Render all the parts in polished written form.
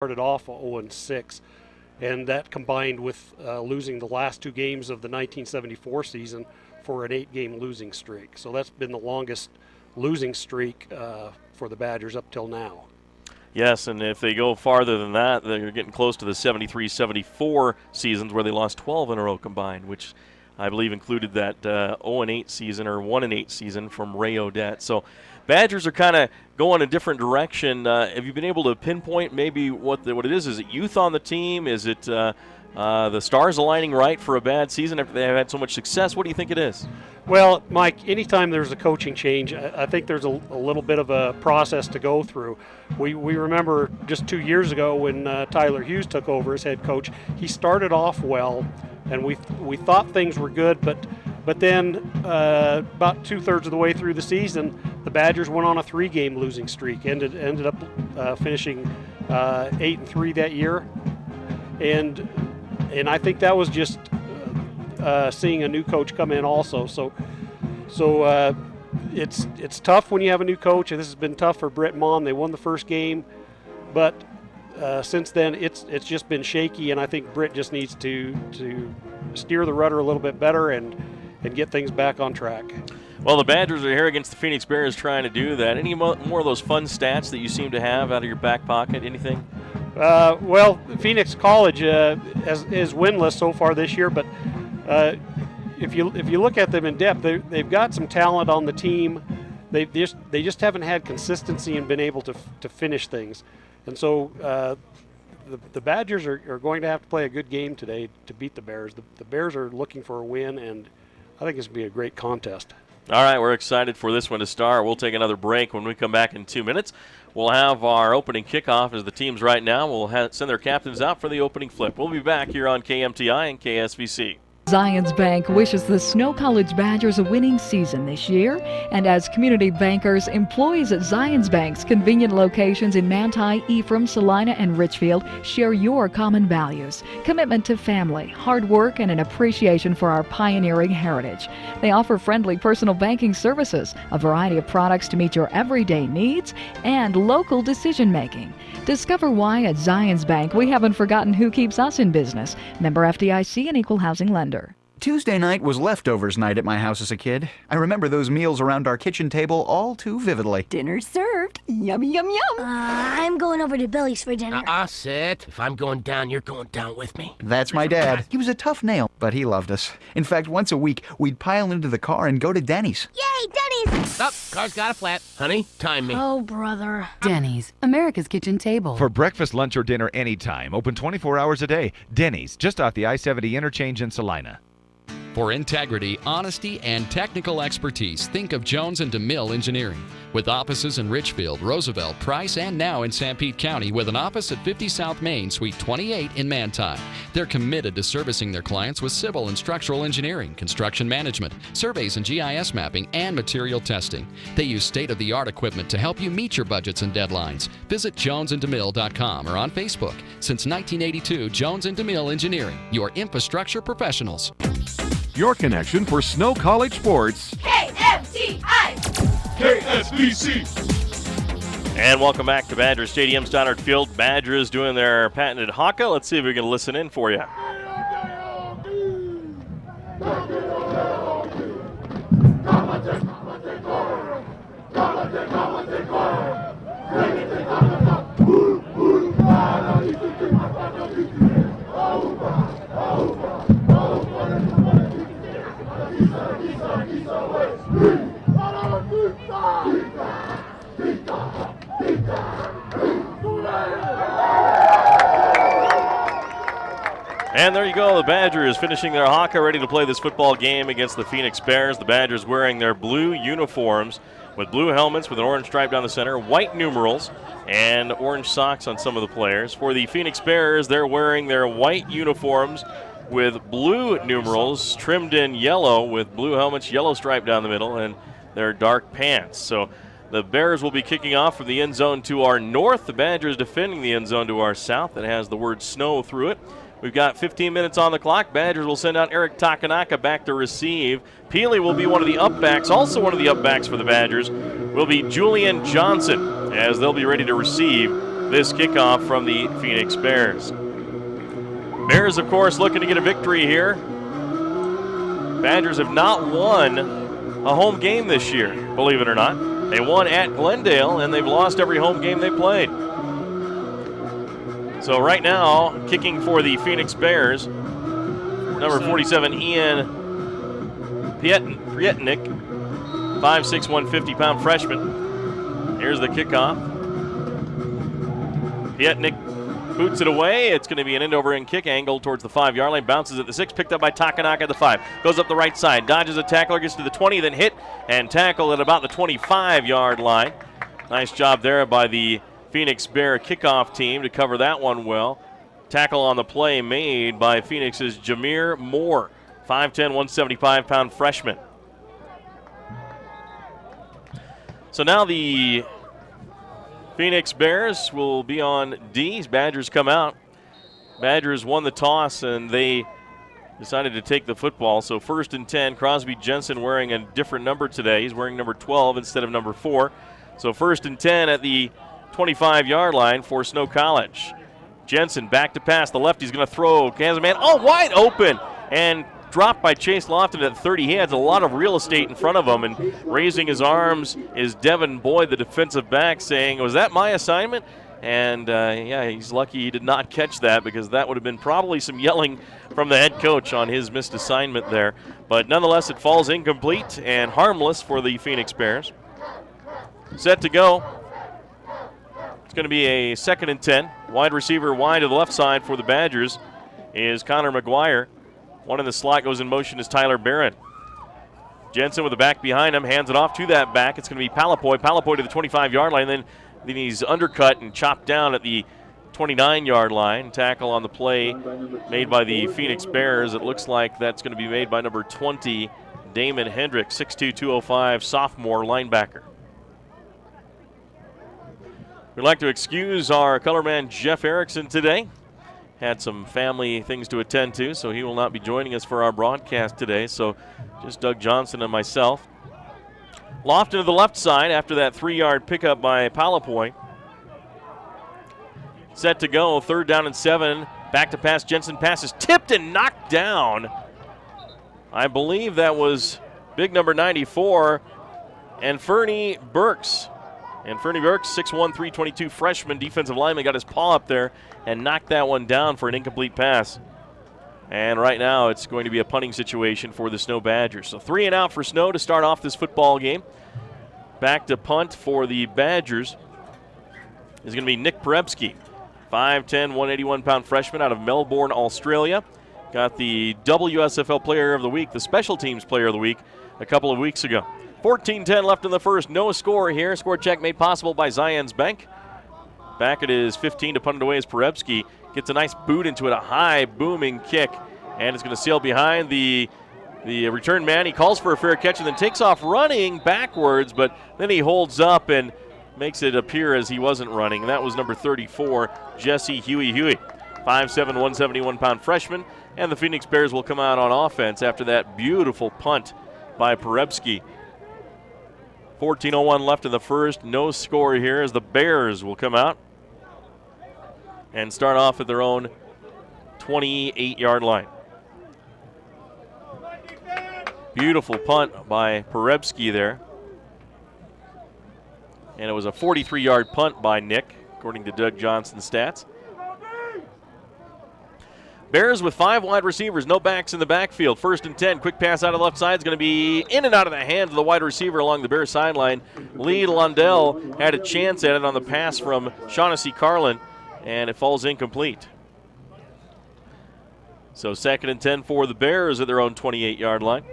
started off 0-6, and that combined with losing the last 2 games of the 1974 season for an 8-game losing streak. So that's been the longest losing streak for the Badgers up till now. Yes, and if they go farther than that, they're getting close to the 73-74 seasons where they lost 12 in a row combined, which I believe included that 0-8 season or 1-8 season from Ray Odette. So Badgers are kind of going a different direction. Have you been able to pinpoint maybe what it is? Is it youth on the team? Is it the stars aligning right for a bad season after they have had so much success? What do you think it is? Well, Mike, anytime there's a coaching change, I think there's a little bit of a process to go through. We remember just 2 years ago when Tyler Hughes took over as head coach, he started off well, and we thought things were good, but then about 2/3 of the way through the season, the Badgers went on a 3-game losing streak, ended up finishing 8-3 that year, and I think that was just seeing a new coach come in also. So it's tough when you have a new coach, and this has been tough for Britt Mon. They won the first game, but since then it's just been shaky, and I think Britt just needs to steer the rudder a little bit better and get things back on track. Well, the Badgers are here against the Phoenix Bears trying to do that. Any more of those fun stats that you seem to have out of your back pocket? Anything? Well, Phoenix College is winless so far this year, but if you look at them in depth, they've got some talent on the team. They just haven't had consistency and been able to finish things, and so the Badgers are going to have to play a good game today to beat the Bears. The Bears are looking for a win, and I think it's going to be a great contest. All right, we're excited for this one to start. We'll take another break. When we come back in 2 minutes, we'll have our opening kickoff as the teams right now will send their captains out for the opening flip. We'll be back here on KMTI and KSVC. Zions Bank wishes the Snow College Badgers a winning season this year. And as community bankers, employees at Zions Bank's convenient locations in Manti, Ephraim, Salina, and Richfield share your common values: commitment to family, hard work, and an appreciation for our pioneering heritage. They offer friendly personal banking services, a variety of products to meet your everyday needs, and local decision making. Discover why at Zions Bank we haven't forgotten who keeps us in business. Member FDIC and equal housing lender. Tuesday night was leftovers night at my house as a kid. I remember those meals around our kitchen table all too vividly. Dinner served. Yummy, yum, yum. I'm going over to Billy's for dinner. Sit. If I'm going down, you're going down with me. That's my dad. He was a tough nail, but he loved us. In fact, once a week, we'd pile into the car and go to Denny's. Yay, Denny's! Oh, car's got a flat. Honey, time me. Oh, brother. Denny's, America's kitchen table. For breakfast, lunch, or dinner anytime. Open 24 hours a day. Denny's, just off the I-70 interchange in Salina. For integrity, honesty, and technical expertise, think of Jones & DeMille Engineering. With offices in Richfield, Roosevelt, Price, and now in Sanpete County, with an office at 50 South Main, Suite 28 in Manti. They're committed to servicing their clients with civil and structural engineering, construction management, surveys and GIS mapping, and material testing. They use state-of-the-art equipment to help you meet your budgets and deadlines. Visit jonesandemille.com or on Facebook. Since 1982, Jones & DeMille Engineering, your infrastructure professionals. Your connection for Snow College sports. KMTI! KSVC! And welcome back to Badger Stadium, Stoddard Field. Badgers doing their patented haka. Let's see if we can listen in for you. And there you go, the Badgers finishing their haka, ready to play this football game against the Phoenix Bears. The Badgers wearing their blue uniforms with blue helmets with an orange stripe down the center, white numerals, and orange socks on some of the players. For the Phoenix Bears, they're wearing their white uniforms with blue numerals trimmed in yellow with blue helmets, yellow stripe down the middle, and their dark pants. So the Bears will be kicking off from the end zone to our north. The Badgers defending the end zone to our south. That has the word snow through it. We've got 15 minutes on the clock. Badgers will send out Eric Takanaka back to receive. Peely will be one of the upbacks. Also one of the upbacks for the Badgers will be Julian Johnson, as they'll be ready to receive this kickoff from the Phoenix Bears. Bears, of course, looking to get a victory here. Badgers have not won a home game this year, believe it or not. They won at Glendale, and they've lost every home game they played. So right now, kicking for the Phoenix Bears, number 47, Ian Prietnik, 5'6", 150-pound freshman. Here's the kickoff. Prietnik boots it away. It's going to be an end-over-end kick angled towards the 5-yard line. Bounces at the 6, picked up by Takanaka at the 5. Goes up the right side, dodges a tackler, gets to the 20, then hit and tackle at about the 25-yard line. Nice job there by the Phoenix Bear kickoff team to cover that one well. Tackle on the play made by Phoenix's Jameer Moore, 5'10", 175-pound freshman. So now the Phoenix Bears will be on D's. Badgers come out. Badgers won the toss, and they decided to take the football. So 1st and 10, Crosby Jensen wearing a different number today. He's wearing number 12 instead of number 4. So 1st and 10 at the 25-yard line for Snow College. Jensen back to pass. The lefty's going to throw. Kansas man, wide open. And dropped by Chase Lofton at 30. He has a lot of real estate in front of him. And raising his arms is Devin Boyd, the defensive back, saying, was that my assignment? And, he's lucky he did not catch that, because that would have been probably some yelling from the head coach on his missed assignment there. But nonetheless, it falls incomplete and harmless for the Phoenix Bears. Set to go. It's going to be a 2nd and 10. Wide receiver wide to the left side for the Badgers is Connor McGuire. One in the slot goes in motion is Tyler Barron. Jensen with the back behind him, hands it off to that back. It's going to be Palapoy. Palapoy to the 25-yard line. Then he's undercut and chopped down at the 29-yard line. Tackle on the play made by the Phoenix Bears. It looks like that's going to be made by number 20, Damon Hendricks, 6'2", 205, sophomore linebacker. We'd like to excuse our colorman Jeff Erickson today. Had some family things to attend to, so he will not be joining us for our broadcast today. So just Doug Johnson and myself. Lofton to the left side after that 3-yard pickup by Palapoy. Set to go, 3rd down and 7. Back to pass, Jensen passes, tipped and knocked down. I believe that was big number 94, and Fernie Burks. And Fernie Burks, 6'1", 322 freshman defensive lineman, got his paw up there and knocked that one down for an incomplete pass. And right now it's going to be a punting situation for the Snow Badgers. So 3 and out for Snow to start off this football game. Back to punt for the Badgers is going to be Nick Perebski, 5'10", 181-pound freshman out of Melbourne, Australia. Got the WSFL Player of the Week, the Special Teams Player of the Week, a couple of weeks ago. 14-10 left in the first. No score here. Score check made possible by Zions Bank. Back it is 15 to punt it away as Perebski gets a nice boot into it, a high booming kick, and it's going to sail behind the return man. He calls for a fair catch and then takes off running backwards, but then he holds up and makes it appear as he wasn't running. That was number 34, Jesse Huey. 5'7", 171-pound freshman, and the Phoenix Bears will come out on offense after that beautiful punt by Perebski. 14:01 left in the first. No score here as the Bears will come out and start off at their own 28-yard line. Beautiful punt by Perebski there. And it was a 43-yard punt by Nick, according to Doug Johnson's stats. Bears with 5 wide receivers, no backs in the backfield. 1st and 10, quick pass out of the left side is going to be in and out of the hands of the wide receiver along the Bears sideline. Lee Lundell had a chance at it on the pass from Shaughnessy Carlin, and it falls incomplete. So 2nd and 10 for the Bears at their own 28-yard line.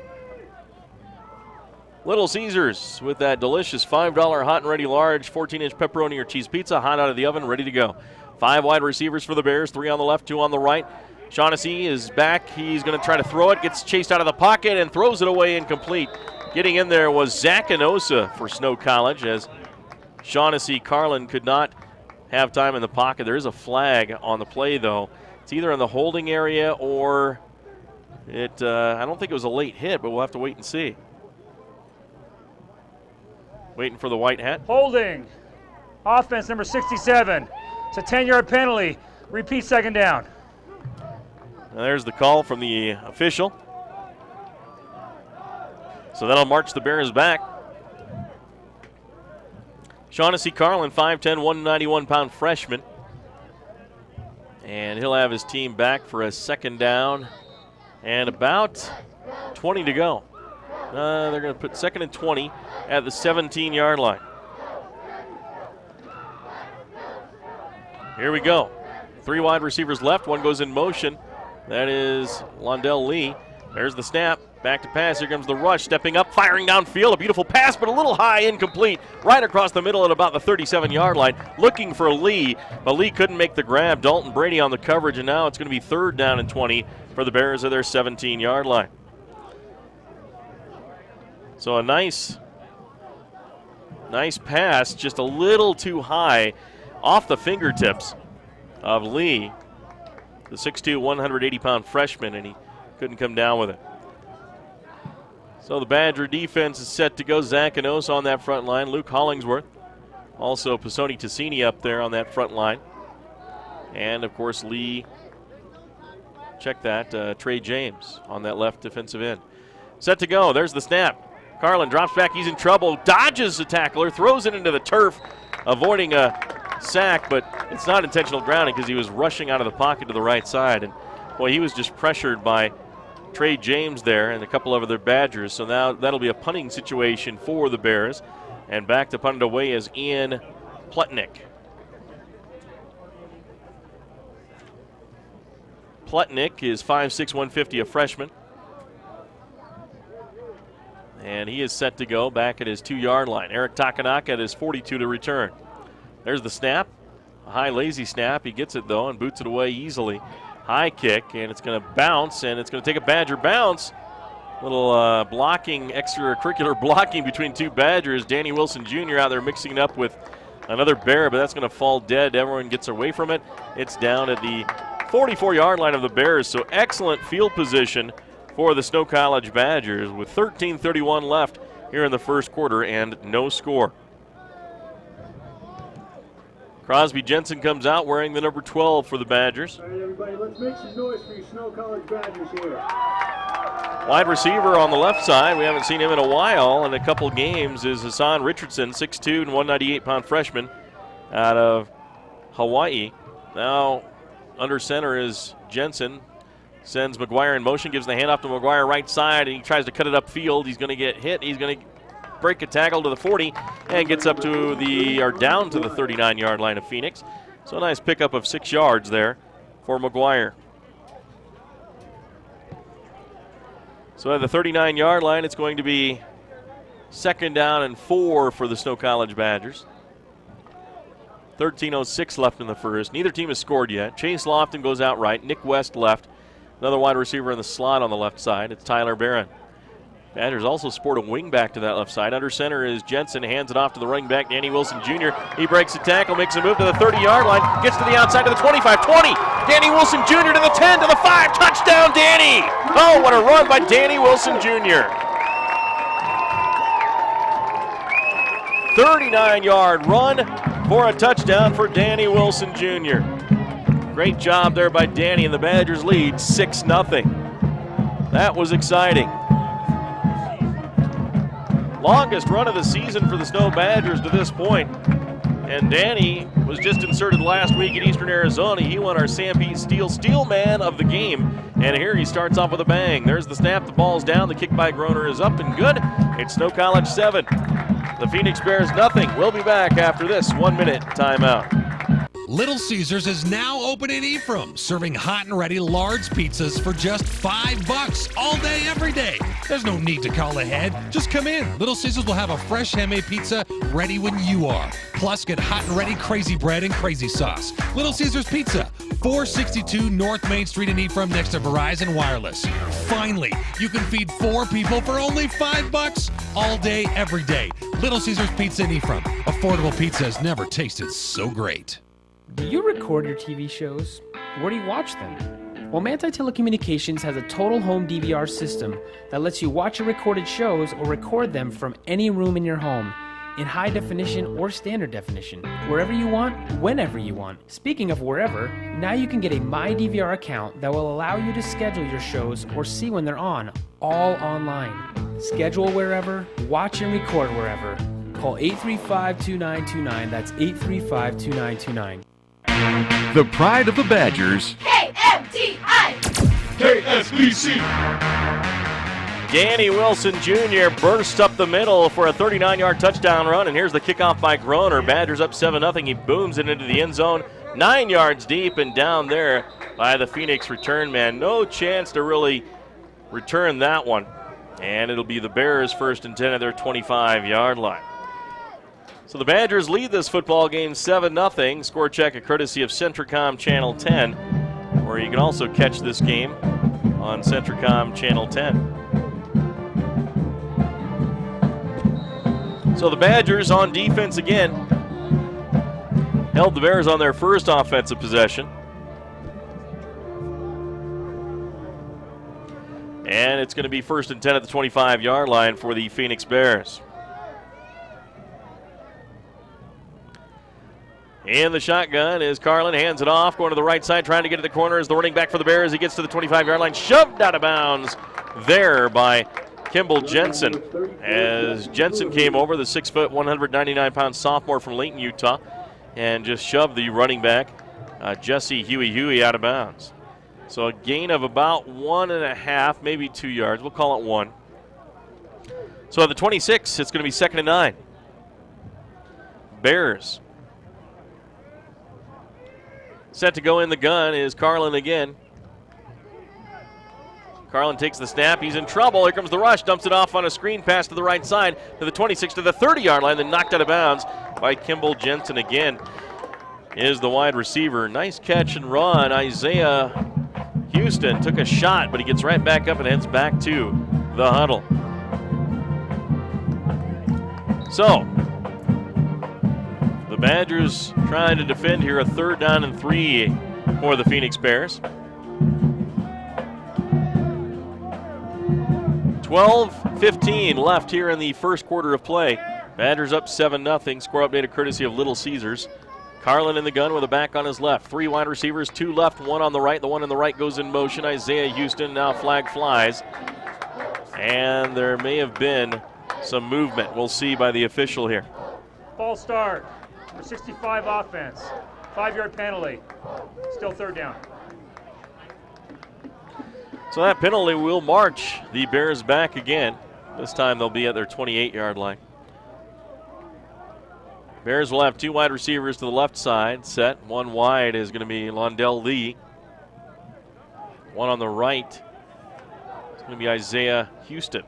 Little Caesars with that delicious $5 hot and ready large 14-inch pepperoni or cheese pizza, hot out of the oven, ready to go. 5 wide receivers for the Bears, 3 on the left, 2 on the right. Shaughnessy is back. He's going to try to throw it, gets chased out of the pocket and throws it away incomplete. Getting in there was Zach Enosa for Snow College, as Shaughnessy Carlin could not have time in the pocket. There is a flag on the play, though. It's either in the holding area or I don't think it was a late hit, but we'll have to wait and see. Waiting for the white hat. Holding. Offense number 67. It's a 10-yard penalty. Repeat second down. Now there's the call from the official. So that'll march the Bears back. Shaughnessy Carlin, 5'10", 191-pound freshman. And he'll have his team back for a second down and about 20 to go. They're going to put second and 20 at the 17-yard line. Here we go. 3 wide receivers left. One goes in motion. That is Londell Lee. There's the snap. Back to pass. Here comes the rush. Stepping up, firing downfield. A beautiful pass, but a little high, incomplete. Right across the middle at about the 37-yard line. Looking for Lee, but Lee couldn't make the grab. Dalton Brady on the coverage, and now it's going to be third down and 20 for the Bears at their 17-yard line. So a nice pass, just a little too high off the fingertips of Lee, the 6'2", 180-pound freshman, and he couldn't come down with it. So the Badger defense is set to go. Zach Anos on that front line. Luke Hollingsworth. Also Pisoni Tassini up there on that front line. And, of course, Lee, check that, Trey James on that left defensive end. Set to go. There's the snap. Carlin drops back. He's in trouble. Dodges the tackler. Throws it into the turf, avoiding a sack, but it's not intentional grounding because he was rushing out of the pocket to the right side. And, boy, he was just pressured by Trey James there and a couple of other Badgers. So now that'll be a punting situation for the Bears. And back to punt it away is Ian Plutnik. Plutnik is 5'6", 150, a freshman. And he is set to go back at his 2-yard line. Eric Takanaka at his 42 to return. There's the snap. A high, lazy snap. He gets it, though, and boots it away easily. High kick, and it's going to bounce, and it's going to take a Badger bounce. Little blocking, extracurricular blocking between two Badgers. Danny Wilson Jr. out there mixing it up with another Bear, but that's going to fall dead. Everyone gets away from it. It's down at the 44-yard line of the Bears, so excellent field position for the Snow College Badgers with 13:31 left here in the first quarter and no score. Crosby Jensen comes out wearing the number 12 for the Badgers. All right, everybody, let's make some noise for you Snow College Badgers here. Wide receiver on the left side, we haven't seen him in a while, in a couple games, is Hassan Richardson, 6'2" and 198-pound freshman out of Hawaii. Now under center is Jensen. Sends McGuire in motion, gives the handoff to McGuire right side, and he tries to cut it upfield. He's going to get hit. He's going to break a tackle to the 40 and gets up to down to the 39-yard line of Phoenix. So a nice pickup of 6 yards there for McGuire. So at the 39-yard line, it's going to be second down and 4 for the Snow College Badgers. 13:06 left in the first. Neither team has scored yet. Chase Lofton goes out right. Nick West left. Another wide receiver in the slot on the left side. It's Tyler Barron. Badgers also sport a wing back to that left side. Under center is Jensen. Hands it off to the running back, Danny Wilson Jr. He breaks the tackle, makes a move to the 30-yard line, gets to the outside to the 25, 20. Danny Wilson Jr. to the 10, to the 5. Touchdown, Danny! Oh, what a run by Danny Wilson Jr. 39-yard run for a touchdown for Danny Wilson Jr. Great job there by Danny, and the Badgers lead 6-0. That was exciting. Longest run of the season for the Snow Badgers to this point. And Danny was just inserted last week in Eastern Arizona. He won our Sam Pete Steel Man of the game. And here he starts off with a bang. There's the snap, the ball's down, the kick by Groner is up and good. It's Snow College 7. The Phoenix Bears nothing. We'll be back after this 1-minute timeout. Little Caesars is now open in Ephraim, serving hot and ready large pizzas for just $5 all day, every day. There's no need to call ahead. Just come in. Little Caesars will have a fresh handmade pizza ready when you are. Plus, get hot and ready crazy bread and crazy sauce. Little Caesars Pizza, 462 North Main Street in Ephraim next to Verizon Wireless. Finally, you can feed 4 people for only $5 all day, every day. Little Caesars Pizza in Ephraim. Affordable pizza has never tasted so great. Do you record your TV shows? Where do you watch them? Well, Manti Telecommunications has a total home DVR system that lets you watch your recorded shows or record them from any room in your home. in high definition or standard definition, wherever you want, whenever you want. Speaking of wherever, now you can get a MyDVR account that will allow you to schedule your shows or see when they're on, all online. Schedule wherever, watch and record wherever. Call 835-2929, that's 835-2929. The pride of the Badgers. KMTI! KSBC. Danny Wilson Jr. bursts up the middle for a 39-yard touchdown run, and here's the kickoff by Groner. Badgers up 7-0. He booms it into the end zone, 9 yards deep and down there by the Phoenix return man. No chance to really return that one, and it'll be the Bears first and 10 at their 25-yard line. So the Badgers lead this football game 7-0. Score check a courtesy of Centricom Channel 10, where you can also catch this game on Centricom Channel 10. So the Badgers on defense again. Held the Bears on their first offensive possession. And it's going to be first and 10 at the 25-yard line for the Phoenix Bears. In the shotgun is Carlin, hands it off, going to the right side, trying to get to the corner as the running back for the Bears. He gets to the 25-yard line, shoved out of bounds there by Kimball Jensen, as Jensen came over, the 6', 199-pound sophomore from Layton, Utah, and just shoved the running back, Jesse Huey out of bounds. So a gain of about 1.5, maybe 2 yards. We'll call it 1. So at the 26, it's going to be 2nd and 9. Bears. Set to go in the gun is Carlin again. Carlin takes the snap. He's in trouble. Here comes the rush. Dumps it off on a screen pass to the right side to the 26 to the 30-yard line, then knocked out of bounds by Kimball Jensen again. Is the wide receiver. Nice catch and run. Isaiah Houston took a shot, but he gets right back up and heads back to the huddle. So, the Badgers trying to defend here, a 3rd down and 3 for the Phoenix Bears. 12:15 left here in the first quarter of play. Badgers up 7-0. Score update courtesy of Little Caesars. Carlin in the gun with a back on his left. 3 wide receivers, 2 left, 1 on the right. The one on the right goes in motion. Isaiah Houston, now flag flies. And there may have been some movement. We'll see by the official here. False start. Number 65 offense. 5-yard penalty. Still 3rd down. So that penalty will march the Bears back again. This time they'll be at their 28-yard line. Bears will have 2 wide receivers to the left side set. 1 wide is going to be Londell Lee. 1 on the right is going to be Isaiah Houston.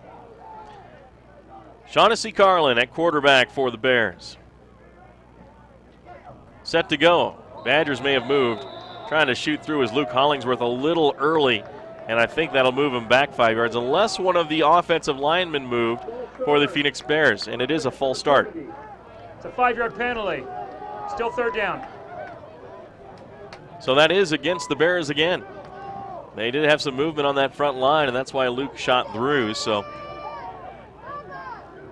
Shaughnessy Carlin at quarterback for the Bears. Set to go. Badgers may have moved. Trying to shoot through is Luke Hollingsworth a little early, and I think that'll move him back 5 yards unless one of the offensive linemen moved for the Phoenix Bears, and it is a false start. It's a 5-yard penalty. Still 3rd down. So that is against the Bears again. They did have some movement on that front line, and that's why Luke shot through. So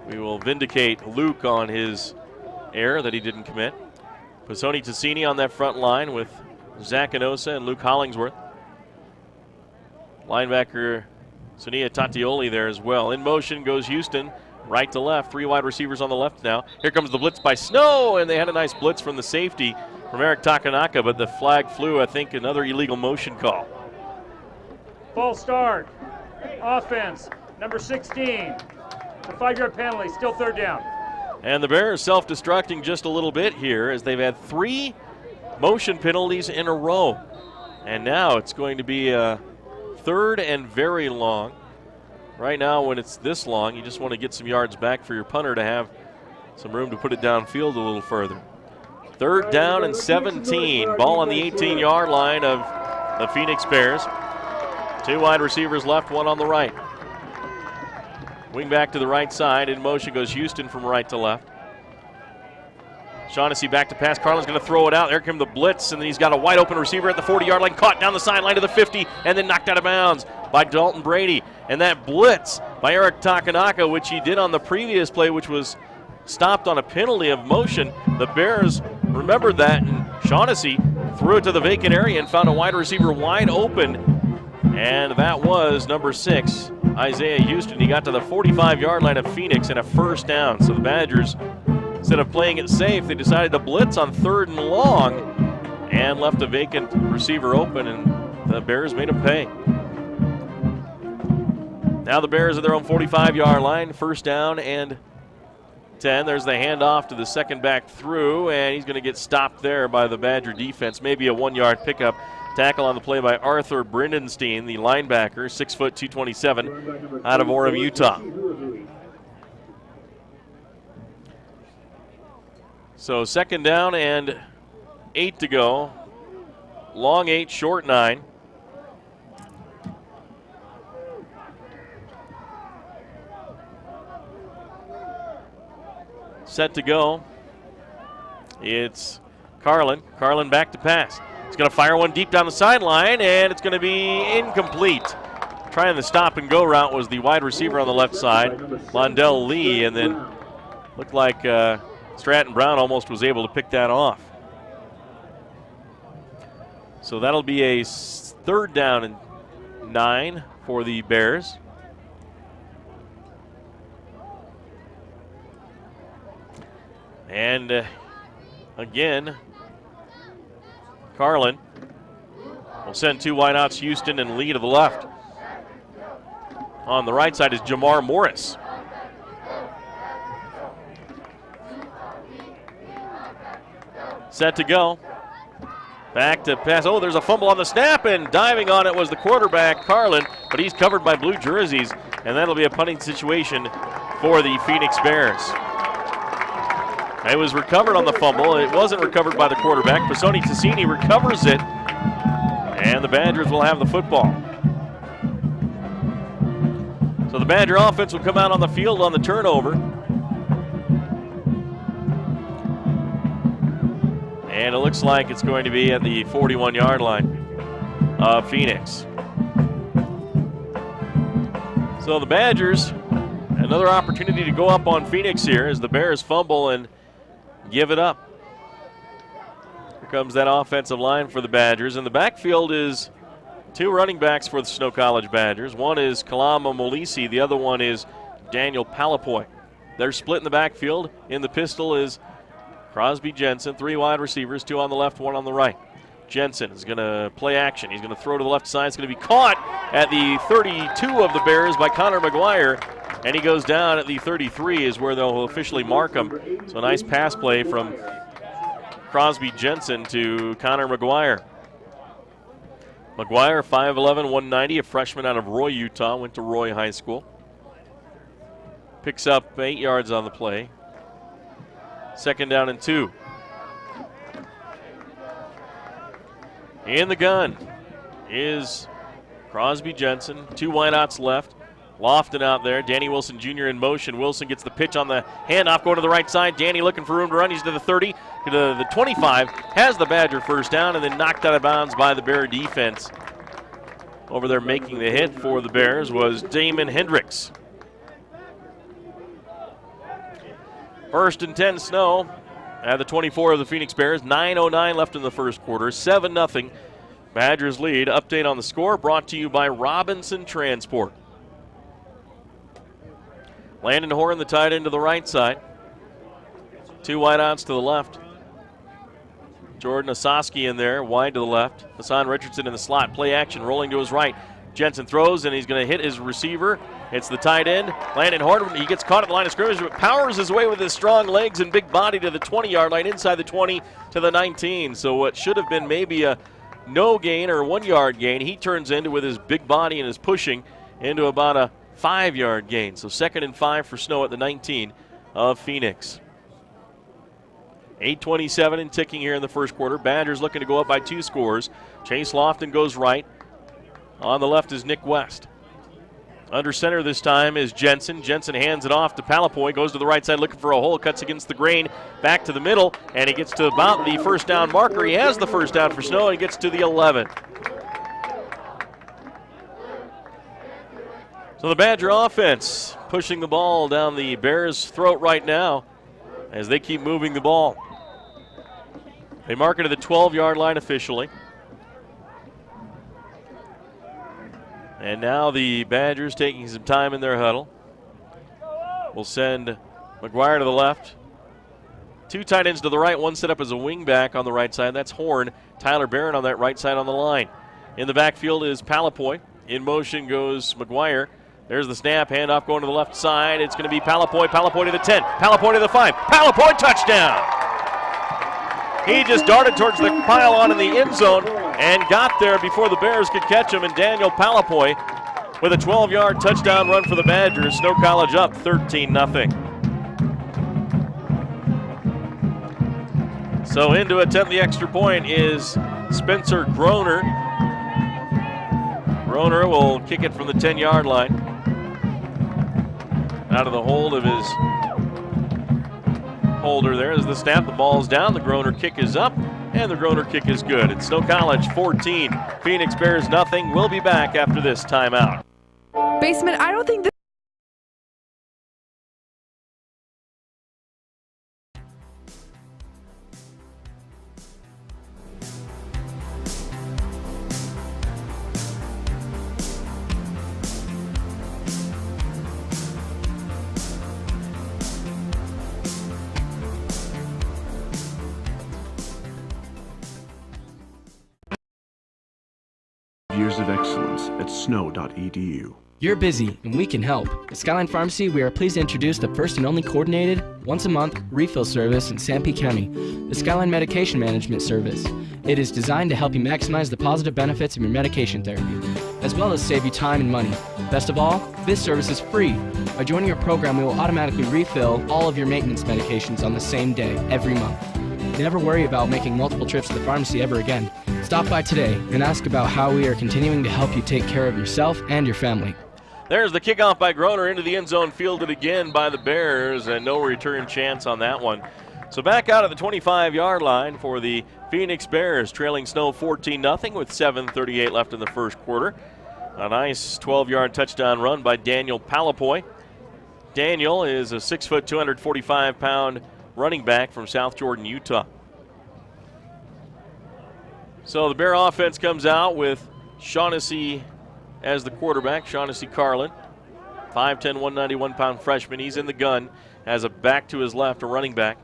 we will vindicate Luke on his error that he didn't commit. Pisoni Tassini on that front line with Zach Enosa and Luke Hollingsworth. Linebacker Sonia Tatioli there as well. In motion goes Houston, right to left. 3 wide receivers on the left now. Here comes the blitz by Snow, and they had a nice blitz from the safety from Eric Takanaka, but the flag flew, I think, another illegal motion call. False start. Offense. Number 16. The 5-yard penalty. Still 3rd down. And the Bears self-destructing just a little bit here as they've had 3 motion penalties in a row. And now it's going to be a 3rd and very long. Right now when it's this long, you just want to get some yards back for your punter to have some room to put it downfield a little further. 3rd down and 17. Ball on the 18-yard line of the Phoenix Bears. 2 wide receivers left, 1 on the right. Wing back to the right side. In motion goes Houston from right to left. Shaughnessy back to pass. Carlin's going to throw it out. There comes the blitz, and then he's got a wide open receiver at the 40-yard line, caught down the sideline to the 50, and then knocked out of bounds by Dalton Brady. And that blitz by Eric Takanaka, which he did on the previous play, which was stopped on a penalty of motion. The Bears remembered that, and Shaughnessy threw it to the vacant area and found a wide receiver wide open, and that was number 6, Isaiah Houston. He got to the 45-yard line of Phoenix and a first down. So the Badgers, instead of playing it safe, they decided to blitz on 3rd and long and left a vacant receiver open, and the Bears made him pay. Now the Bears at their own 45-yard line, first down and 10. There's the handoff to the second back through, and he's going to get stopped there by the Badger defense. Maybe a 1-yard pickup. Tackle on the play by Arthur Brindenstein, the linebacker, 6 foot 227, out of Orem, Utah. So second down and 8 to go. Long 8, short 9. Set to go. It's Carlin. Carlin back to pass. He's going to fire one deep down the sideline, and it's going to be incomplete. Trying the stop and go route was the wide receiver on the left side, Londell Lee, and then looked like Stratton Brown almost was able to pick that off. So that'll be a 3rd down and 9 for the Bears. And again, Carlin will send 2 wideouts, Houston and Lee to the left. On the right side is Jamar Morris. Set to go. Back to pass. Oh, there's a fumble on the snap, and diving on it was the quarterback, Carlin, but he's covered by blue jerseys, and that'll be a punting situation for the Phoenix Bears. It was recovered on the fumble. It wasn't recovered by the quarterback. Pisoni Tassini recovers it, and the Badgers will have the football. So the Badger offense will come out on the field on the turnover. And it looks like it's going to be at the 41-yard line of Phoenix. So the Badgers, another opportunity to go up on Phoenix here as the Bears fumble and give it up. Here comes that offensive line for the Badgers. And the backfield is 2 running backs for the Snow College Badgers. One is Kalama Molisi. The other one is Daniel Palapoy. They're split in the backfield. In the pistol is Crosby Jensen. 3 wide receivers, 2 on the left, 1 on the right. Jensen is going to play action. He's going to throw to the left side. It's going to be caught at the 32 of the Bears by Connor McGuire. And he goes down at the 33 is where they'll officially mark him. So a nice pass play from Crosby Jensen to Connor McGuire. McGuire, 5'11", 190, a freshman out of Roy, Utah, went to Roy High School. Picks up 8 yards on the play. Second down and 2. In the gun is Crosby Jensen. 2 wideouts left. Lofton out there. Danny Wilson Jr. in motion. Wilson gets the pitch on the handoff, going to the right side. Danny looking for room to run. He's to the 30, to the 25. Has the Badger first down, and then knocked out of bounds by the Bear defense. Over there making the hit for the Bears was Damon Hendricks. 1st and 10 Snow at the 24 of the Phoenix Bears. 9:09 left in the first quarter. 7-0. Badgers lead. Update on the score brought to you by Robinson Transport. Landon Horn, the tight end, to the right side. 2 wideouts to the left. Jordan Osaski in there, wide to the left. Hassan Richardson in the slot. Play action, rolling to his right. Jensen throws, and he's going to hit his receiver. It's the tight end, Landon Horn. He gets caught at the line of scrimmage, but powers his way with his strong legs and big body to the 20-yard line, inside the 20 to the 19. So what should have been maybe a no gain or 1-yard gain, he turns into, with his big body and his pushing, into about a 5-yard gain. So 2nd and 5 for Snow at the 19 of Phoenix. 8:27 and ticking here in the first quarter. Badgers looking to go up by 2 scores. Chase Lofton goes right. On the left is Nick West. Under center this time is Jensen. Jensen hands it off to Palapoy. Goes to the right side looking for a hole. Cuts against the grain. Back to the middle. And he gets to about the first down marker. He has the first down for Snow, and he gets to the 11. So the Badger offense pushing the ball down the Bears' throat right now. as they keep moving the ball. They mark it at the 12-yard line officially. And now the Badgers taking some time in their huddle. Will send McGuire to the left. 2 tight ends to the right, one set up as a wing back on the right side. That's Horn. Tyler Barron on that right side on the line. In the backfield is Palapoy. In motion goes McGuire. There's the snap, handoff going to the left side. It's going to be Palapoy. Palapoy to the 10. Palapoy to the 5. Palapoy touchdown! He just darted towards the pylon in the end zone and got there before the Bears could catch him. And Daniel Palapoy with a 12-yard touchdown run for the Badgers. Snow College up 13-0. So in to attempt the extra point is Spencer Groner. Groner will kick it from the 10-yard line. Out of the hold of his holder there is the snap. The ball's down. The Groner kick is up, and the Groner kick is good. It's Snow College 14, Phoenix Bears nothing. We'll be back after this timeout. Basement, I don't think this. Years of excellence at snow.edu. You're busy, and we can help. At Skyline Pharmacy, we are pleased to introduce the first and only coordinated, once-a-month refill service in Sanpete County, the Skyline Medication Management Service. It is designed to help you maximize the positive benefits of your medication therapy, as well as save you time and money. Best of all, this service is free. By joining your program, we will automatically refill all of your maintenance medications on the same day, every month. Never worry about making multiple trips to the pharmacy ever again. Stop by today and ask about how we are continuing to help you take care of yourself and your family. There's the kickoff by Groner into the end zone, fielded again by the Bears, and no return chance on that one. So back out at the 25-yard line for the Phoenix Bears, trailing Snow 14-0 with 7:38 left in the first quarter. A nice 12-yard touchdown run by Daniel Palapoy. Daniel is a 6', 245-pound running back from South Jordan, Utah. So the Bear offense comes out with Shaughnessy as the quarterback, Shaughnessy Carlin. 5'10", 191-pound freshman. He's in the gun as a back to his left, a running back.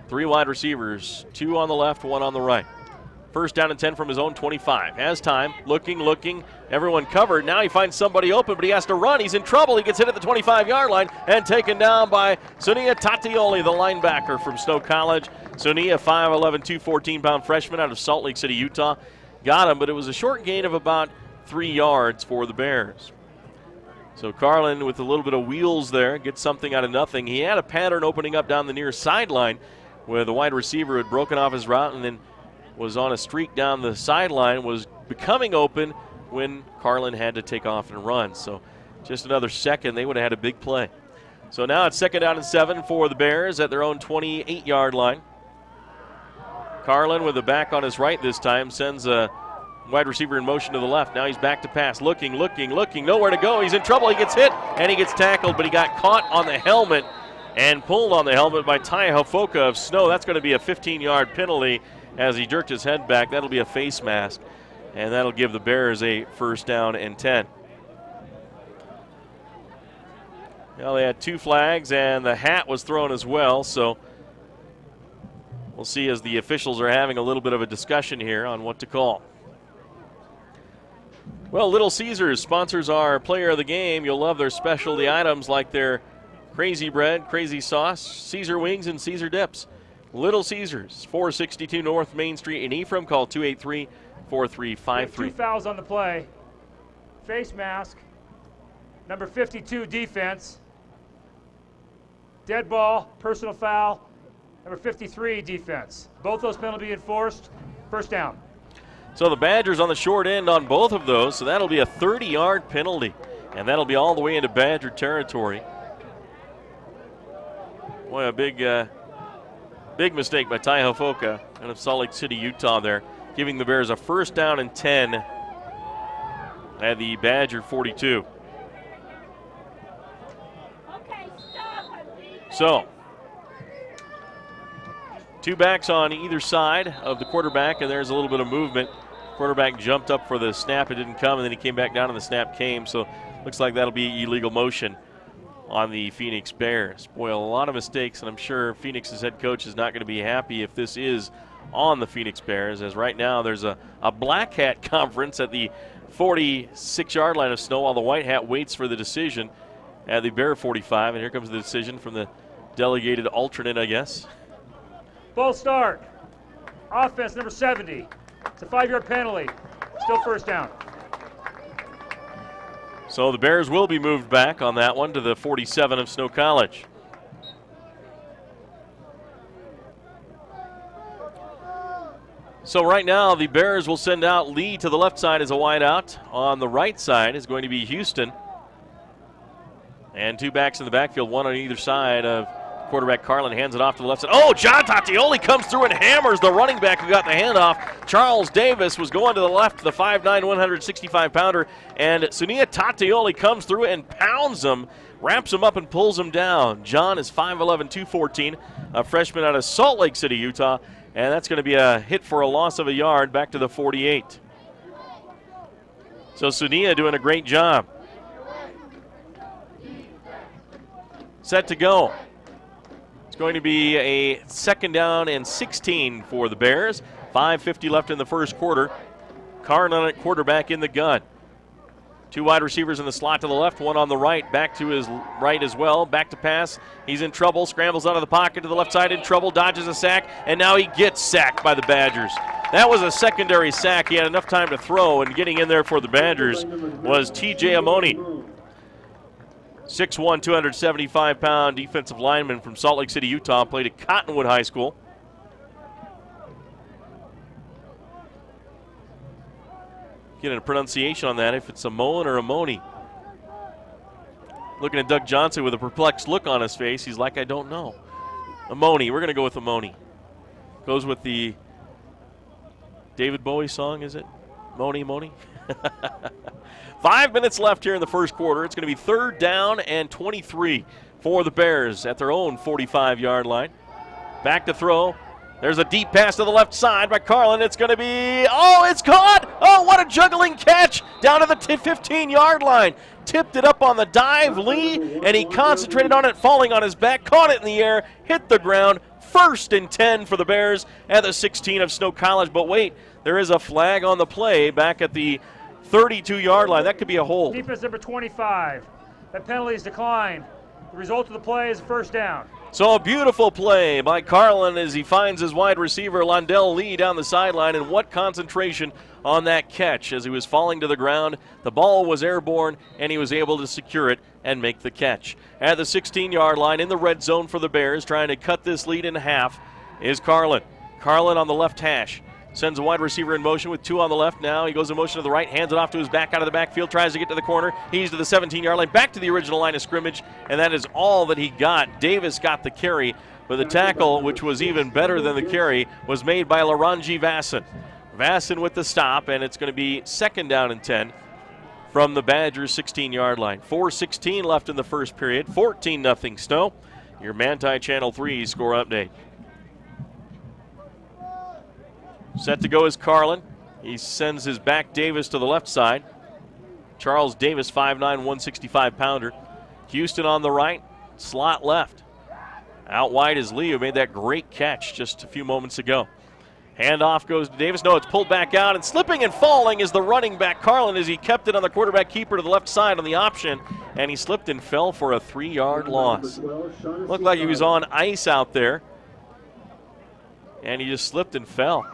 3 wide receivers, 2 on the left, 1 on the right. First down and 10 from his own 25. Has time, looking, everyone covered. Now he finds somebody open, but he has to run. He's in trouble. He gets hit at the 25-yard line and taken down by Sunia Tatioli, the linebacker from Snow College. Sunia, 5'11", 214-pound freshman out of Salt Lake City, Utah. Got him, but it was a short gain of about 3 yards for the Bears. So Carlin with a little bit of wheels there, gets something out of nothing. He had a pattern opening up down the near sideline where the wide receiver had broken off his route and then was on a streak down the sideline, was becoming open when Carlin had to take off and run. So just another second, they would have had a big play. So now it's 2nd down and 7 for the Bears at their own 28-yard line. Carlin with the back on his right this time sends a wide receiver in motion to the left. Now he's back to pass, looking, nowhere to go. He's in trouble. He gets hit and he gets tackled, but he got caught on the helmet and pulled on the helmet by Ty Hafoka of Snow. That's going to be a 15-yard penalty as he jerked his head back. That'll be a face mask, and that'll give the Bears a 1st down and 10. Well, they had 2 flags, and the hat was thrown as well, so we'll see as the officials are having a little bit of a discussion here on what to call. Well, Little Caesars sponsors our player of the game. You'll love their specialty items like their crazy bread, crazy sauce, Caesar wings, and Caesar dips. Little Caesars, 462 North Main Street in Ephraim. Call 283-4353. 2 fouls on the play. Face mask. Number 52, defense. Dead ball, personal foul. Number 53, defense. Both those penalties enforced. 1st down. So the Badgers on the short end on both of those, so that'll be a 30-yard penalty, and that'll be all the way into Badger territory. Boy, a big mistake by Ty Hafoka out of Salt Lake City, Utah there, giving the Bears a 1st down and 10 at the Badger 42. So Two backs on either side of the quarterback, and there's a little bit of movement. Quarterback jumped up for the snap. It didn't come, and then he came back down, and the snap came. So looks like that'll be illegal motion on the Phoenix Bears. Boy, a lot of mistakes, and I'm sure Phoenix's head coach is not going to be happy if this is on the Phoenix Bears, as right now there's a black hat conference at the 46-yard line of snow while the white hat waits for the decision at the Bear 45. And here comes the decision from the delegated alternate, I guess. False start. Offense, number 70. It's a 5-yard penalty. Still first down. So the Bears will be moved back on that one to the 47 of Snow College. So right now the Bears will send out Lee to the left side as a wideout. On the right side is going to be Houston. And two backs in the backfield, one on either side of quarterback. Carlin hands it off to the left side. Oh, John Tatioli comes through and hammers the running back who got the handoff. Charles Davis was going to the left, the 5'9", 165-pounder. And Sunia Tatioli comes through and pounds him, wraps him up and pulls him down. John is 5'11", 214, a freshman out of Salt Lake City, Utah. And that's going to be a hit for a loss of a yard back to the 48. So Sunia doing a great job. Set to go. It's going to be a 2nd down and 16 for the Bears. 5:50 left in the first quarter. Carlin at quarterback in the gun. Two wide receivers in the slot to the left, one on the right, back to his right as well. Back to pass. He's in trouble, scrambles out of the pocket to the left side in trouble, dodges a sack, and now he gets sacked by the Badgers. That was a secondary sack. He had enough time to throw, and getting in there for the Badgers was T.J. Amoni. 6'1", 275-pound defensive lineman from Salt Lake City, Utah, played at Cottonwood High School. Get a pronunciation on that, if it's Amon or Amoni. Looking at Doug Johnson with a perplexed look on his face. He's like, I don't know. Amoni. We're going to go with Amoni. Goes with the David Bowie song, is it? Moni, Moni? 5 minutes left here in the first quarter. It's going to be 3rd down and 23 for the Bears at their own 45-yard line. Back to throw. There's a deep pass to the left side by Carlin. It's going to be, oh, it's caught. Oh, what a juggling catch down to the 15-yard line. Tipped it up on the dive, Lee, and he concentrated on it, falling on his back, caught it in the air, hit the ground. 1st and 10 for the Bears at the 16 of Snow College. But wait, there is a flag on the play back at the 32-yard line. That could be a hold. Defense number 25. That penalty is declined. The result of the play is a first down. So a beautiful play by Carlin as he finds his wide receiver, Londell Lee, down the sideline. And what concentration on that catch as he was falling to the ground. The ball was airborne, and he was able to secure it and make the catch. At the 16-yard line in the red zone for the Bears, trying to cut this lead in half, is Carlin. Carlin on the left hash. Sends a wide receiver in motion with two on the left. Now he goes in motion to the right, hands it off to his back out of the backfield, tries to get to the corner. He's to the 17-yard line, back to the original line of scrimmage, and that is all that he got. Davis got the carry, but the tackle, which was even better than the carry, was made by Laranji Vasson. Vasson with the stop, and it's going to be 2nd down and 10 from the Badgers' 16-yard line. 4:16 left in the first period, 14-0 Snow. Your Manti Channel 3 score update. Set to go is Carlin. He sends his back Davis to the left side. Charles Davis, 5'9", 165-pounder. Houston on the right, slot left. Out wide is Lee, who made that great catch just a few moments ago. Handoff goes to Davis. No, it's pulled back out, and slipping and falling is the running back Carlin as he kept it on the quarterback keeper to the left side on the option, and he slipped and fell for a 3-yard loss. Looked like he was on ice out there, and he just slipped and fell.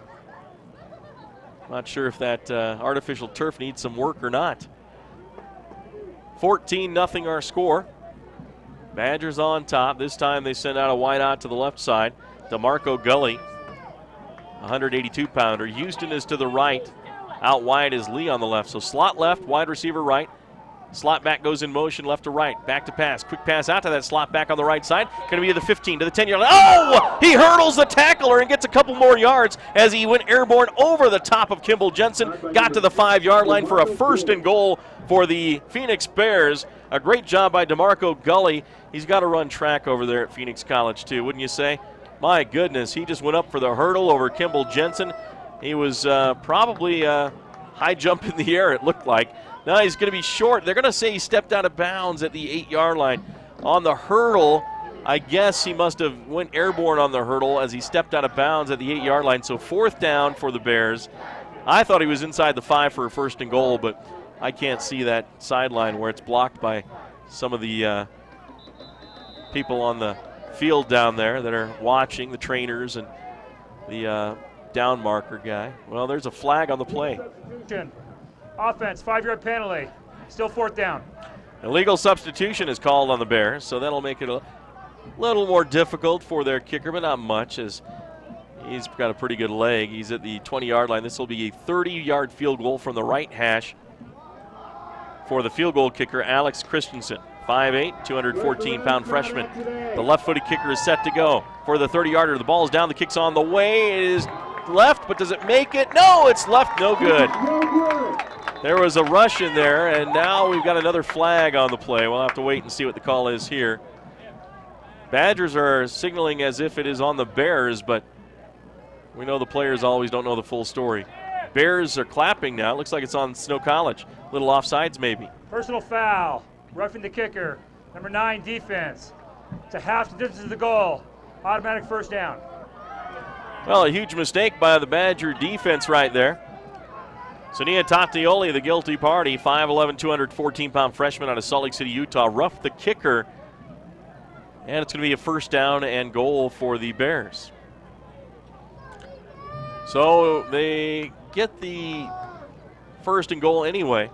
Not sure if that artificial turf needs some work or not. 14-0 our score. Badgers on top. This time they send out a wide out to the left side. DeMarco Gully, 182-pounder. Houston is to the right. Out wide is Lee on the left. So slot left, wide receiver right. Slot back goes in motion left to right. Back to pass. Quick pass out to that slot back on the right side. Going to be to the 15, to the 10-yard line. Oh! He hurdles the tackler and gets a couple more yards as he went airborne over the top of Kimball Jensen. Got to the 5-yard line for a 1st and goal for the Phoenix Bears. A great job by DeMarco Gully. He's got to run track over there at Phoenix College too, wouldn't you say? My goodness, he just went up for the hurdle over Kimball Jensen. He was probably high jump in the air, it looked like. Now he's going to be short. They're going to say he stepped out of bounds at the 8-yard line. On the hurdle, I guess he must have went airborne on the hurdle as he stepped out of bounds at the 8-yard line. So 4th down for the Bears. I thought he was inside the 5 for a 1st and goal, but I can't see that sideline where it's blocked by some of the people on the field down there that are watching, the trainers and the down marker guy. Well, there's a flag on the play. Offense, 5-yard penalty. Still 4th down. Illegal substitution is called on the Bears, so that'll make it a little more difficult for their kicker, but not much, as he's got a pretty good leg. He's at the 20-yard line. This will be a 30-yard field goal from the right hash for the field goal kicker, Alex Christensen. 5'8", 214-pound freshman. The left-footed kicker is set to go for the 30-yarder. The ball is down. The kick's on the way. It is left, but does it make it? No, it's left. No good. There was a rush in there, and now we've got another flag on the play. We'll have to wait and see what the call is here. Badgers are signaling as if it is on the Bears, but we know the players always don't know the full story. Bears are clapping now. It looks like it's on Snow College. Little offsides maybe. Personal foul. Roughing the kicker. Number 9, defense. To half the distance of the goal. Automatic 1st down. Well, a huge mistake by the Badger defense right there. Sonia Tatioli, the guilty party, 5'11", 214-pound freshman out of Salt Lake City, Utah, roughed the kicker. And it's going to be a 1st down and goal for the Bears. So they get the 1st and goal anyway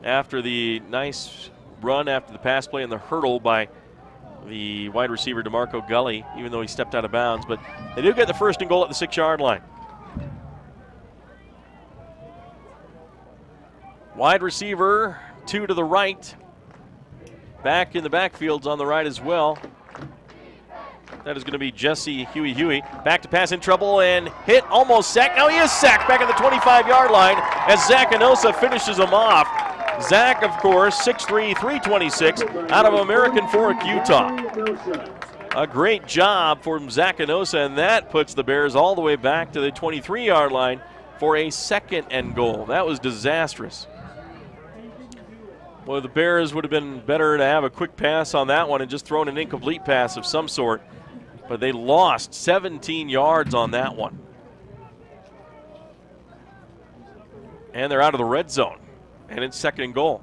after the nice run after the pass play and the hurdle by the wide receiver DeMarco Gully, even though he stepped out of bounds. But they do get the 1st and goal at the 6-yard line. Wide receiver, 2 to the right. Back in the backfield's on the right as well. That is going to be Jesse Huey. Back to pass, in trouble and hit, almost sacked. Now he is sacked back at the 25-yard line as Zach Enosa finishes him off. Zach, of course, 6'3", 326, out of American Fork, Utah. A great job from Zach Enosa, and that puts the Bears all the way back to the 23-yard line for a 2nd and goal. That was disastrous. Well, the Bears would have been better to have a quick pass on that one and just thrown an incomplete pass of some sort. But they lost 17 yards on that one. And they're out of the red zone. And it's 2nd and goal.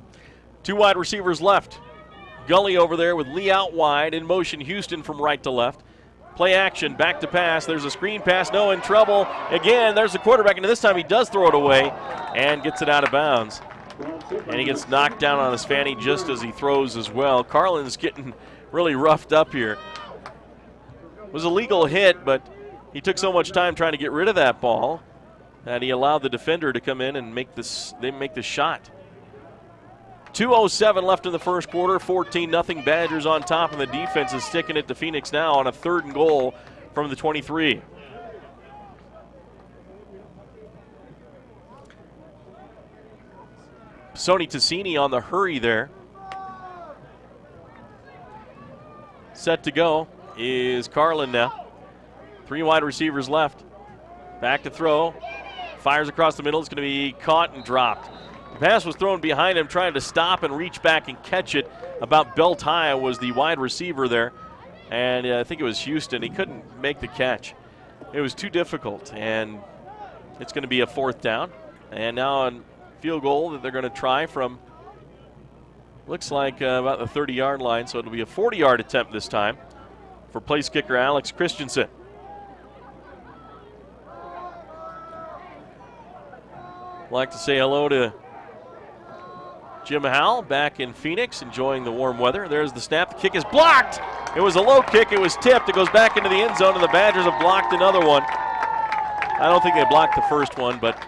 2 wide receivers left. Gully over there with Lee out wide. In motion, Houston from right to left. Play action, back to pass. There's a screen pass, no, in trouble. Again, there's the quarterback, and this time he does throw it away and gets it out of bounds. And he gets knocked down on his fanny just as he throws as well. Carlin's getting really roughed up here. It was a legal hit, but he took so much time trying to get rid of that ball that he allowed the defender to come in and make the shot. 2:07 left in the 1st quarter, 14-0 Badgers on top, and the defense is sticking it to Phoenix now on a 3rd and goal from the 23. Sony Tassini on the hurry there. Set to go is Carlin now. 3 wide receivers left. Back to throw. Fires across the middle. It's going to be caught and dropped. The pass was thrown behind him, trying to stop and reach back and catch it. About belt high was the wide receiver there. And I think it was Houston. He couldn't make the catch. It was too difficult. And it's going to be a 4th down. And now on field goal that they're going to try from, looks like about the 30-yard line, so it'll be a 40-yard attempt this time for place kicker Alex Christensen. I'd like to say hello to Jim Howell back in Phoenix, enjoying the warm weather. There's the snap. The kick is blocked. It was a low kick. It was tipped. It goes back into the end zone, and the Badgers have blocked another one. I don't think they blocked the first one, but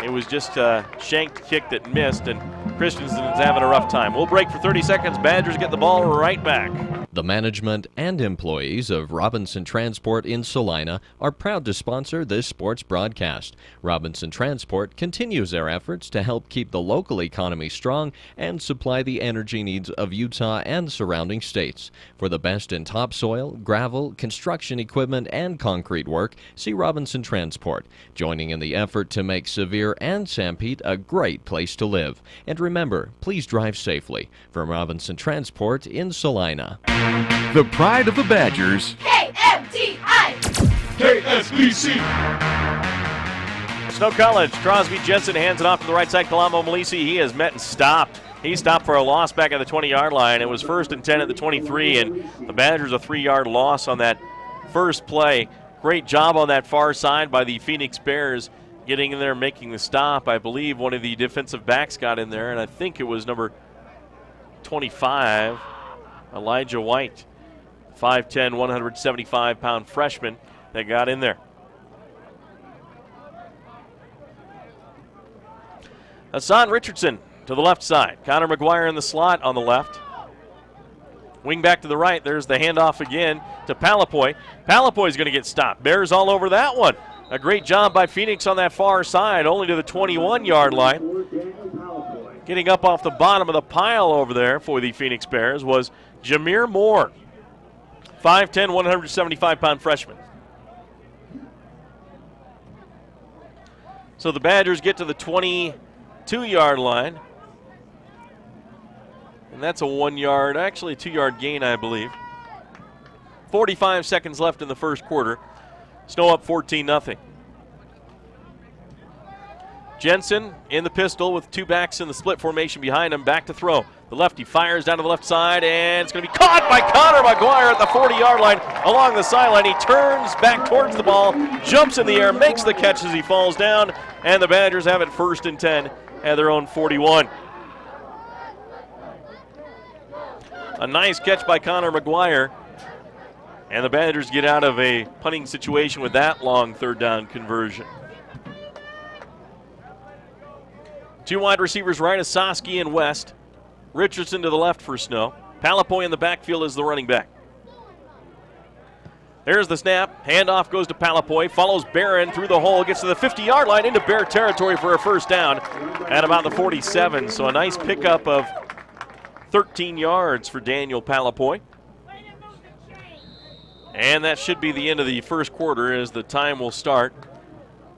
it was just a shanked kick that missed, and Christensen's having a rough time. We'll break for 30 seconds. Badgers get the ball right back. The management and employees of Robinson Transport in Salina are proud to sponsor this sports broadcast. Robinson Transport continues their efforts to help keep the local economy strong and supply the energy needs of Utah and surrounding states. For the best in topsoil, gravel, construction equipment, and concrete work, see Robinson Transport, joining in the effort to make Sevier and Sanpete a great place to live. And remember, please drive safely. From Robinson Transport in Salina. The pride of the Badgers. KMTI! KSBC. Snow College, Crosby Jensen hands it off to the right side. Colombo Malisi, he has met and stopped. He stopped for a loss back at the 20-yard line. It was 1st and 10 at the 23, and the Badgers a 3-yard loss on that first play. Great job on that far side by the Phoenix Bears getting in there, making the stop. I believe one of the defensive backs got in there, and I think it was number 25, Elijah White, 5'10", 175-pound freshman that got in there. Hassan Richardson to the left side. Connor McGuire in the slot on the left. Wing back to the right. There's the handoff again to Palapoy. Palapoy's going to get stopped. Bears all over that one. A great job by Phoenix on that far side, only to the 21-yard line. Getting up off the bottom of the pile over there for the Phoenix Bears was Jameer Moore, 5'10", 175-pound freshman. So the Badgers get to the 22-yard line. And that's a 1-yard, actually a 2-yard gain, I believe. 45 seconds left in the first quarter. Snow up 14-0. Jensen in the pistol with two backs in the split formation behind him. Back to throw. The lefty fires down to the left side, and it's going to be caught by Connor McGuire at the 40-yard line along the sideline. He turns back towards the ball, jumps in the air, makes the catch as he falls down, and the Badgers have it 1st and 10 at their own 41. A nice catch by Connor McGuire, and the Badgers get out of a punting situation with that long third down conversion. Two wide receivers right, Asaski and West. Richardson to the left for Snow. Palapoy in the backfield is the running back. There's the snap. Handoff goes to Palapoy. Follows Barron through the hole. Gets to the 50-yard line into Bear territory for a first down at about the 47. So a nice pickup of 13 yards for Daniel Palapoy. And that should be the end of the first quarter as the time will start.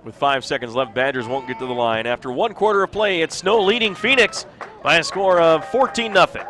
With 5 seconds left, Badgers won't get to the line. After 1 quarter of play, it's Snow leading Phoenix by a score of 14-0.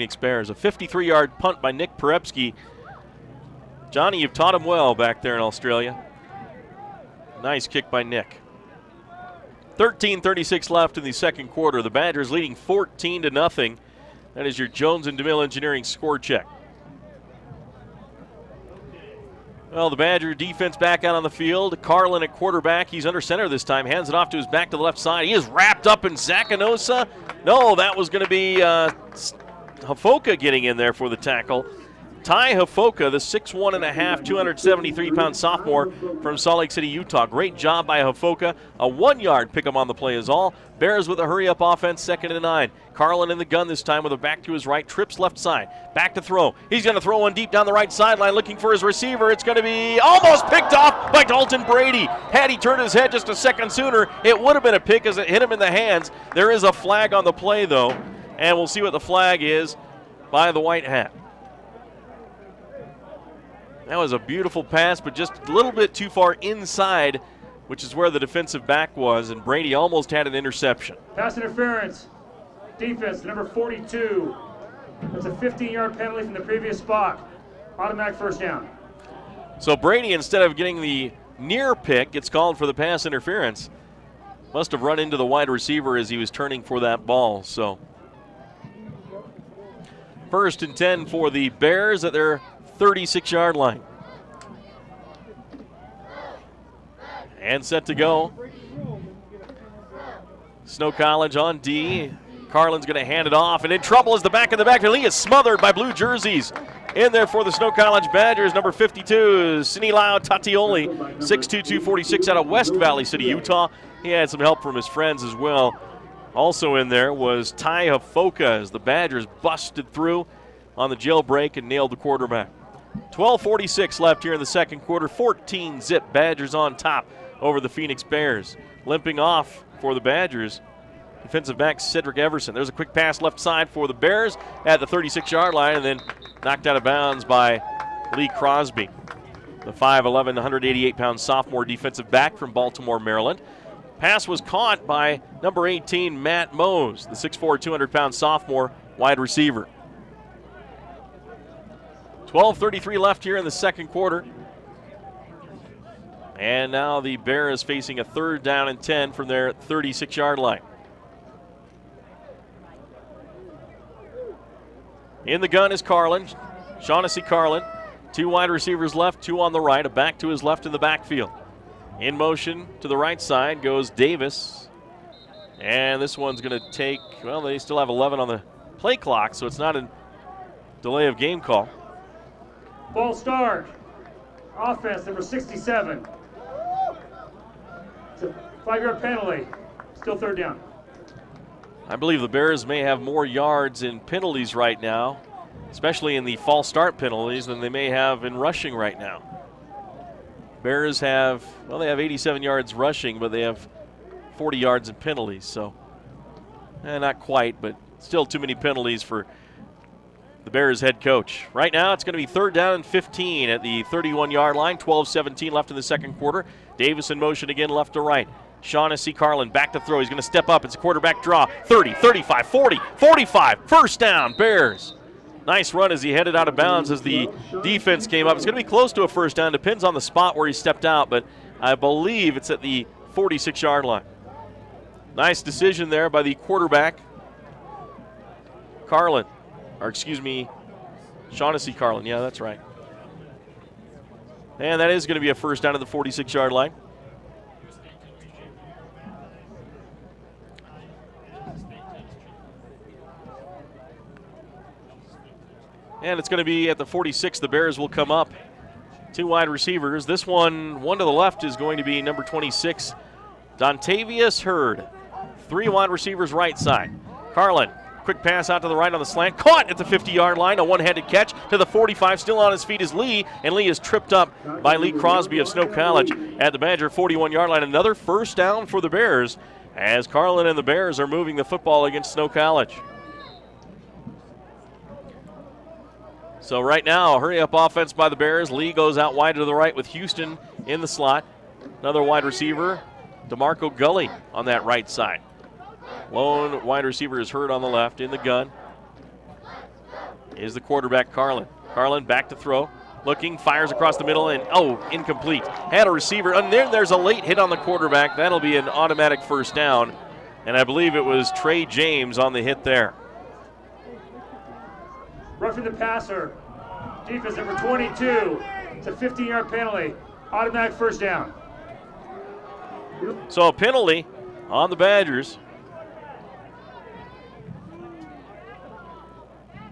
Phoenix Bears. A 53-yard punt by Nick Perepsky. Johnny, you've taught him well back there in Australia. Nice kick by Nick. 13:36 left in the second quarter. The Badgers leading 14-0. That is your Jones and DeMille Engineering score check. Well, the Badger defense back out on the field. Carlin at quarterback. He's under center this time. Hands it off to his back to the left side. He is wrapped up in Zakanosa. No, that was going to be Hafoka getting in there for the tackle. Ty Hafoka, the 6'1.5", 273-pound sophomore from Salt Lake City, Utah. Great job by Hafoka. A 1-yard pick him on the play is all. Bears with a hurry-up offense, 2nd and 9. Carlin in the gun this time with a back to his right. Trips left side. Back to throw. He's going to throw one deep down the right sideline looking for his receiver. It's going to be almost picked off by Dalton Brady. Had he turned his head just a second sooner, it would have been a pick as it hit him in the hands. There is a flag on the play, though, and we'll see what the flag is by the white hat. That was a beautiful pass, but just a little bit too far inside, which is where the defensive back was, and Brady almost had an interception. Pass interference. Defense, number 42. That's a 15-yard penalty from the previous spot. Automatic first down. So Brady, instead of getting the near pick, gets called for the pass interference. Must have run into the wide receiver as he was turning for that ball. So 1st and 10 for the Bears at their 36-yard line. And set to go. Snow College on D. Carlin's going to hand it off, and in trouble is the back of the back. And Lee is smothered by blue jerseys. In there for the Snow College Badgers, number 52, Sinilao Tatioli, 6'2", 246 out of West Valley City, Utah. He had some help from his friends as well. Also in there was Ty Hafoka as the Badgers busted through on the jailbreak and nailed the quarterback. 12:46 left here in the second quarter. 14-zip Badgers on top over the Phoenix Bears. Limping off for the Badgers, defensive back Cedric Everson. There's a quick pass left side for the Bears at the 36-yard line, and then knocked out of bounds by Lee Crosby, the 5'11", 188-pound sophomore defensive back from Baltimore, Maryland. Pass was caught by number 18, Matt Mose, the 6'4", 200-pound sophomore wide receiver. 12:33 left here in the second quarter. And now the Bears facing a 3rd down and 10 from their 36-yard line. In the gun is Carlin, Shaughnessy Carlin. 2 wide receivers left, 2 on the right, a back to his left in the backfield. In motion to the right side goes Davis. And this one's going to take, well, they still have 11 on the play clock, so it's not a delay of game call. Ball start. Offense, number 67. It's a 5-yard penalty. Still 3rd down. I believe the Bears may have more yards in penalties right now, especially in the false start penalties, than they may have in rushing right now. Bears have, well, they have 87 yards rushing, but they have 40 yards in penalties. So, not quite, but still too many penalties for the Bears head coach. Right now, it's going to be 3rd down and 15 at the 31-yard line. 12:17 left in the second quarter. Davis in motion again, left to right. Shaughnessy Carlin back to throw. He's going to step up. It's a quarterback draw. 30, 35, 40, 45. First down, Bears. Nice run as he headed out of bounds as the defense came up. It's going to be close to a first down. Depends on the spot where he stepped out, but I believe it's at the 46-yard line. Nice decision there by the quarterback, Carlin. Or excuse me, Shaughnessy Carlin. Yeah, that's right. And that is going to be a first down at the 46-yard line. And it's going to be at the 46. The Bears will come up. 2 wide receivers. This one to the left is going to be number 26, Dontavius Hurd. 3 wide receivers right side. Carlin. Quick pass out to the right on the slant. Caught at the 50-yard line. A one-handed catch to the 45. Still on his feet is Lee. And Lee is tripped up by Lee Crosby of Snow College at the Badger 41-yard line. Another first down for the Bears as Carlin and the Bears are moving the football against Snow College. So right now, hurry-up offense by the Bears. Lee goes out wide to the right with Houston in the slot. Another wide receiver, DeMarco Gully on that right side. Lone wide receiver is Hurd on the left in the gun. is the quarterback, Carlin. Carlin back to throw. Looking, fires across the middle, and incomplete. Had a receiver, and there's a late hit on the quarterback. That'll be an automatic first down. And I believe it was Trey James on the hit there. Roughing the passer. Defense number 22. It's a 15-yard penalty. Automatic first down. So a penalty on the Badgers.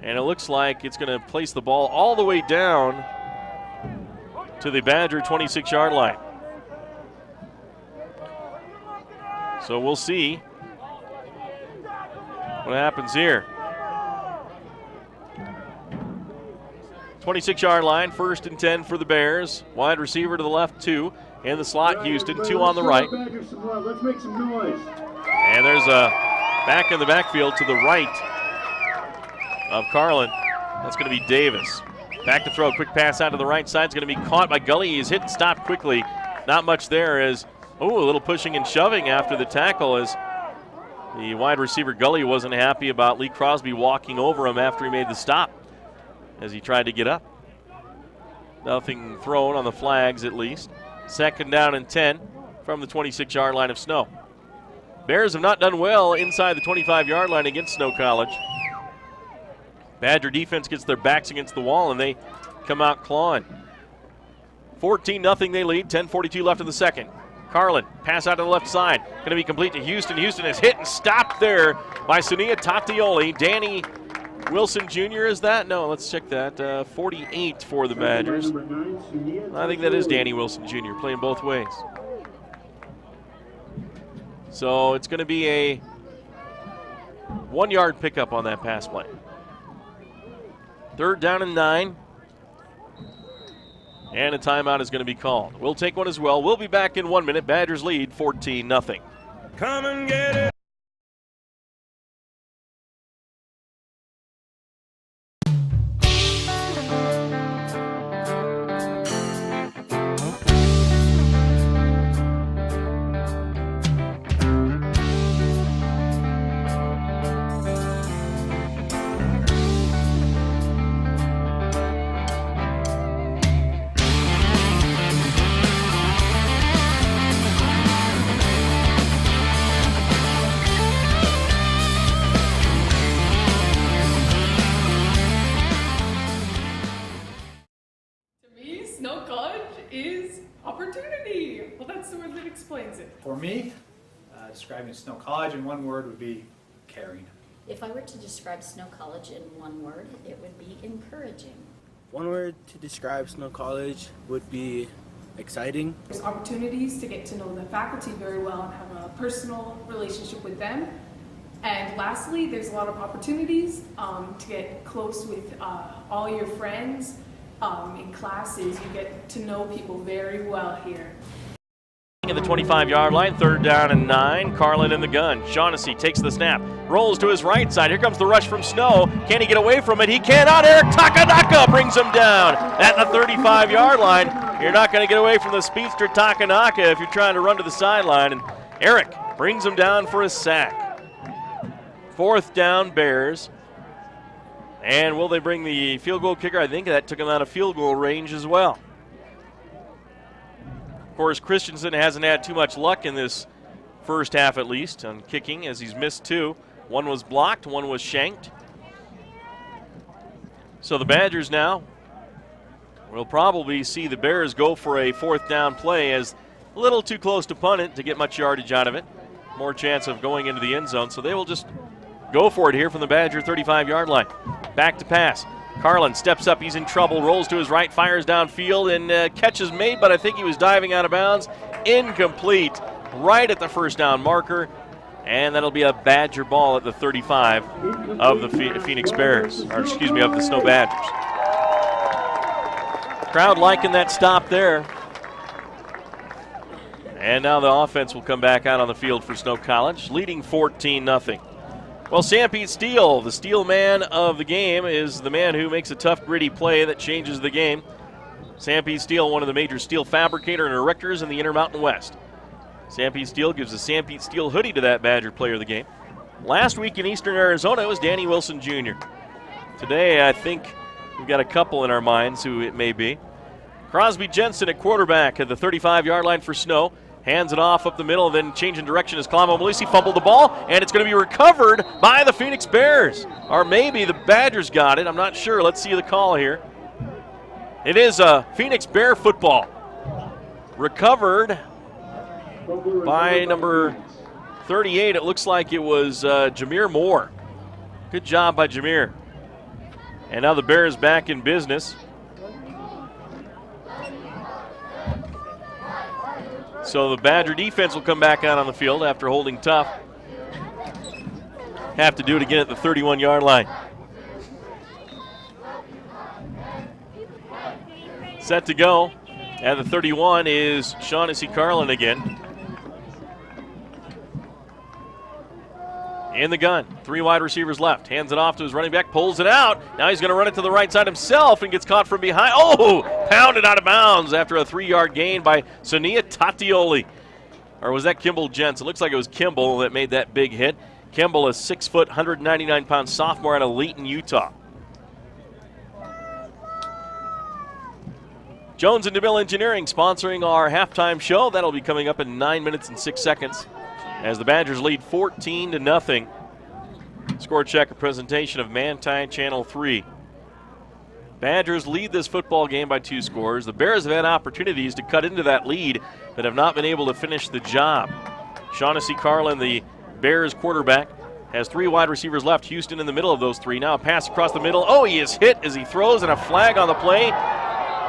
And it looks like it's going to place the ball all the way down to the Badger 26-yard line. So we'll see what happens here. 26-yard line, 1st and 10 for the Bears. Wide receiver to the left, 2. In the slot, Houston, 2 on the right. Let's make some noise. And there's a back in the backfield to the right of Carlin. That's going to be Davis. Back to throw, quick pass out to the right side. It's going to be caught by Gully. He's hit and stopped quickly. Not much there as, a little pushing and shoving after the tackle as the wide receiver Gully wasn't happy about Lee Crosby walking over him after he made the stop as he tried to get up. Nothing thrown on the flags at least. 2nd down and 10 from the 26-yard line of Snow. Bears have not done well inside the 25-yard line against Snow College. Badger defense gets their backs against the wall, and they come out clawing. 14-0 they lead, 10:42 left in the second. Carlin, pass out to the left side. Going to be complete to Houston. Houston is hit and stopped there by Sunia Tatioli. Danny Wilson Jr. is that? No, let's check that. 48 for the Badgers. I think that is Danny Wilson Jr. playing both ways. So it's going to be a 1-yard pickup on that pass play. 3rd down and 9. And a timeout is going to be called. We'll take one as well. We'll be back in 1 minute. Badgers lead 14-0. Come and get it. For me, describing Snow College in one word would be caring. If I were to describe Snow College in one word, it would be encouraging. One word to describe Snow College would be exciting. There's opportunities to get to know the faculty very well and have a personal relationship with them. And lastly, there's a lot of opportunities to get close with all your friends. In classes, you get to know people very well here. At the 25-yard line, 3rd down and 9. Carlin in the gun. Shaughnessy takes the snap, rolls to his right side. Here comes the rush from Snow. Can he get away from it? He cannot. Eric Takanaka brings him down at the 35-yard line. You're not going to get away from the speedster Takanaka if you're trying to run to the sideline. And Eric brings him down for a sack. 4th down, Bears. And will they bring the field goal kicker? I think that took him out of field goal range as well. Of course, Christensen hasn't had too much luck in this first half, at least, on kicking, as he's missed 2. One was blocked, one was shanked. So the Badgers now will probably see the Bears go for a 4th down play, as a little too close to punt it to get much yardage out of it. More chance of going into the end zone, so they will just go for it here from the Badger 35-yard line. Back to pass. Carlin steps up, he's in trouble, rolls to his right, fires downfield, and catch is made, but I think he was diving out of bounds. Incomplete, right at the first down marker, and that'll be a Badger ball at the 35 of the Phoenix Bears, or excuse me, of the Snow Badgers. Crowd liking that stop there. And now the offense will come back out on the field for Snow College, leading 14-0. Well, Sam Pete Steele, the Steel man of the game, is the man who makes a tough, gritty play that changes the game. Sam Pete Steele, one of the major steel fabricator and erectors in the Intermountain West. Sam Pete Steele gives a Sam Pete Steele hoodie to that Badger player of the game. Last week in Eastern Arizona, it was Danny Wilson Jr. Today, I think we've got a couple in our minds who it may be. Crosby Jensen at quarterback at the 35-yard line for Snow. Hands it off up the middle, then changing direction as Kalamo Malisi fumbled the ball, and it's going to be recovered by the Phoenix Bears. Or maybe the Badgers got it. I'm not sure. Let's see the call here. It is a Phoenix Bear football. Recovered by number 38. It looks like it was Jameer Moore. Good job by Jameer. And now the Bears back in business. So the Badger defense will come back out on the field after holding tough. Have to do it again at the 31-yard line. Set to go. At the 31 is Shaughnessy Carlin again. In the gun, 3 wide receivers left. Hands it off to his running back, pulls it out. Now he's going to run it to the right side himself and gets caught from behind. Oh, pounded out of bounds after a 3-yard gain by Sonia Tatioli. Or was that Kimball Jentz? It looks like it was Kimball that made that big hit. Kimball, a 6 foot, 199-pound sophomore out of Layton, Utah. Jones and DeMille Engineering sponsoring our halftime show. That'll be coming up in 9 minutes and 6 seconds. As the Badgers lead 14-0. Score check, a presentation of Manti Channel 3. Badgers lead this football game by 2 scores. The Bears have had opportunities to cut into that lead, but have not been able to finish the job. Shaughnessy Carlin, the Bears quarterback, has 3 wide receivers left. Houston in the middle of those 3. Now a pass across the middle. Oh, he is hit as he throws, and a flag on the play.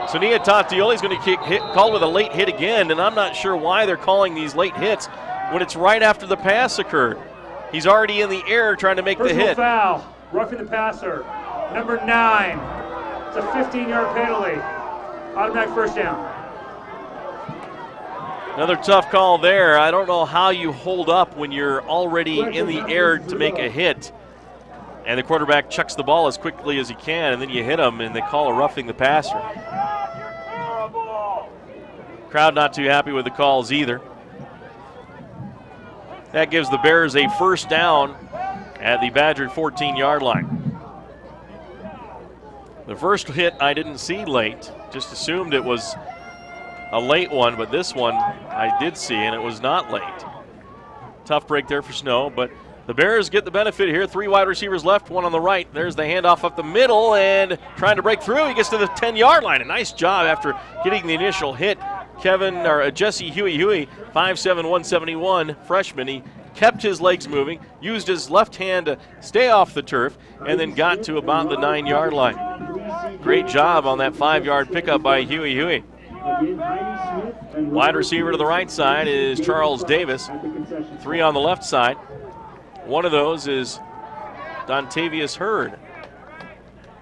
Sonia Tatioli is going to get called with a late hit again, and I'm not sure why they're calling these late hits when it's right after the pass occurred. He's already in the air trying to make the hit. Foul, roughing the passer. Number 9. It's a 15-yard penalty. Automatic first down. Another tough call there. I don't know how you hold up when you're already in the air to make a hit. And the quarterback chucks the ball as quickly as he can, and then you hit him, and they call a roughing the passer. Crowd not too happy with the calls either. That gives the Bears a first down at the Badger 14-yard line. The first hit I didn't see late, just assumed it was a late one, but this one I did see, and it was not late. Tough break there for Snow, but the Bears get the benefit here. 3 wide receivers left, 1 on the right. There's the handoff up the middle, and trying to break through. He gets to the 10-yard line. A nice job after getting the initial hit. Jesse Huey, 5'7", 171 freshman. He kept his legs moving, used his left hand to stay off the turf, and then got to about the 9-yard line. Great job on that 5-yard pickup by Huey. Wide receiver to the right side is Charles Davis. 3 on the left side. One of those is Dontavius Hurd.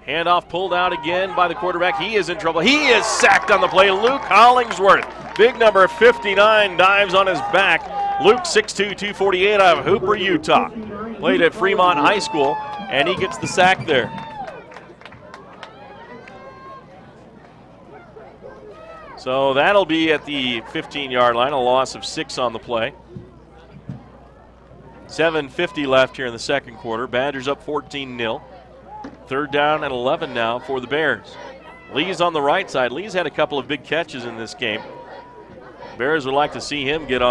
Handoff pulled out again by the quarterback. He is in trouble. He is sacked on the play. Luke Hollingsworth, big number 59, dives on his back. Luke, 6'2", 248 out of Hooper, Utah. Played at Fremont High School, and he gets the sack there. So that'll be at the 15-yard line, a loss of 6 on the play. 7:50 left here in the second quarter. Badgers up 14-0. 3rd down and 11 now for the Bears. Lee's on the right side. Lee's had a couple of big catches in this game. Bears would like to see him get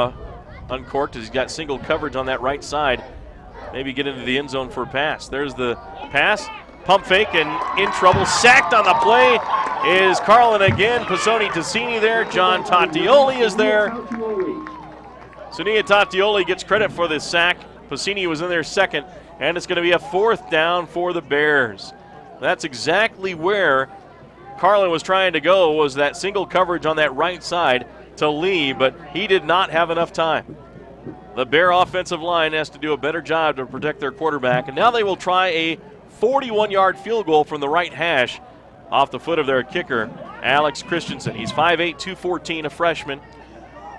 uncorked as he's got single coverage on that right side. Maybe get into the end zone for a pass. There's the pass. Pump fake and in trouble. Sacked on the play is Carlin again. Pisoni Tassini there. John Tatioli is there. Sonia Tatioli gets credit for this sack. Pisoni was in there second. And it's going to be a 4th down for the Bears. That's exactly where Carlin was trying to go, was that single coverage on that right side to Lee, but he did not have enough time. The Bear offensive line has to do a better job to protect their quarterback, and now they will try a 41-yard field goal from the right hash off the foot of their kicker, Alex Christensen. He's 5'8", 214, a freshman.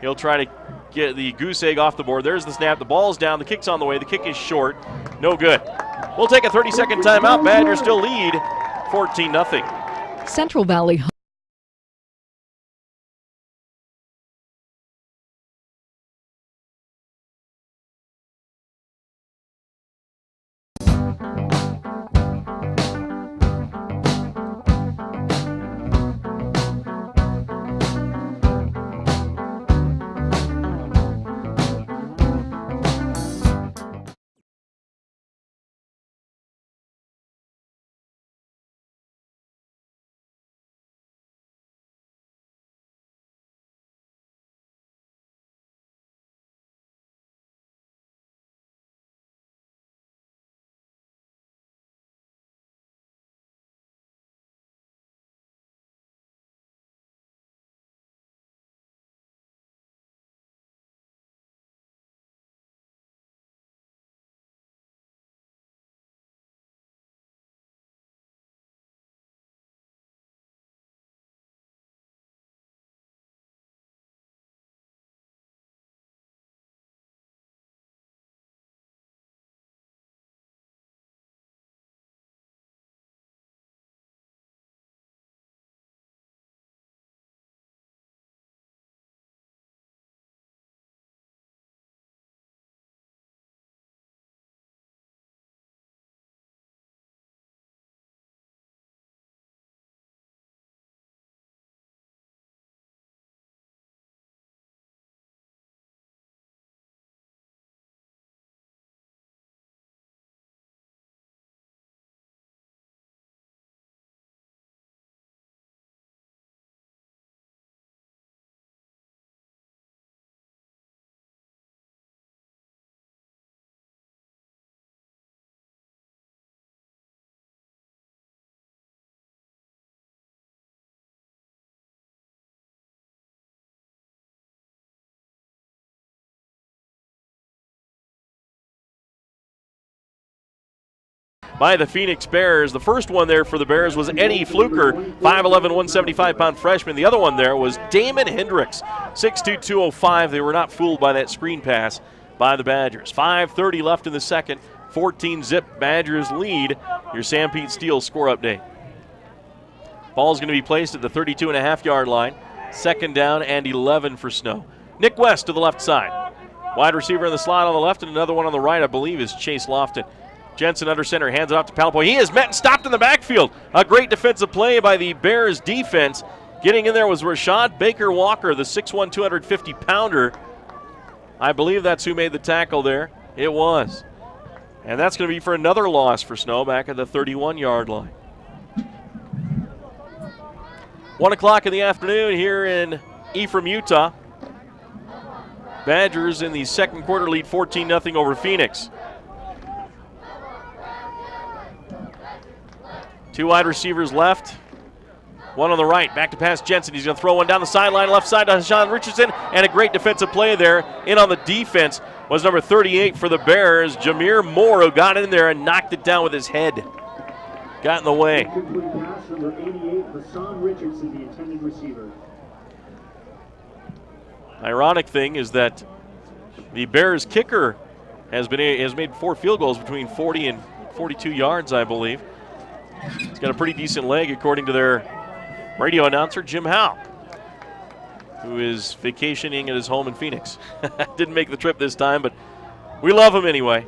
He'll try to get the goose egg off the board. There's the snap. The ball's down. The kick's on the way. The kick is short. No good. We'll take a 30-second timeout. Badgers still lead 14-0. Central Valley by the Phoenix Bears. The first one there for the Bears was Eddie Fluker, 5'11", 175-pound freshman. The other one there was Damon Hendricks, 6'2", 205. They were not fooled by that screen pass by the Badgers. 5:30 left in the second. 14-zip Badgers lead. Your Sanpete Steel score update. Ball's going to be placed at the 32.5-yard line. Second down and 11 for Snow. Nick West to the left side. Wide receiver in the slot on the left, and another one on the right, I believe, is Chase Lofton. Jensen under center, hands it off to Palapoy. He is met and stopped in the backfield. A great defensive play by the Bears defense. Getting in there was Rashad Baker Walker, the 6'1", 250-pounder. I believe that's who made the tackle there. It was. And that's going to be for another loss for Snow back at the 31-yard line. 1 o'clock in the afternoon here in Ephraim, Utah. Badgers in the second quarter lead 14-0 over Phoenix. Two wide receivers left. One on the right. Back to pass Jensen. He's going to throw one down the sideline, left side to Sean Richardson. And a great defensive play there. In on the defense was number 38 for the Bears, Jameer Moore, who got in there and knocked it down with his head. Got in the way. Number 88, Hassan Richardson, the intended receiver. Ironic thing is that the Bears kicker has made 4 field goals between 40 and 42 yards, I believe. He's got a pretty decent leg, according to their radio announcer, Jim Howe, who is vacationing at his home in Phoenix. Didn't make the trip this time, but we love him anyway.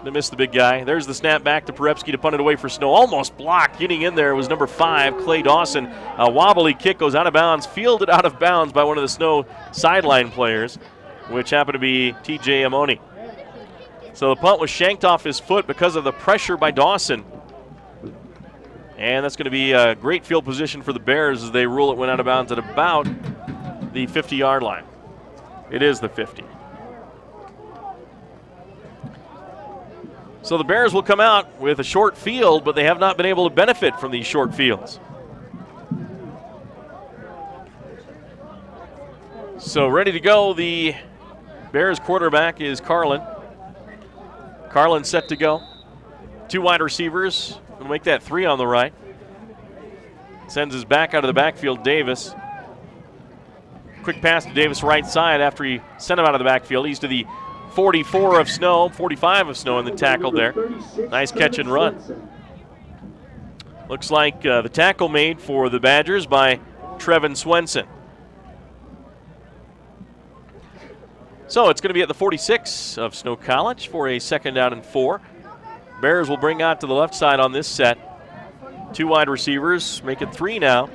They missed the big guy. There's the snap back to Porepsky to punt it away for Snow. Almost blocked. Getting in there was number 5, Clay Dawson. A wobbly kick goes out of bounds, fielded out of bounds by one of the Snow sideline players, which happened to be TJ Amoni. So the punt was shanked off his foot because of the pressure by Dawson. And that's going to be a great field position for the Bears as they rule it went out of bounds at about the 50-yard line. It is the 50. So the Bears will come out with a short field, but they have not been able to benefit from these short fields. So ready to go, the Bears quarterback is Carlin. Carlin set to go. 2 wide receivers. We'll make that 3 on the right. Sends his back out of the backfield, Davis. Quick pass to Davis right side after he sent him out of the backfield. He's to the 44 of Snow, 45 of Snow in the tackle there. Nice catch and run. Looks like the tackle made for the Badgers by Trevin Swenson. So it's going to be at the 46 of Snow College for a second down and 4. Bears will bring out to the left side on this set. 2 wide receivers, make it 3 now.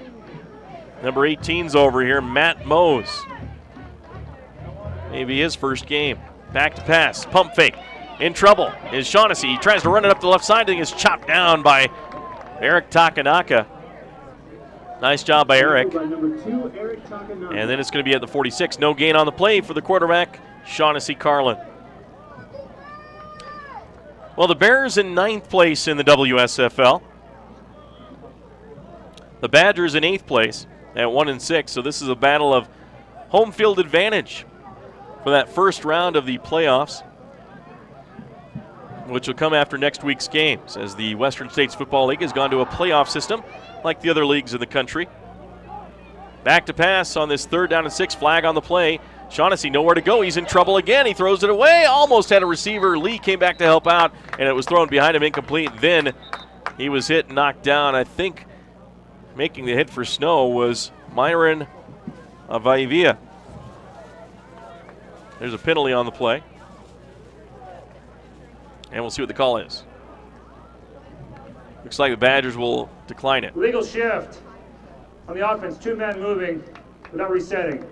Number 18's over here, Matt Mose. Maybe his first game. Back to pass, pump fake. In trouble is Shaughnessy. He tries to run it up the left side and is chopped down by Eric Takanaka. Nice job by Eric. And then it's going to be at the 46. No gain on the play for the quarterback, Shaughnessy Carlin. Well, the Bears in 9th place in the WSFL. The Badgers in 8th place at 1-6. So this is a battle of home field advantage for that first round of the playoffs, which will come after next week's games, as the Western States Football League has gone to a playoff system like the other leagues in the country. Back to pass on this 3rd down and 6, flag on the play. Shaughnessy nowhere to go. He's in trouble again. He throws it away. Almost had a receiver. Lee came back to help out, and it was thrown behind him incomplete. Then he was hit and knocked down. I think making the hit for Snow was Myron Avaivia. There's a penalty on the play. And we'll see what the call is. Looks like the Badgers will decline it. Legal shift on the offense. 2 men moving without resetting.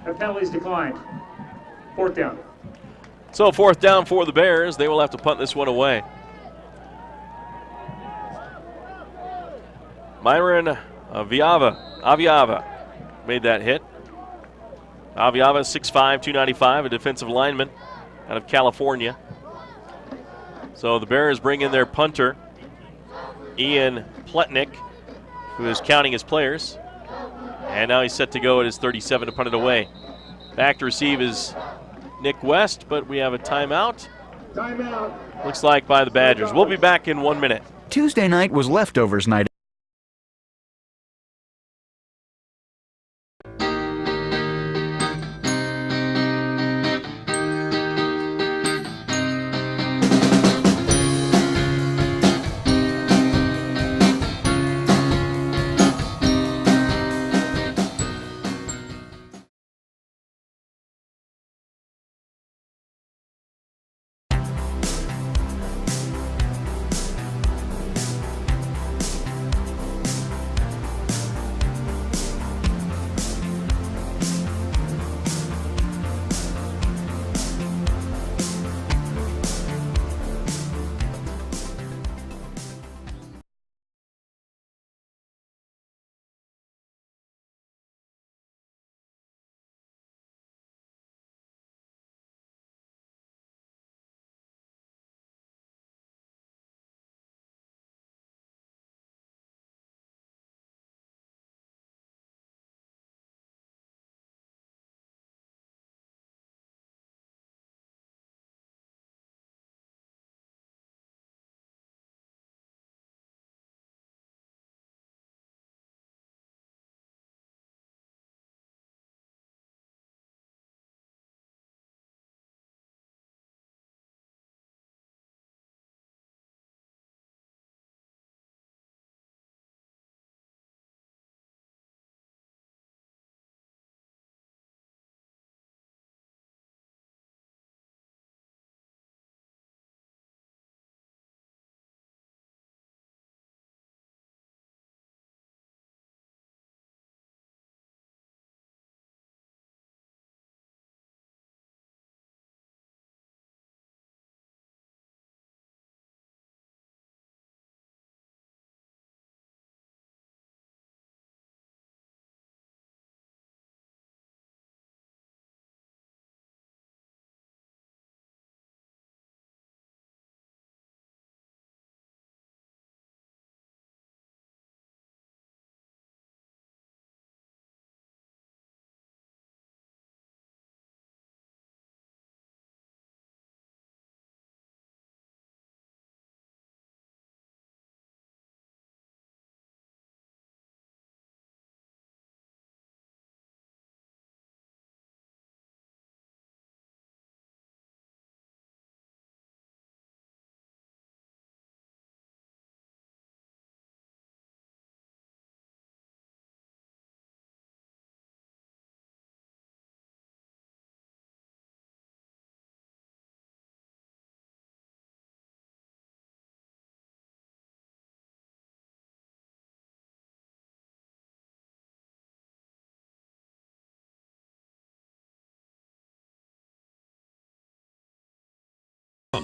That penalty is declined. 4th down. So 4th down for the Bears. They will have to punt this one away. Myron Aviava made that hit. Aviava, 6'5", 295, a defensive lineman out of California. So the Bears bring in their punter, Ian Pletnick, who is counting his players. And now he's set to go at his 37 to punt it away. Back to receive is Nick West, but we have a timeout. Timeout. looks like, by the Badgers. We'll be back in 1 minute. Tuesday night was leftovers night.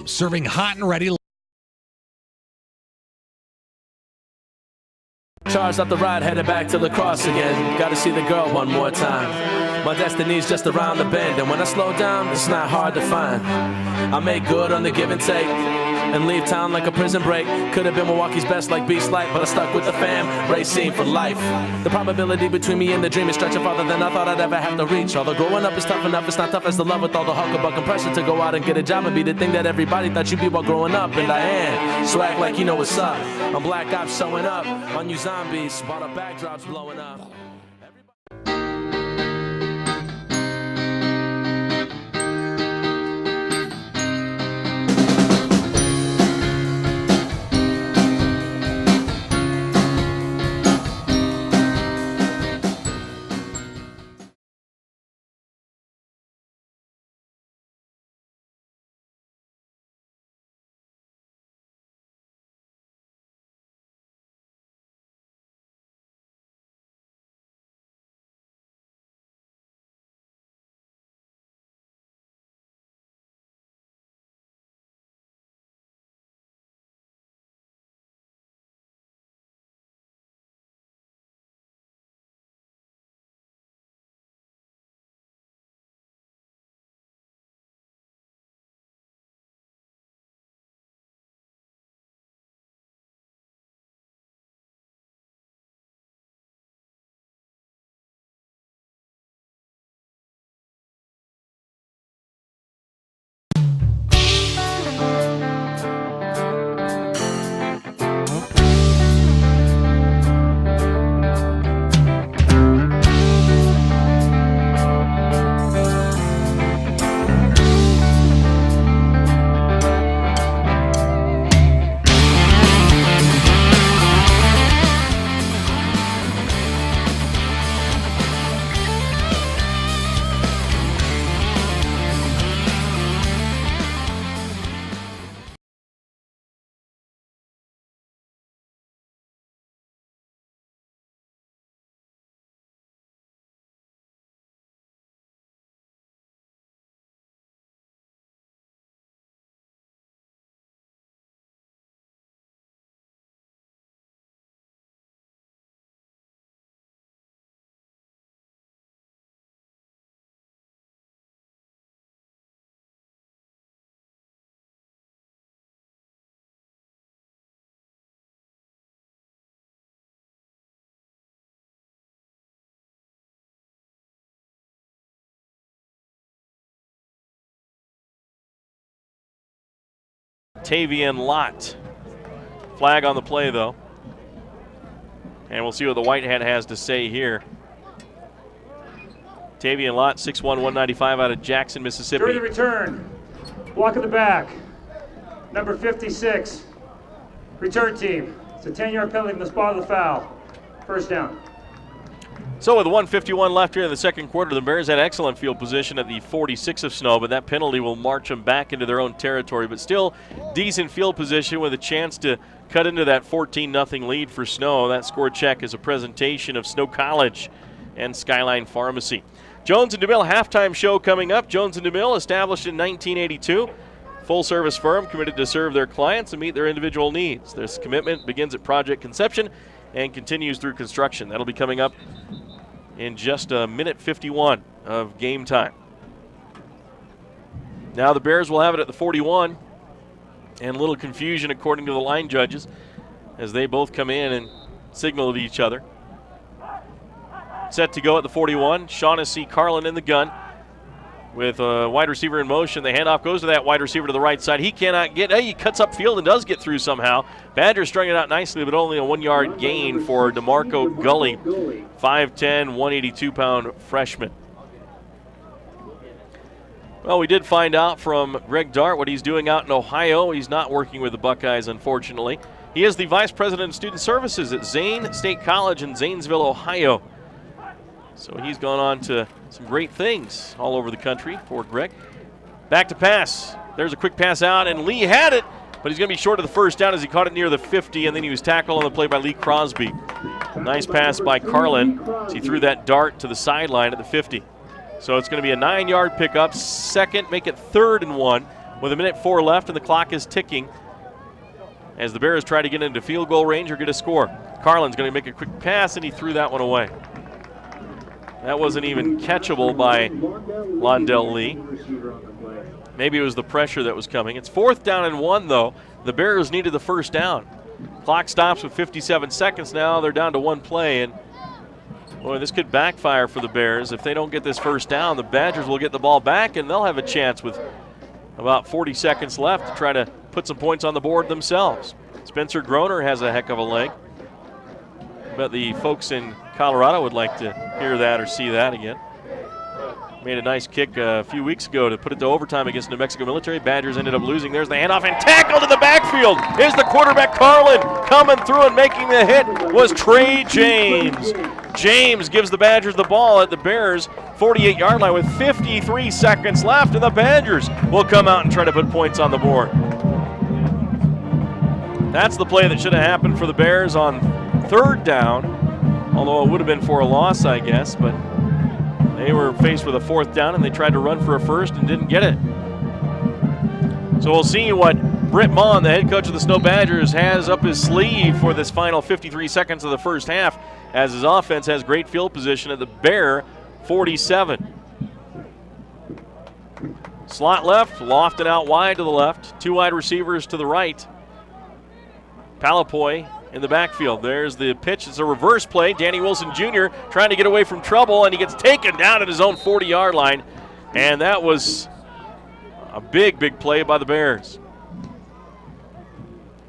Serving hot and ready. Charged up the ride, headed back to La Crosse again. Gotta see the girl one more time. My destiny's just around the bend, and when I slow down, it's not hard to find. I make good on the give and take, and leave town like a prison break. Could have been Milwaukee's best like Beast Light, but I stuck with the fam, racing for life. The probability between me and the dream is stretching farther than I thought I'd ever have to reach. Although growing up is tough enough, it's not tough as the love with all the hucklebuck and pressure to go out and get a job and be the thing that everybody thought you'd be while growing up. And I am, so act like you know what's up. I'm Black Ops showing up on you zombies, while the backdrop's blowing up. Tavian Lott. Flag on the play, though. And we'll see what the white hat has to say here. Tavian Lott, 6'1", 195 out of Jackson, Mississippi. During the return, block in the back, number 56, return team. It's a 10-yard penalty from the spot of the foul. First down. So with 1:51 left here in the second quarter, the Bears had excellent field position at the 46 of Snow, but that penalty will march them back into their own territory. But still decent field position with a chance to cut into that 14-0 lead for Snow. That score check is a presentation of Snow College and Skyline Pharmacy. Jones and DeMille halftime show coming up. Jones and DeMille, established in 1982. Full-service firm committed to serve their clients and meet their individual needs. This commitment begins at project conception and continues through construction. That'll be coming up in just a minute 51 of game time. Now the Bears will have it at the 41, and a little confusion according to the line judges as they both come in and signal to each other. Set to go at the 41, Shaughnessy Carlin in the gun with a wide receiver in motion. The handoff goes to that wide receiver to the right side. He cannot get, he cuts upfield and does get through somehow. Badgers strung it out nicely, but only a 1-yard gain for DeMarco Gully, 5'10", 182-pound freshman. Well, we did find out from Greg Dart what he's doing out in Ohio. He's not working with the Buckeyes, unfortunately. He is the Vice President of Student Services at Zane State College in Zanesville, Ohio. So he's gone on to some great things all over the country for Greg. Back to pass. There's a quick pass out, and Lee had it, but he's going to be short of the first down as he caught it near the 50, and then he was tackled on the play by Lee Crosby. Nice pass by Carlin as he threw that dart to the sideline at the 50. So it's going to be a 9-yard pickup. Second, make it 3rd and 1 with 1:04 left, and the clock is ticking as the Bears try to get into field goal range or get a score. Carlin's going to make a quick pass, and he threw that one away. That wasn't even catchable by Londell Lee. Maybe it was the pressure that was coming. It's 4th down and 1, though. The Bears needed the first down. Clock stops with 57 seconds now. They're down to 1 play, and boy, this could backfire for the Bears. If they don't get this first down, the Badgers will get the ball back, and they'll have a chance with about 40 seconds left to try to put some points on the board themselves. Spencer Groner has a heck of a leg. Bet the folks in Colorado would like to hear that or see that again. Made a nice kick a few weeks ago to put it to overtime against New Mexico Military. Badgers ended up losing. There's the handoff and tackled in the backfield. Here's the quarterback, Carlin, coming through and making the hit was Trey James. James gives the Badgers the ball at the Bears' 48-yard line with 53 seconds left, and the Badgers will come out and try to put points on the board. That's the play that should have happened for the Bears on 3rd down, although it would have been for a loss, I guess, but they were faced with a 4th down, and they tried to run for a first and didn't get it. So we'll see what Britt Mon, the head coach of the Snow Badgers, has up his sleeve for this final 53 seconds of the first half, as his offense has great field position at the Bear 47. Slot left, lofted out wide to the left, 2 wide receivers to the right. Palapoy in the backfield. There's the pitch. It's a reverse play. Danny Wilson Jr. trying to get away from trouble, and he gets taken down at his own 40-yard line. And that was a big, big play by the Bears.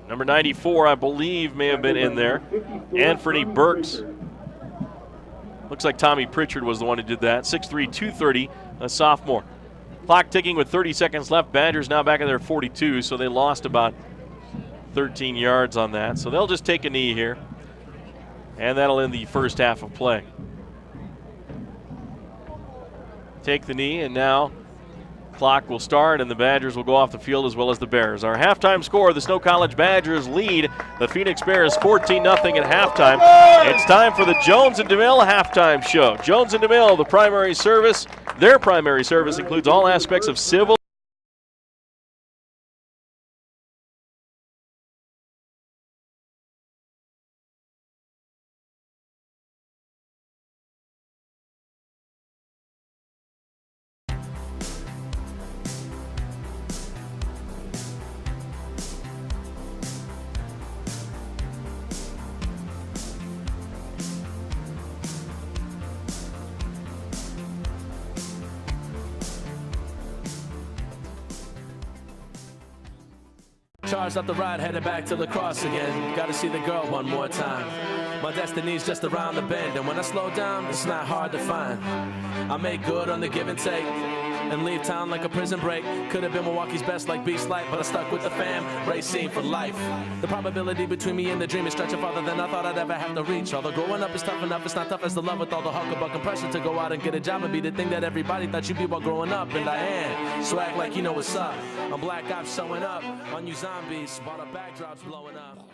Number 94, I believe, may have been in there. Anthony Burks. Looks like Tommy Pritchard was the one who did that. 6'3", 230, a sophomore. Clock ticking with 30 seconds left. Badgers now back in their 42, so they lost about 13 yards on that. So they'll just take a knee here, and that'll end the first half of play. Take the knee, and now clock will start, and the Badgers will go off the field as well as the Bears. Our halftime score, the Snow College Badgers lead the Phoenix Bears 14-0 at halftime. It's time for the Jones and DeMille halftime show. Jones and DeMille, the primary service. Their primary service includes all aspects of civil Charged up the ride, headed back to La Crosse again. Gotta see the girl one more time. My destiny's just around the bend, and when I slow down, it's not hard to find. I make good on the give and take, and leave town like a prison break. Could have been Milwaukee's best like Beast Light, but I stuck with the fam, racing for life. The probability between me and the dream is stretching farther than I thought I'd ever have to reach. Although growing up is tough enough, it's not tough as the love with all the hucklebuck and pressure to go out and get a job and be the thing that everybody thought you'd be while growing up, and I am. So act like you know what's up. I'm Black Ops showing up on you zombies, while the backdrop's blowing up.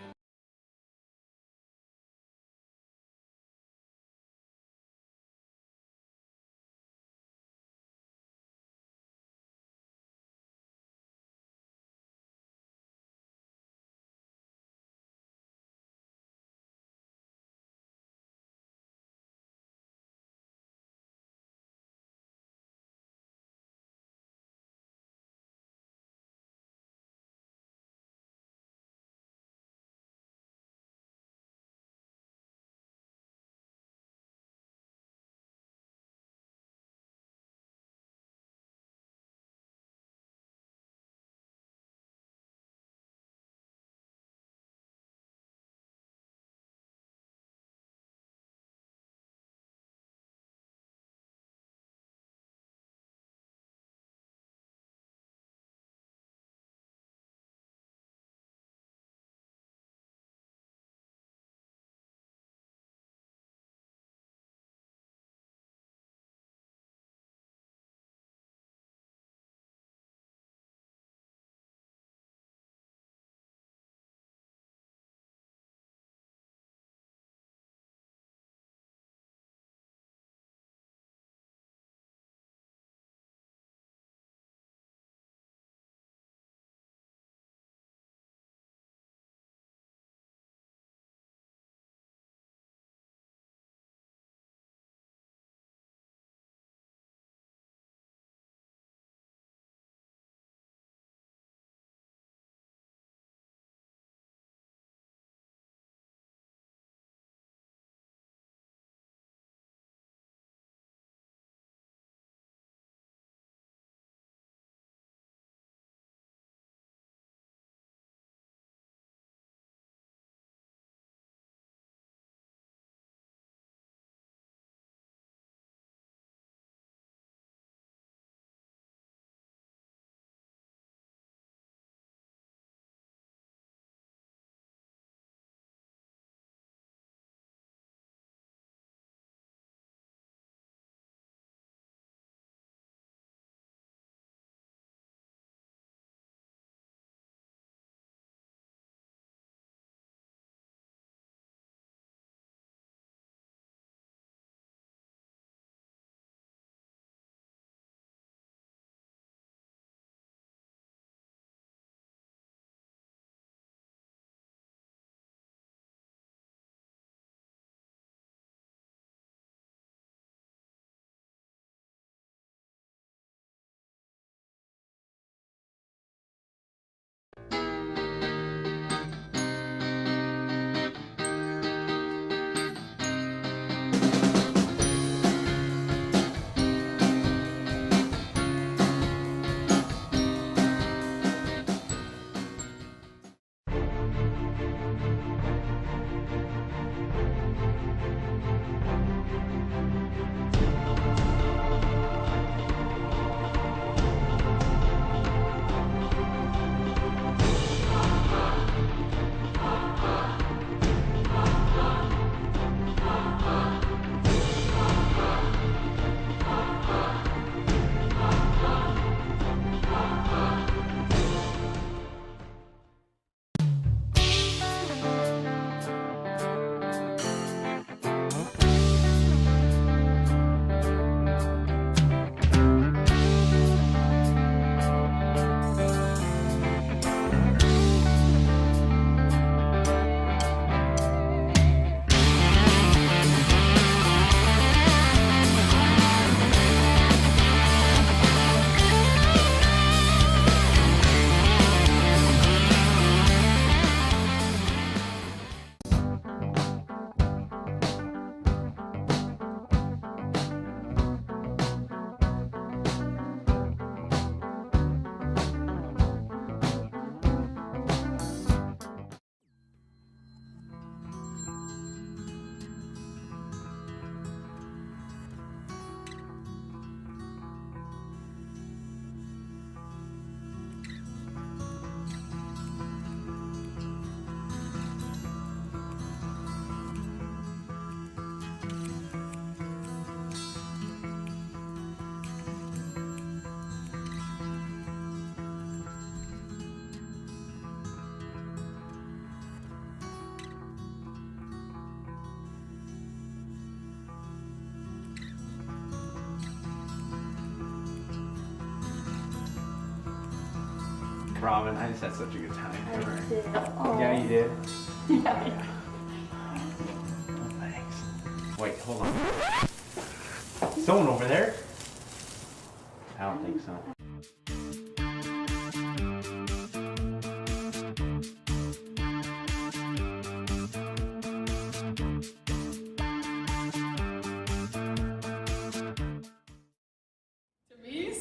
Robin. I just had such a good time. I did. Oh. Yeah, you did. Yeah. Oh, thanks. Wait, hold on. Someone over there? I don't think so.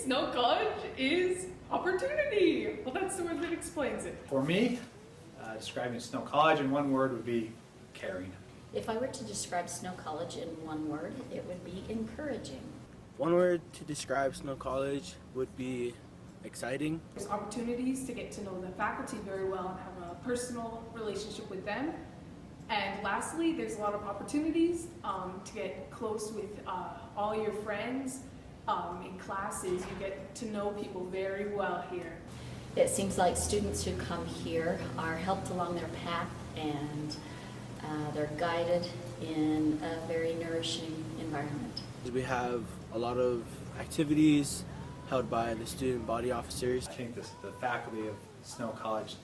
Snow College is opportunity. Well, that's the word that explains it. For me, describing Snow College in one word would be caring. If I were to describe Snow College in one word, it would be encouraging. One word to describe Snow College would be exciting. There's opportunities to get to know the faculty very well and have a personal relationship with them. And lastly, there's a lot of opportunities to get close with all your friends. In classes, you get to know people very well here. It seems like students who come here are helped along their path and they're guided in a very nourishing environment. We have a lot of activities held by the student body officers. I think the faculty of Snow College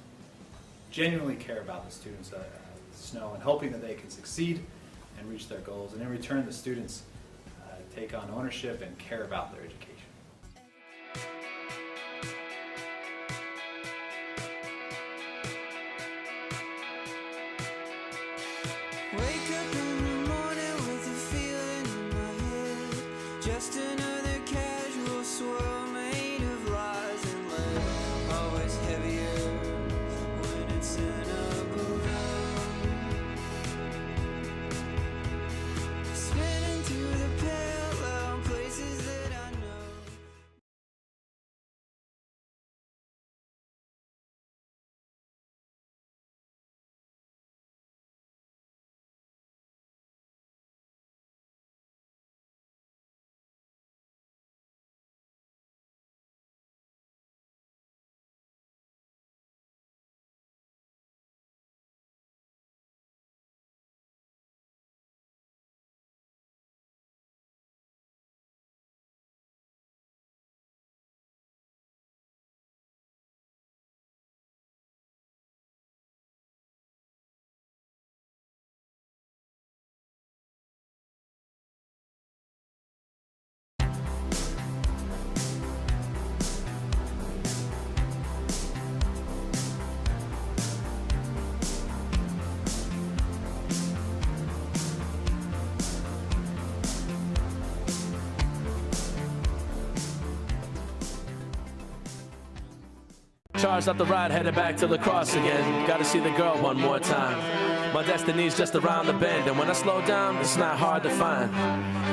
genuinely care about the students of Snow and hoping that they can succeed and reach their goals. And in return, the students take on ownership and care about their education. Wake up in the morning with a feeling in my head. Just another casual swirl made of lies and lead. Always heavier when it's in a balloon. Spinning through the parallel places that I know. Charged up the ride, headed back to La Crosse again. Gotta see the girl one more time. My destiny's just around the bend, and when I slow down, it's not hard to find.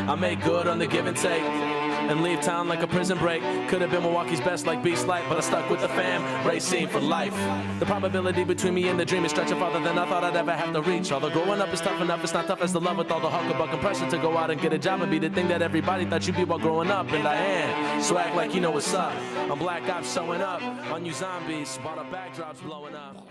I make good on the give and take, and leave town like a prison break. Could have been Milwaukee's best like Beast Light, but I stuck with the fam, racing for life. The probability between me and the dream is stretching farther than I thought I'd ever have to reach. Although growing up is tough enough, it's not tough as the love with all the hucklebuck and pressure to go out and get a job and be the thing that everybody thought you'd be while growing up, and I am. So act like you know what's up. I'm Black Ops showing up on you zombies while the backdrop's blowing up.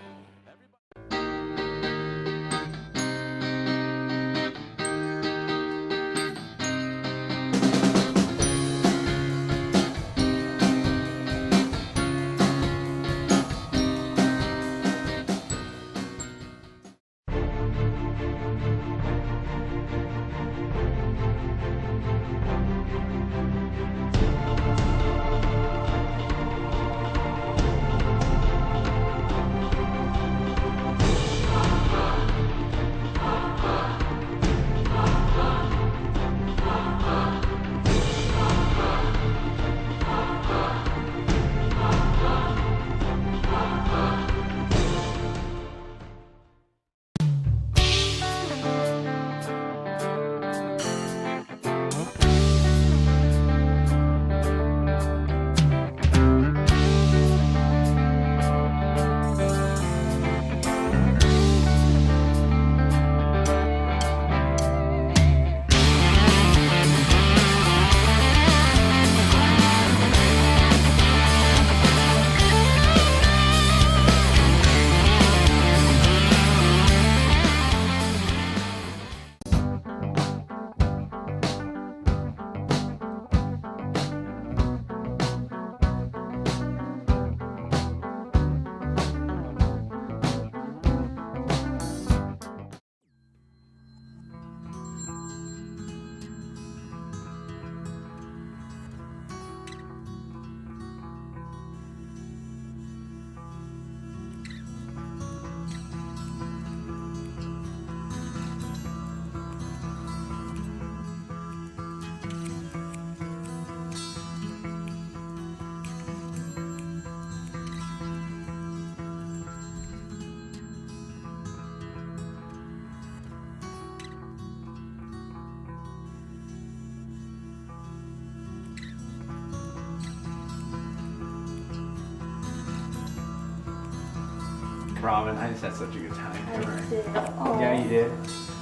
Robin. I just had such a good time. I did. Oh. Yeah, you did?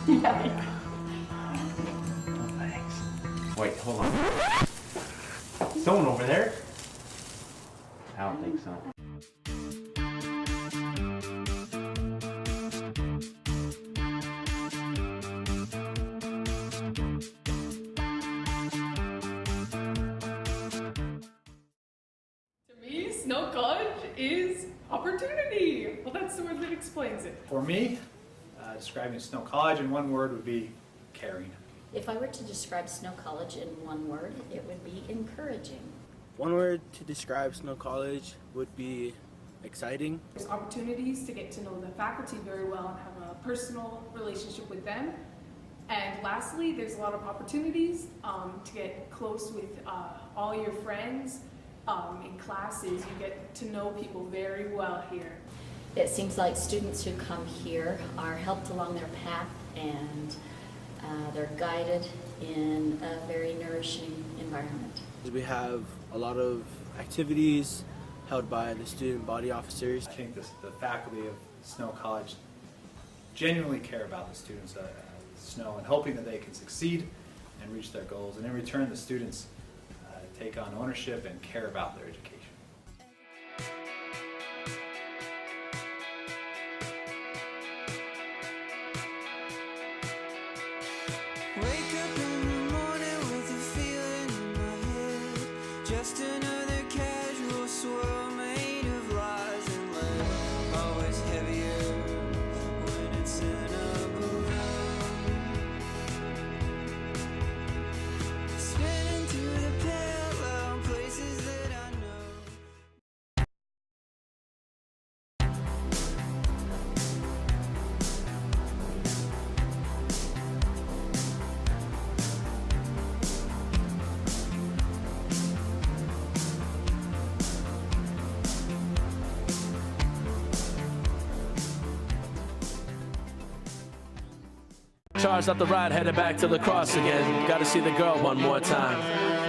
Yeah. Oh, thanks. Wait, hold on. Someone over there? I don't think so. To me, Snow College is opportunity. Well, that's the word that explains it. For me, describing Snow College in one word would be caring. If I were to describe Snow College in one word, it would be encouraging. One word to describe Snow College would be exciting. There's opportunities to get to know the faculty very well and have a personal relationship with them. And lastly, there's a lot of opportunities to get close with all your friends. In classes, you get to know people very well here. It seems like students who come here are helped along their path and they're guided in a very nourishing environment. We have a lot of activities held by the student body officers. I think the faculty of Snow College genuinely care about the students at Snow and hoping that they can succeed and reach their goals. And in return, the students take on ownership and care about their education. Wake up in the morning with a feeling in my head. Just another casual swirl made of lies and lead. Always heavier when it's in a balloon. Spinning through the parallel places that I know. Charged up the ride, headed back to La Crosse again. Gotta see the girl one more time.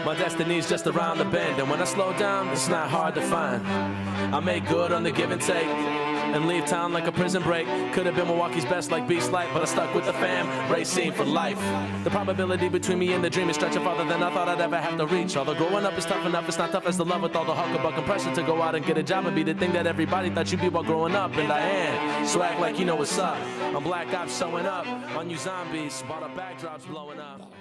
My destiny's just around the bend, and when I slow down, it's not hard to find. I make good on the give and take, and leave town like a prison break. Could have been Milwaukee's best like Beast Light, but I stuck with the fam, racing for life. The probability between me and the dream is stretching farther than I thought I'd ever have to reach. Although growing up is tough enough, it's not tough as the love with all the hucklebuck and pressure to go out and get a job and be the thing that everybody thought you'd be while growing up. And I am, so act like you know what's up. I'm Black Ops showing up on you zombies, while the backdrop's blowing up.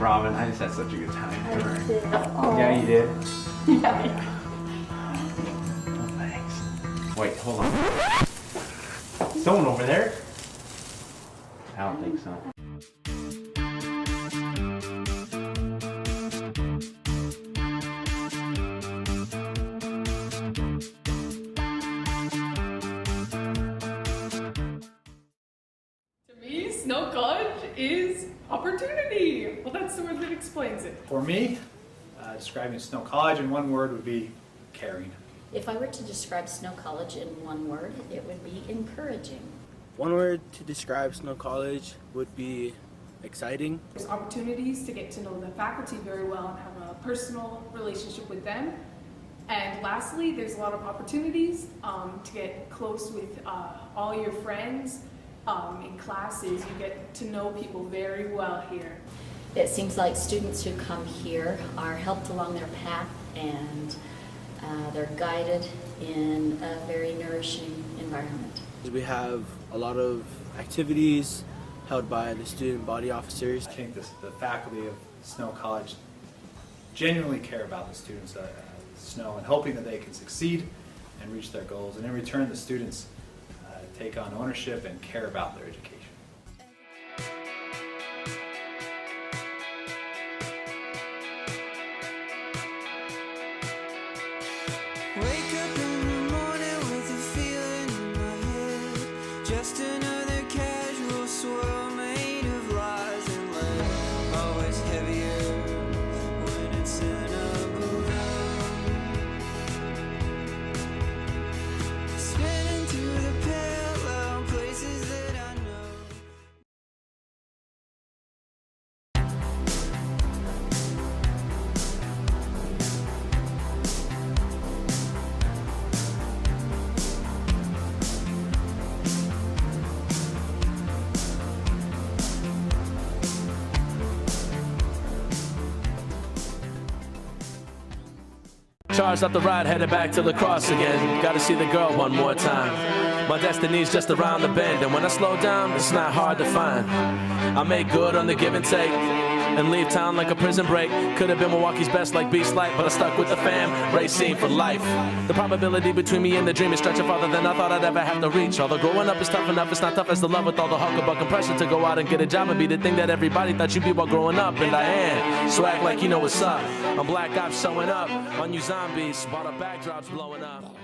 Robin. I just had such a good time. I did. Yeah, you did? Yeah. Oh, thanks. Wait, hold on. Someone over there? I don't think so. To me, Snow College is opportunity. Well, that's the word that explains it. For me, describing Snow College in one word would be caring. If I were to describe Snow College in one word, it would be encouraging. One word to describe Snow College would be exciting. There's opportunities to get to know the faculty very well and have a personal relationship with them. And lastly, there's a lot of opportunities to get close with all your friends. In classes, you get to know people very well here. It seems like students who come here are helped along their path and they're guided in a very nourishing environment. We have a lot of activities held by the student body officers. I think the faculty of Snow College genuinely care about the students at Snow and hoping that they can succeed and reach their goals. And in return, the students take on ownership and care about their education. Wake up in the morning with a feeling in my head. Just another casual swirl made of lies and lead. Always heavier when it's in a balloon. Spinning through the parallel places that I know. Charged up the ride, headed back to La Crosse again. Gotta see the girl one more time. My destiny's just around the bend, and when I slow down, it's not hard to find. I make good on the give and take, and leave town like a prison break. Could have been Milwaukee's best like Beast Light, but I stuck with the fam, racing for life. The probability between me and the dream is stretching farther than I thought I'd ever have to reach. Although growing up is tough enough, it's not tough as the love with all the hucklebuck and pressure to go out and get a job and be the thing that everybody thought you'd be while growing up. And I am, so act like you know what's up. I'm Black Ops showing up on you zombies, while the backdrop's blowing up.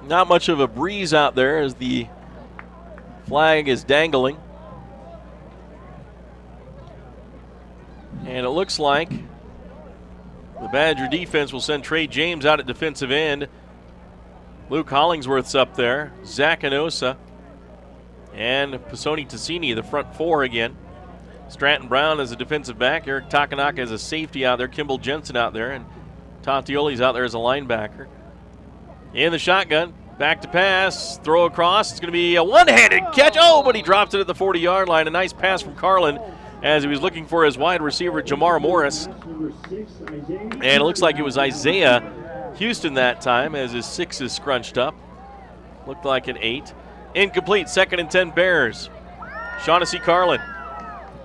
Not much of a breeze out there as the flag is dangling. And it looks like the Badger defense will send Trey James out at defensive end. Luke Hollingsworth's up there. Zach Enosa and Pisoni Tassini, the front four again. Stratton Brown as a defensive back. Eric Takanaka as a safety out there. Kimball Jensen out there. And Tatioli's out there as a linebacker. In the shotgun. Back to pass. Throw across. It's going to be a one-handed catch. Oh, but he dropped it at the 40-yard line. A nice pass from Carlin as he was looking for his wide receiver, Jamar Morris. And it looks like it was Isaiah Houston that time as his 6 is scrunched up. Looked like an 8. Incomplete. 2nd and 10 Bears. Shaughnessy Carlin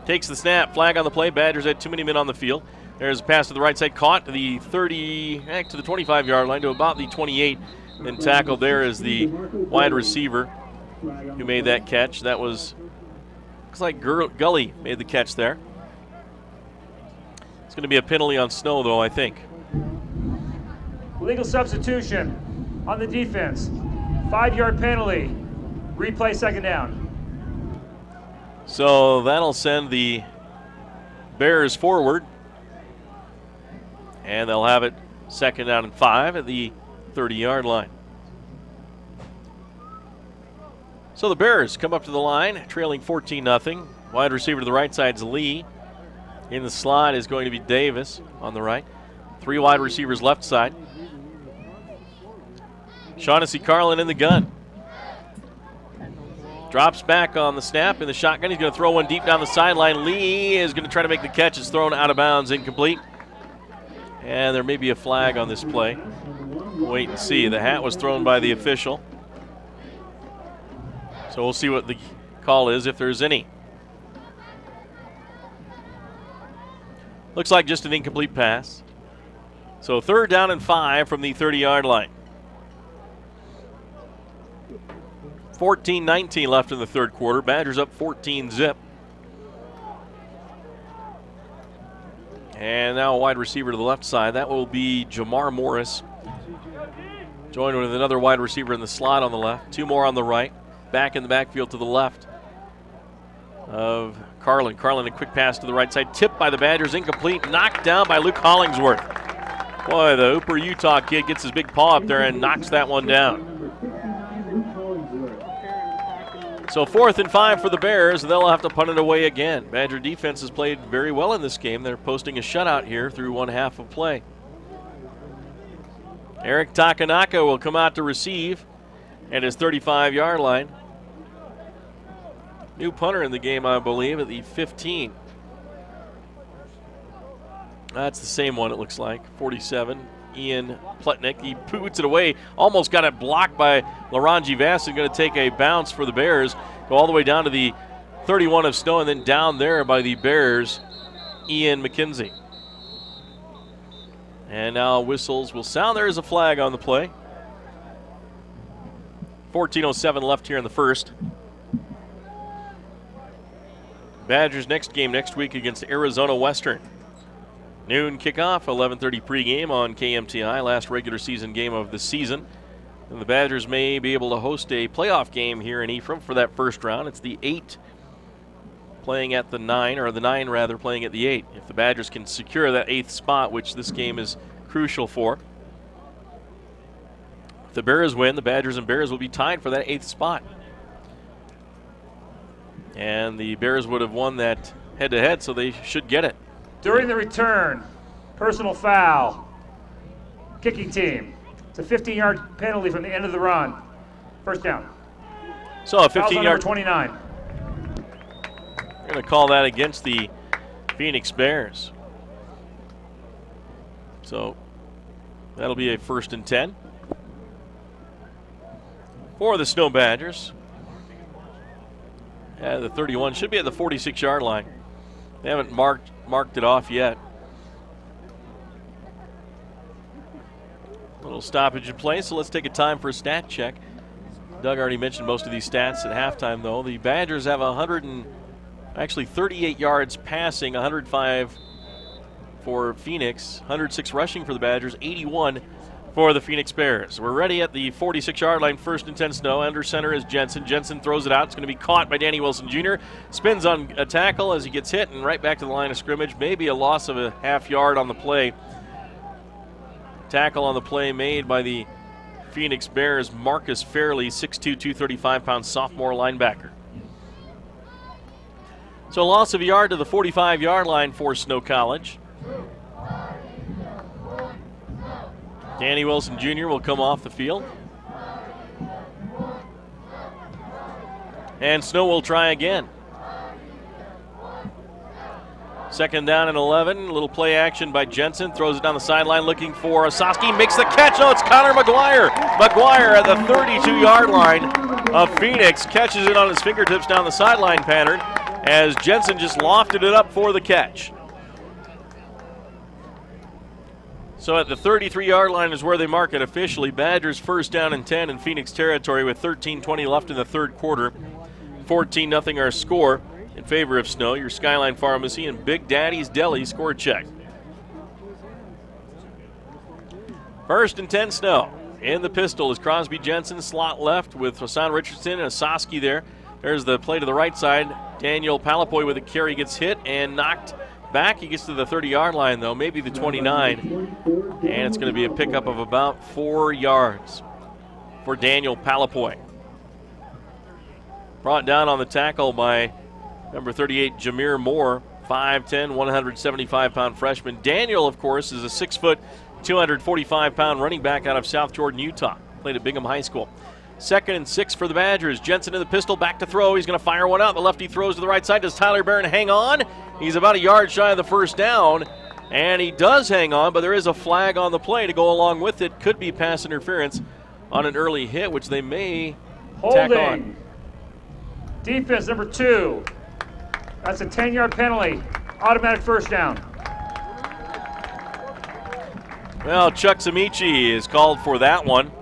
takes the snap. Flag on the play. Badgers had too many men on the field. There's a pass to the right side. Caught to the 30, to the 25-yard line to about the 28. And tackled there is the wide receiver who made that catch. That was, looks like Gully made the catch there. It's going to be a penalty on Snow, though, I think. Legal substitution on the defense. 5-yard penalty. Replay 2nd down. So that'll send the Bears forward. And they'll have it 2nd down and 5 at the 30-yard line. So the Bears come up to the line, trailing 14-0. Wide receiver to the right side is Lee. In the slot is going to be Davis on the right. 3 wide receivers left side. Shaughnessy Carlin in the gun. Drops back on the snap in the shotgun. He's going to throw one deep down the sideline. Lee is going to try to make the catch. It's thrown out of bounds, incomplete. And there may be a flag on this play. Wait and see. The hat was thrown by the official. So we'll see what the call is, if there's any. Looks like just an incomplete pass. So 3rd down and 5 from the 30-yard line. 14-19 left in the 3rd quarter. Badgers up 14-zip. And now a wide receiver to the left side. That will be Jamar Morris. Joined with another wide receiver in the slot on the left. 2 more on the right. Back in the backfield to the left of Carlin. Carlin, a quick pass to the right side. Tipped by the Badgers. Incomplete. Knocked down by Luke Hollingsworth. Boy, the Hooper, Utah kid gets his big paw up there and knocks that one down. So 4th and 5 for the Bears. They'll have to punt it away again. Badger defense has played very well in this game. They're posting a shutout here through 1 half of play. Eric Takanaka will come out to receive at his 35-yard line. New punter in the game, I believe, at the 15. That's the same one, it looks like. 47, Ian Pletnick. He boots it away. Almost got it blocked by Laranji Vasson. Going to take a bounce for the Bears. Go all the way down to the 31 of Snow, and then down there by the Bears, Ian McKenzie. And now whistles will sound. There is a flag on the play. 14:07 left here in the 1st. Badgers next game next week against Arizona Western. Noon kickoff, 11:30 pregame on KMTI, last regular season game of the season. And the Badgers may be able to host a playoff game here in Ephraim for that first round. It's the 8 playing at the 9, or the 9 rather playing at the 8. If the Badgers can secure that 8th spot, which this game is crucial for. If the Bears win, the Badgers and Bears will be tied for that 8th spot. And the Bears would have won that head-to-head, so they should get it. During the return, personal foul. Kicking team. It's a 15-yard penalty from the end of the run. First down. So a 15-yard. 29. We're going to call that against the Phoenix Bears. So that'll be a 1st and 10 for the Snow Badgers. The 31 should be at the 46-yard line. They haven't marked it off yet. Little stoppage in play, so let's take a time for a stat check. Doug already mentioned most of these stats at halftime, though. The Badgers have 38 yards passing, 105 for Phoenix, 106 rushing for the Badgers, 81 for the Phoenix Bears. We're ready at the 46-yard line, 1st and 10 Snow. Under center is Jensen. Jensen throws it out. It's going to be caught by Danny Wilson Jr. Spins on a tackle as he gets hit and right back to the line of scrimmage. Maybe a loss of a half yard on the play. Tackle on the play made by the Phoenix Bears, Marcus Fairley, 6'2", 235-pound sophomore linebacker. So a loss of a yard to the 45-yard line for Snow College. Danny Wilson Jr. will come off the field. And Snow will try again. 2nd down and 11. A little play action by Jensen. Throws it down the sideline looking for Osaski. Makes the catch. No, it's Connor McGuire. McGuire at the 32-yard line of Phoenix. Catches it on his fingertips down the sideline pattern as Jensen just lofted it up for the catch. So at the 33-yard line is where they mark it officially. Badgers 1st down and 10 in Phoenix territory with 13:20 left in the third quarter. 14-0 our score in favor of Snow. Your Skyline Pharmacy and Big Daddy's Deli score check. 1st and 10 Snow. In the pistol is Crosby Jensen, slot left with Hassan Richardson and Osaski there. There's the play to the right side. Daniel Palapoy with a carry gets hit and knocked back. He gets to the 30-yard line, though, maybe the 29. And it's going to be a pickup of about 4 yards for Daniel Palapoy. Brought down on the tackle by number 38, Jameer Moore, 5'10", 175-pound freshman. Daniel, of course, is a 6-foot, 245-pound running back out of South Jordan, Utah. Played at Bingham High School. 2nd and 6 for the Badgers. Jensen in the pistol, back to throw. He's going to fire one out. The lefty throws to the right side. Does Tyler Barron hang on? He's about a yard shy of the 1st down, and he does hang on, but there is a flag on the play to go along with it. Could be pass interference on an early hit, which they may tack on. Defense number 2. That's a 10-yard penalty. Automatic 1st down. Well, Chuck Samichi is called for that one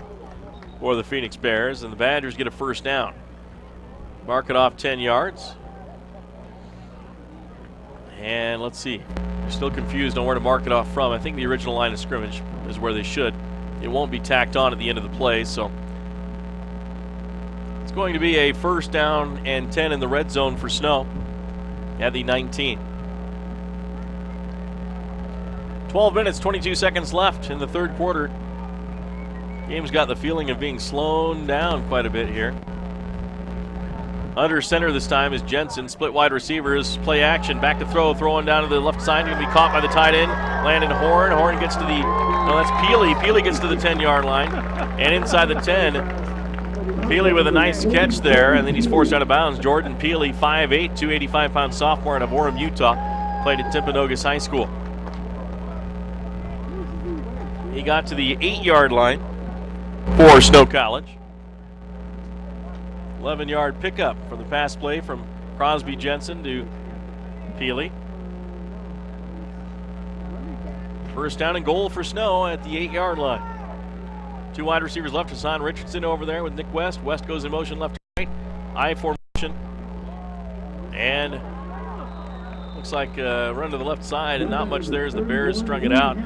for the Phoenix Bears, and the Badgers get a 1st down. Mark it off 10 yards. And let's see. We're still confused on where to mark it off from. I think the original line of scrimmage is where they should. It won't be tacked on at the end of the play, so it's going to be a 1st down and 10 in the red zone for Snow at the 19. 12 minutes, 22 seconds left in the third quarter. Game's got the feeling of being slowed down quite a bit here. Under center this time is Jensen. Split wide receivers, play action, back to throw, throwing down to the left side. Going to be caught by the tight end. Landon Horn. Horn gets to the, no, that's Peely. Peely gets to the 10-yard line. And inside the 10, Peely with a nice catch there, and then he's forced out of bounds. Jordan Peely, 5'8", 285-pound sophomore out of Orem, Utah. Played at Timpanogos High School. He got to the 8-yard line for Snow College. 11-yard pickup from the pass play from Crosby Jensen to Peely. 1st down and goal for Snow at the 8-yard line. 2 wide receivers left. Hassan Richardson over there with Nick West. West goes in motion left to right. I formation. And looks like run to the left side and not much there as the Bears strung it out.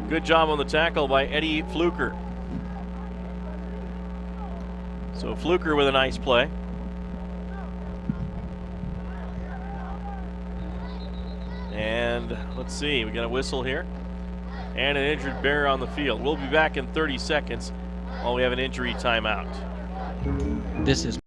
Good job on the tackle by Eddie Fluker. So Fluker with a nice play. And let's see, we got a whistle here. And an injured Bear on the field. We'll be back in 30 seconds while we have an injury timeout. This is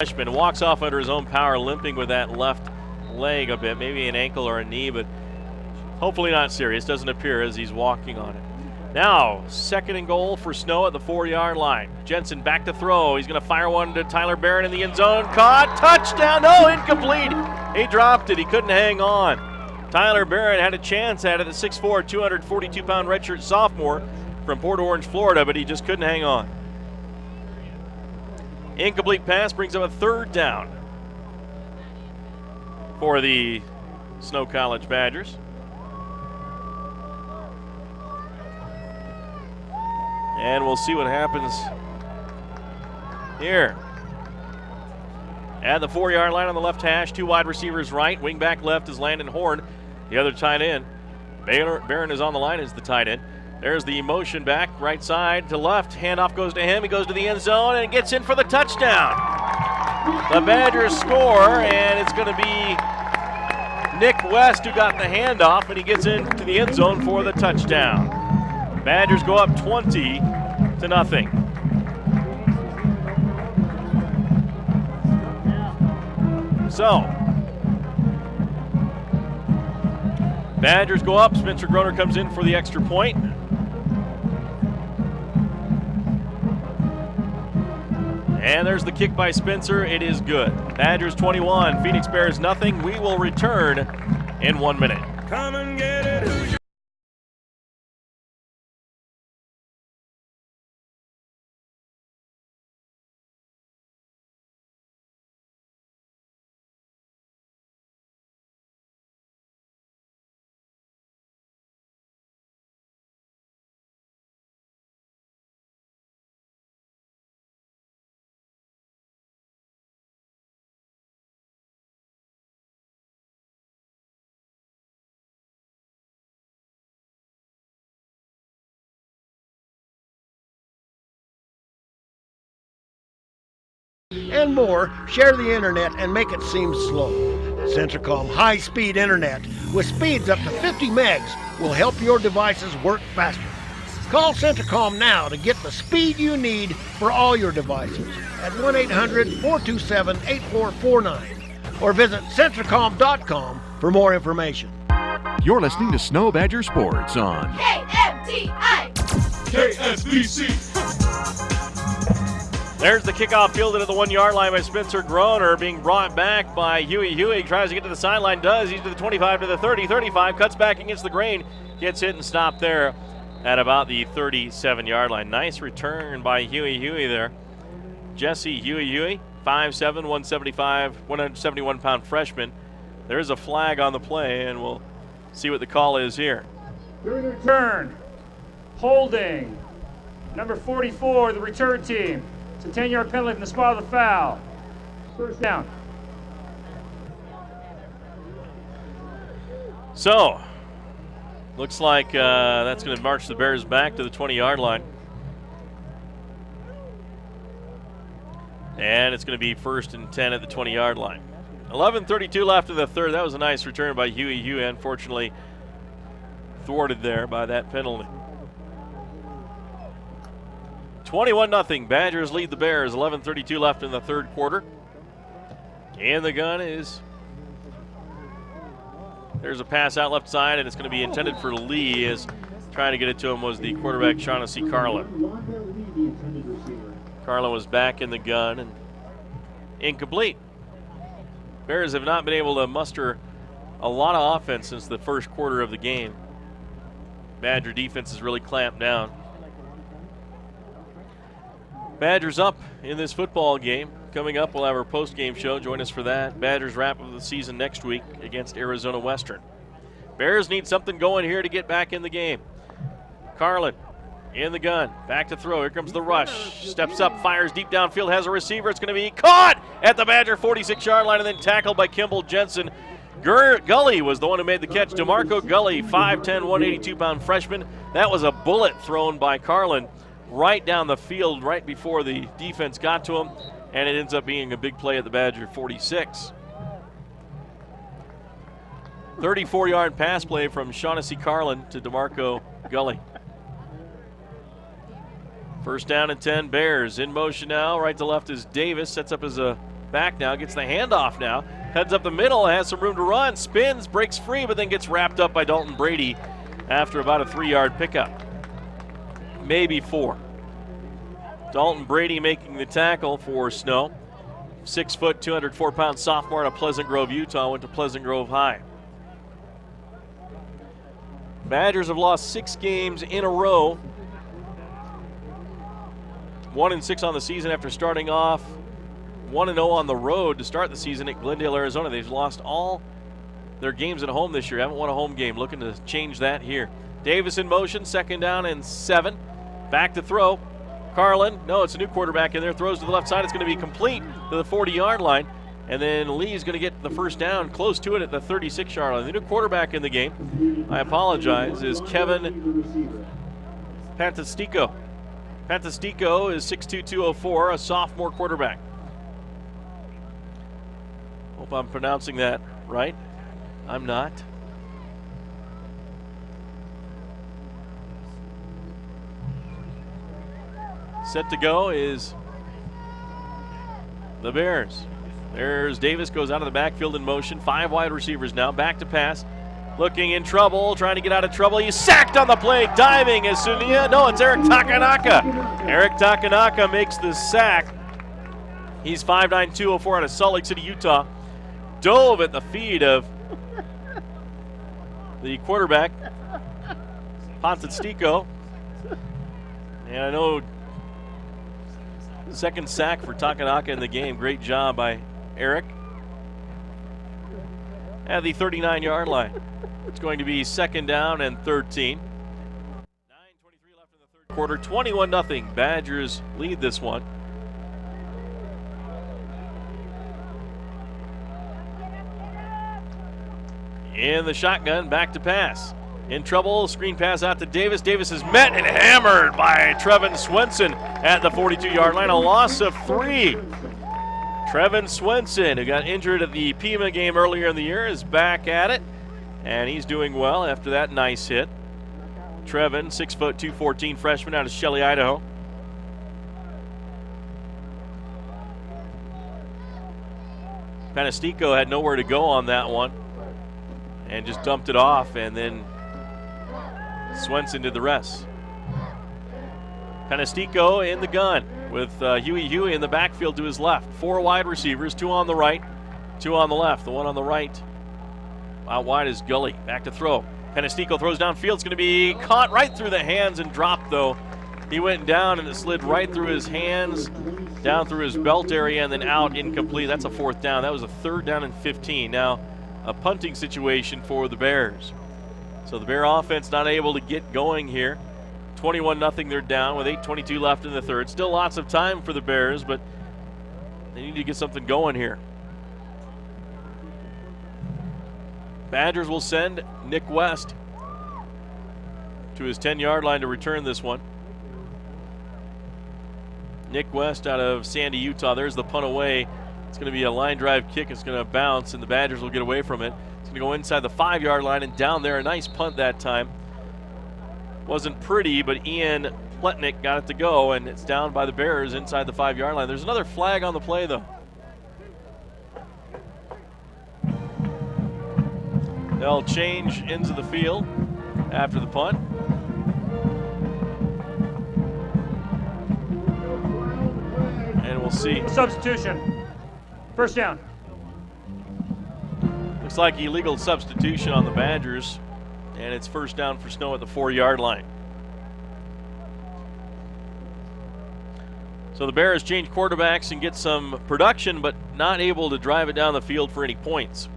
freshman walks off under his own power, limping with that left leg a bit, maybe an ankle or a knee, but hopefully not serious. Doesn't appear as he's walking on it. Now, 2nd and goal for Snow at the 4-yard line. Jensen back to throw. He's going to fire one to Tyler Barron in the end zone. Caught. Touchdown. No, incomplete. He dropped it. He couldn't hang on. Tyler Barron had a chance at it, the 6'4", 242-pound redshirt sophomore from Port Orange, Florida, but he just couldn't hang on. Incomplete pass brings up a 3rd down for the Snow College Badgers. And we'll see what happens here. At the 4-yard line on the left hash, 2 wide receivers right. Wing back left is Landon Horn, the other tight end. Barron is on the line as the tight end. There's the motion back, right side to left. Handoff goes to him. He goes to the end zone and gets in for the touchdown. The Badgers score, and it's going to be Nick West who got the handoff, and he gets into the end zone for the touchdown. Badgers go up 20-0. So, Badgers go up. Spencer Groner comes in for the extra point. And there's the kick by Spencer. It is good. Badgers 21, Phoenix Bears nothing. We will return in 1 minute. Come and get it. Who's your and more, share the internet and make it seem slow. Centricom high-speed internet with speeds up to 50 megs will help your devices work faster. Call Centricom now to get the speed you need for all your devices at 1-800-427-8449 or visit Centricom.com for more information. You're listening to Snow Badger Sports on KMTI? KSBC. There's the kickoff fielded at the 1-yard line by Spencer Groner, being brought back by Huey. Huey tries to get to the sideline, does. He's to the 25, to the 30, 35, cuts back against the grain, gets hit and stopped there at about the 37-yard line. Nice return by Huey there. Jesse Huey, 5'7", 171-pound freshman. There's a flag on the play, and we'll see what the call is here. Return. Holding. Number 44, the return team. It's a 10-yard penalty from the spot of the foul. First down. So, looks like that's going to march the Bears back to the 20-yard line. And it's going to be 1st and 10 at the 20-yard line. 11:32 left in the third. That was a nice return by Huey. Huey, unfortunately, thwarted there by that penalty. 21-0. Badgers lead the Bears. 11:32 left in the third quarter. And the gun is... There's a pass out left side, and it's going to be intended for Lee, as trying to get it to him was the quarterback, Shaughnessy Carlin. Carlin was back in the gun and incomplete. Bears have not been able to muster a lot of offense since the first quarter of the game. Badger defense has really clamped down. Badgers up in this football game. Coming up, we'll have our post-game show. Join us for that. Badgers wrap up the season next week against Arizona Western. Bears need something going here to get back in the game. Carlin in the gun. Back to throw. Here comes the rush. Steps up, fires deep downfield, has a receiver. It's going to be caught at the Badger 46-yard line and then tackled by Kimball Jensen. Gully was the one who made the catch. DeMarco Gully, 5'10", 182-pound freshman. That was a bullet thrown by Carlin right down the field right before the defense got to him, and it ends up being a big play at the Badger 46. 34-yard pass play from Shaughnessy Carlin to DeMarco Gully. First down and 10, Bears in motion now. Right to left is Davis, sets up as a back now, gets the handoff now, heads up the middle, has some room to run, spins, breaks free, but then gets wrapped up by Dalton Brady after about a 3-yard pickup. maybe 4. Dalton Brady making the tackle for Snow. 6 foot, 204-pound sophomore out of Pleasant Grove, Utah. Went to Pleasant Grove High. Badgers have lost 6 games in a row. 1-6 on the season after starting off 1-0 on the road to start the season at Glendale, Arizona. They've lost all their games at home this year. Haven't won a home game. Looking to change that here. Davis in motion, 2nd down and 7. Back to throw. Carlin, no, it's a new quarterback in there. Throws to the left side. It's going to be complete to the 40-yard line. And then Lee's going to get the first down, close to it at the 36-yard line. The new quarterback in the game, I apologize, is Kevin Pantastico. Pantastico is 6'2", 204, a sophomore quarterback. Hope I'm pronouncing that right. I'm not. Set to go is the Bears. There's Davis, goes out of the backfield in motion. 5 wide receivers now, back to pass. Looking in trouble, trying to get out of trouble. He's sacked on the play, diving is Sunia. No, it's Eric Takanaka. Eric Takanaka makes the sack. He's 5'9", 204 out of Salt Lake City, Utah. Dove at the feet of the quarterback, Pantastico. And I know second sack for Takanaka in the game. Great job by Eric. At the 39-yard line. It's going to be 2nd down and 13. 9:23 left in the 3rd quarter. 21-0. Badgers lead this one. In the shotgun, back to pass. In trouble, screen pass out to Davis. Davis is met and hammered by Trevin Swenson at the 42-yard line. A loss of 3. Trevin Swenson, who got injured at the Pima game earlier in the year, is back at it, and he's doing well after that nice hit. Trevin, 6 foot, 214 freshman out of Shelley, Idaho. Pantastico had nowhere to go on that one and just dumped it off, and then Swenson did the rest. Pantastico in the gun with Huey in the backfield to his left. 4 wide receivers, 2 on the right, 2 on the left. The one on the right out wide is Gully. Back to throw. Pantastico throws downfield. It's going to be caught right through the hands and dropped, though. He went down and it slid right through his hands, down through his belt area, and then out, incomplete. That's a 4th down. That was a 3rd down and 15. Now a punting situation for the Bears. So the Bear offense not able to get going here. 21-0, they're down with 8:22 left in the 3rd. Still lots of time for the Bears, but they need to get something going here. Badgers will send Nick West to his 10-yard line to return this one. Nick West out of Sandy, Utah. There's the punt away. It's going to be a line drive kick. It's going to bounce, and the Badgers will get away from it. It's going to go inside the 5-yard line and down there. A nice punt that time. Wasn't pretty, but Ian Pletnick got it to go, and it's down by the Bears inside the 5-yard line. There's another flag on the play, though. They'll change ends of the field after the punt. And we'll see. Substitution. 1st down. Looks like illegal substitution on the Badgers. And it's 1st down for Snow at the 4-yard line. So the Bears change quarterbacks and get some production, but not able to drive it down the field for any points.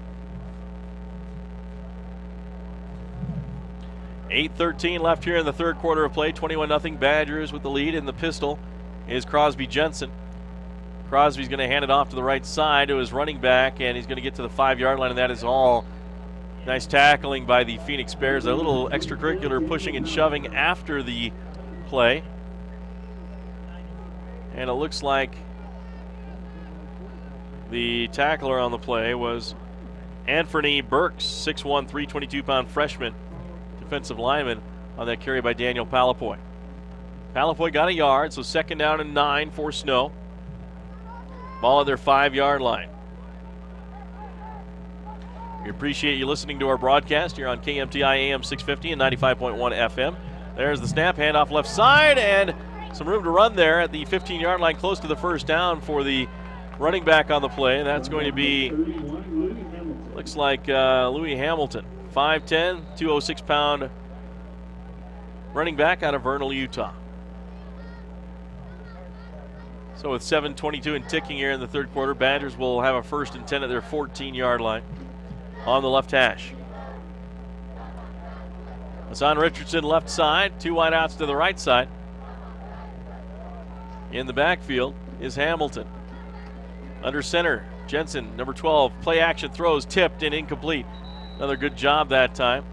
8:13 left here in the 3rd quarter of play. 21-0 Badgers with the lead. In the pistol is Crosby Jensen. Crosby's going to hand it off to the right side to his running back, and he's going to get to the 5-yard line, and that is all. Nice tackling by the Phoenix Bears. A little extracurricular pushing and shoving after the play. And it looks like the tackler on the play was Anthony Burks, 6'1", 322-pound freshman defensive lineman on that carry by Daniel Palapoy. Palapoy got a yard, so 2nd down and 9 for Snow. Ball at their 5-yard line. We appreciate you listening to our broadcast here on KMTI AM 650 and 95.1 FM. There's the snap, handoff left side, and some room to run there at the 15-yard line, close to the first down for the running back on the play. And that's going to be, looks like Louis Hamilton, 5'10", 206-pound running back out of Vernal, Utah. So with 7:22 and ticking here in the third quarter, Badgers will have a 1st and 10 at their 14-yard line on the left hash. Hassan Richardson left side, 2 wideouts to the right side. In the backfield is Hamilton. Under center, Jensen, number 12, play action throws, tipped and incomplete. Another good job that time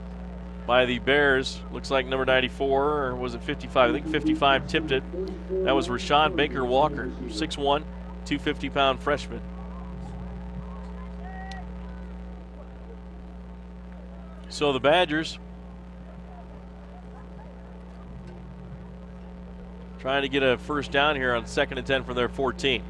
by the Bears. Looks like number 94, or was it 55? I think 55 tipped it. That was Rashad Baker Walker, 6'1", 250-pound freshman. So the Badgers trying to get a 1st down here on 2nd and 10 from their 14.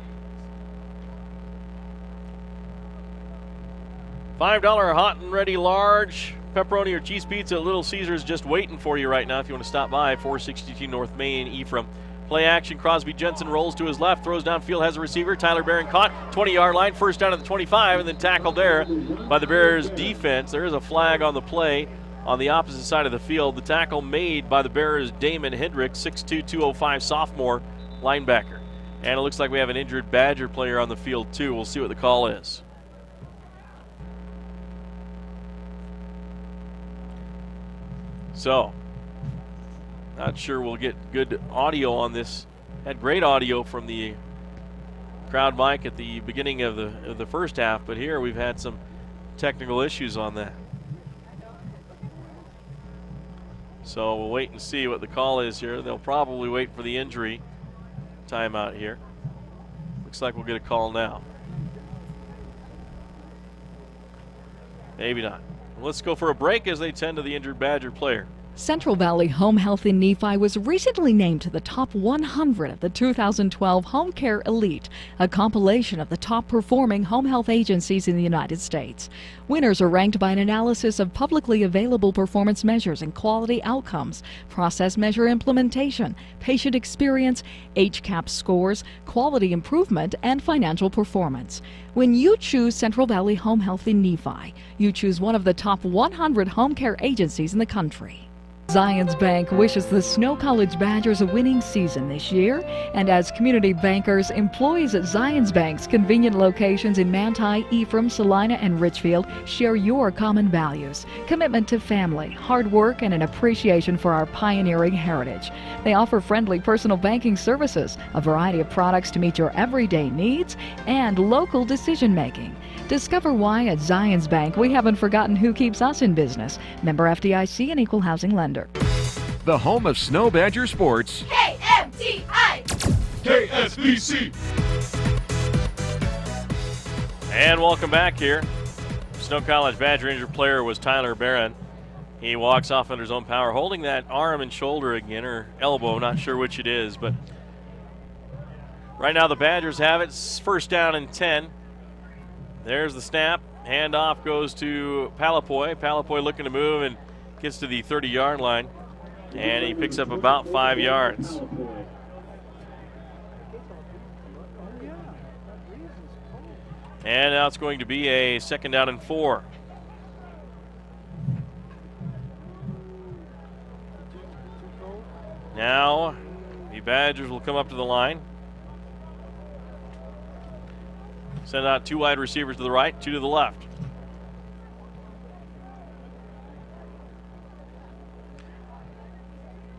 $5 hot and ready large pepperoni or cheese pizza at Little Caesars just waiting for you right now if you want to stop by. 462 North Main, Ephraim. Play action, Crosby Jensen rolls to his left, throws downfield, has a receiver. Tyler Barron caught, 20-yard line, 1st down at the 25, and then tackled there by the Bears defense. There is a flag on the play on the opposite side of the field. The tackle made by the Bears' Damon Hendricks, 6'2", 205 sophomore linebacker. And it looks like we have an injured Badger player on the field too. We'll see what the call is. So, not sure we'll get good audio on this. Had great audio from the crowd mic at the beginning of the first half, but here we've had some technical issues on that. So we'll wait and see what the call is here. They'll probably wait for the injury timeout here. Looks like we'll get a call now. Maybe not. Let's go for a break as they tend to the injured Badger player. Central Valley Home Health in Nephi was recently named to the top 100 of the 2012 Home Care Elite, a compilation of the top performing home health agencies in the United States. Winners are ranked by an analysis of publicly available performance measures and quality outcomes, process measure implementation, patient experience, HCAHPS scores, quality improvement, and financial performance. When you choose Central Valley Home Health in Nephi, you choose one of the top 100 home care agencies in the country. Zions Bank wishes the Snow College Badgers a winning season this year, and as community bankers, employees at Zions Bank's convenient locations in Manti, Ephraim, Salina, and Richfield share your common values: commitment to family, hard work, and an appreciation for our pioneering heritage. They offer friendly personal banking services, a variety of products to meet your everyday needs, and local decision making. Discover why at Zions Bank we haven't forgotten who keeps us in business. Member FDIC and equal housing lender. The home of Snow Badger sports. KMTI. KSBC. And welcome back here. Snow College Badger injured player was Tyler Barron. He walks off under his own power, holding that arm and shoulder again, or elbow, not sure which it is. But right now the Badgers have it. 1st down and 10. There's the snap. Handoff goes to Palapoy. Palapoy looking to move and gets to the 30-yard line. And he picks up about 5 yards. And now it's going to be a 2nd down and 4. Now the Badgers will come up to the line. Send out 2 wide receivers to the right, 2 to the left.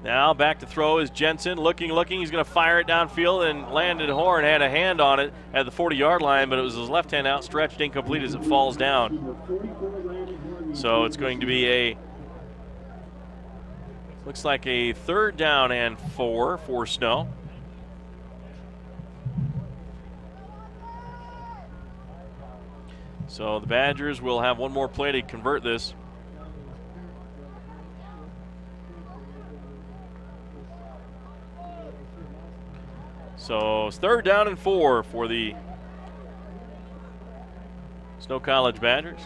Now back to throw is Jensen. Looking. He's going to fire it downfield, and Landon Horn had a hand on it at the 40-yard line, but it was his left hand outstretched, incomplete as it falls down. So it's going to be looks like a 3rd down and 4 for Snow. So the Badgers will have one more play to convert this. So it's 3rd down and 4 for the Snow College Badgers.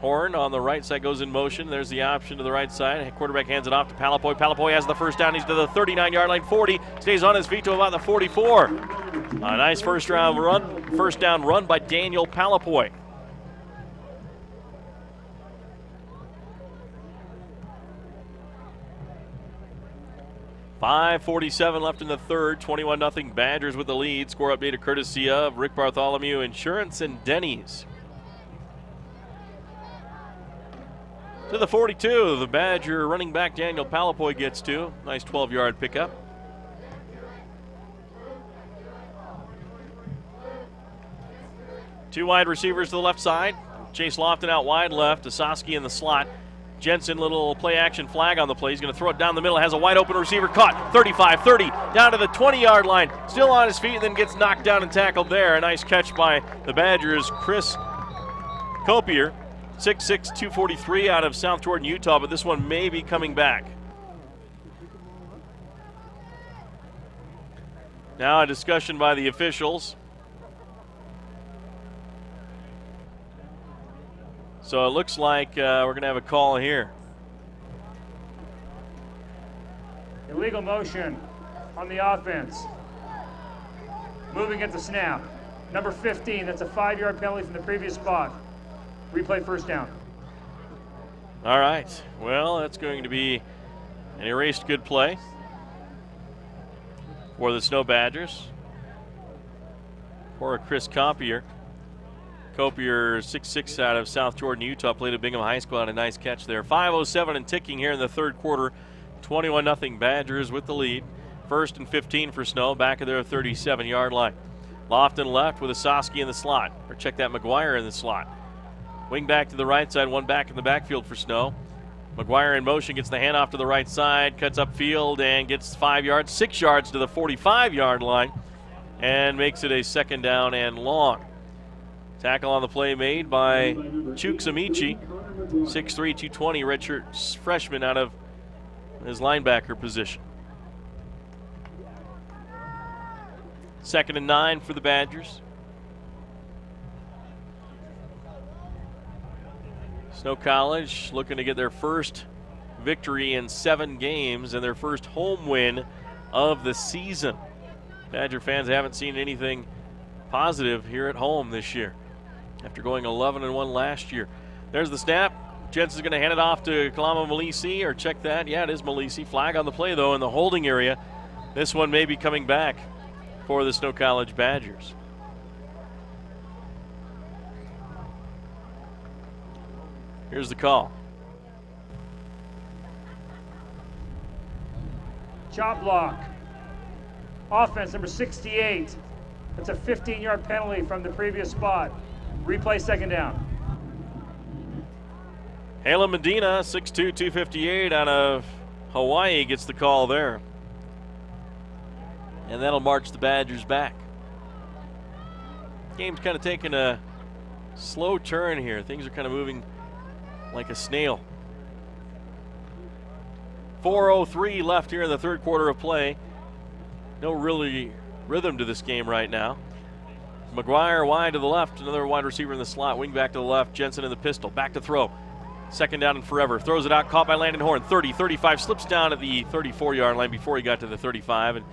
Horn on the right side goes in motion. There's the option to the right side. Quarterback hands it off to Palapoy. Palapoy has the first down. He's to the 39-yard line, 40. Stays on his feet to about the 44. A nice first down run by Daniel Palapoy. .5:47 left in the third. 21-0 Badgers with the lead. Score update courtesy of Rick Bartholomew Insurance and Denny's. To the 42, the Badger running back Daniel Palapoy gets to. Nice 12-yard pickup. Two wide receivers to the left side. Chase Lofton out wide left. Osaski in the slot. Jensen, little play action flag on the play. He's going to throw it down the middle. Has a wide open receiver caught. 35, 30, down to the 20-yard line. Still on his feet and then gets knocked down and tackled there. A nice catch by the Badgers. Chris Copier, 6'6", 243 out of South Jordan, Utah, but this one may be coming back. Now a discussion by the officials. So it looks like we're going to have a call here. Illegal motion on the offense. Moving at the snap. Number 15, that's a 5-yard penalty from the previous spot. Replay first down. All right. Well, that's going to be an erased good play for the Snow Badgers. For Chris Copier. Copier, 6'6", out of South Jordan, Utah, played at Bingham High School. Had a nice catch there. 5:07 and ticking here in the third quarter. 21-0 Badgers with the lead. 1st and 15 for Snow, back of their 37-yard line. Lofton left with Osaski in the slot. Or check that, McGuire in the slot. Wing back to the right side, one back in the backfield for Snow. McGuire in motion, gets the handoff to the right side, cuts upfield and gets 5 yards, 6 yards to the 45-yard line, and makes it a second down and long. Tackle on the play made by Chooks Amici, 6'3", 220, redshirt freshman out of his linebacker position. 2nd and 9 for the Badgers. Snow College looking to get their first victory in 7 games and their first home win of the season. Badger fans haven't seen anything positive here at home this year after going 11-1 last year. There's the snap. Jensen's going to hand it off to Kalama Malisi, or check that. Yeah, it is Malisi. Flag on the play, though, in the holding area. This one may be coming back for the Snow College Badgers. Here's the call. Chop block. Offense, number 68. That's a 15-yard penalty from the previous spot. Replay second down. Halen Medina, 6'2", 258 out of Hawaii, gets the call there. And that'll march the Badgers back. Game's kind of taking a slow turn here. Things are kind of moving like a snail. 4:03 left here in the third quarter of play. No really rhythm to this game right now. McGuire wide to the left, another wide receiver in the slot, wing back to the left, Jensen in the pistol, back to throw. Second down and forever. Throws it out, caught by Landon Horn. 30, 35, slips down at the 34-yard line before he got to the 35 and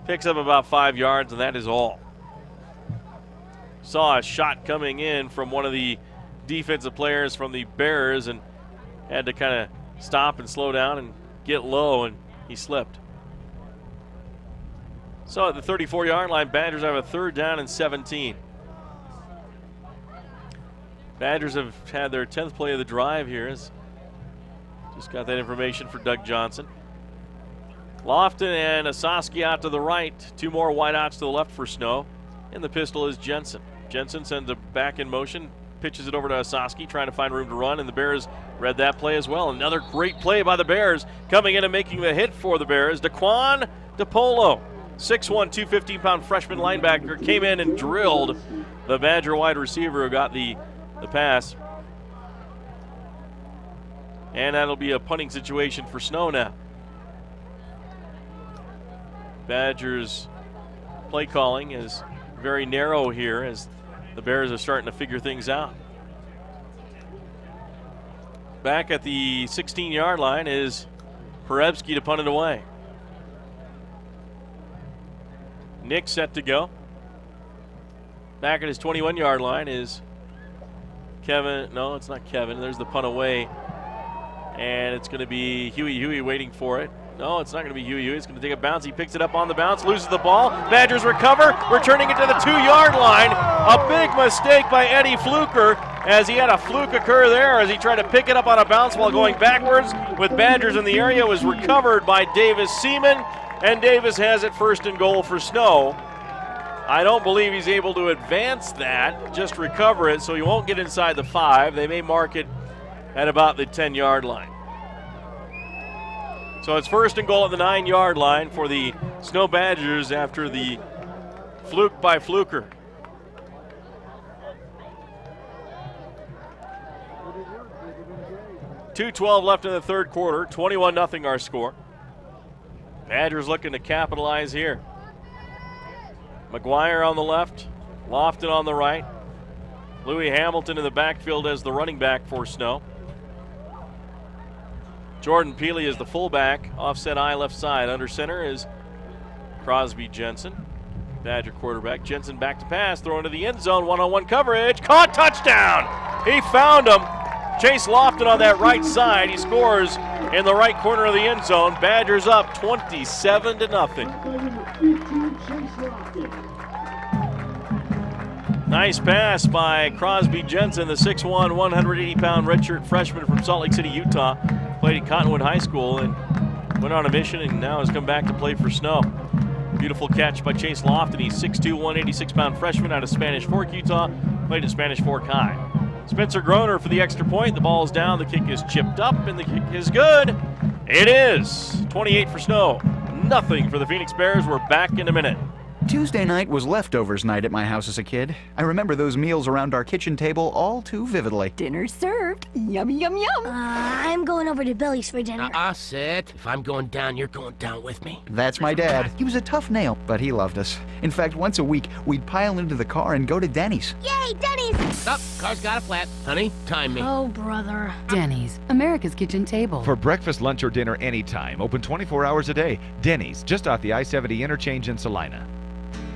picks up about 5 yards, and that is all. Saw a shot coming in from one of the defensive players from the Bears and had to kind of stop and slow down and get low, and he slipped. So at the 34-yard line, Badgers have a 3rd down and 17. Badgers have had their 10th play of the drive here. Just got that information for Doug Johnson. Lofton and Osaski out to the right. 2 more wideouts to the left for Snow. And the pistol is Jensen. Jensen sends it back in motion, pitches it over to Osaski, trying to find room to run, and the Bears read that play as well. Another great play by the Bears. Coming in and making the hit for the Bears, Daquan DePolo. 6'1", 215-pound freshman linebacker came in and drilled the Badger wide receiver who got the pass. And that'll be a punting situation for Snow now. Badgers play calling is very narrow here as the Bears are starting to figure things out. back at the 16-yard line is Perebski to punt it away. Nick set to go. Back at his 21-yard line is Kevin. No, it's not Kevin. There's the punt away. And it's going to be Huey waiting for it. No, it's not going to be Huey. It's going to take a bounce. He picks it up on the bounce, loses the ball. Badgers recover, returning it to the 2-yard line. A big mistake by Eddie Fluker, as he had a fluke occur there as he tried to pick it up on a bounce while going backwards with Badgers in the area. It was recovered by Davis Seaman, and Davis has it 1st and goal for Snow. I don't believe he's able to advance that, just recover it, so he won't get inside the 5. They may mark it at about the 10-yard line. So it's 1st and goal at the 9-yard line for the Snow Badgers after the fluke by Fluker. .2:12 left in the third quarter, 21-0 our score. Badgers looking to capitalize here. McGuire on the left, Lofton on the right. Louis Hamilton in the backfield as the running back for Snow. Jordan Peely is the fullback, offset eye left side. Under center is Crosby Jensen, Badger quarterback. Jensen back to pass, throw into the end zone, one-on-one coverage, caught, touchdown! He found him. Chase Lofton on that right side. He scores in the right corner of the end zone. Badgers up 27-0. Nice pass by Crosby Jensen, the 6'1", 180-pound redshirt freshman from Salt Lake City, Utah. Played at Cottonwood High School and went on a mission and now has come back to play for Snow. Beautiful catch by Chase Lofton. He's 6'2", 186-pound freshman out of Spanish Fork, Utah. Played at Spanish Fork High. Spencer Groner for the extra point. The ball is down. The kick is chipped up, and the kick is good. It is 28 for Snow. Nothing for the Phoenix Bears. We're back in a minute. Tuesday night was leftovers night at my house as a kid. I remember those meals around our kitchen table all too vividly. Dinner served. Yummy, yum, yum. I'm going over to Billy's for dinner. Sit. If I'm going down, you're going down with me. That's my dad. He was a tough nail, but he loved us. In fact, once a week, we'd pile into the car and go to Denny's. Yay, Denny's! Oh, car's got a flat. Honey, time me. Oh, brother. Denny's, America's kitchen table. For breakfast, lunch, or dinner anytime. Open 24 hours a day. Denny's, just off the I-70 interchange in Salina.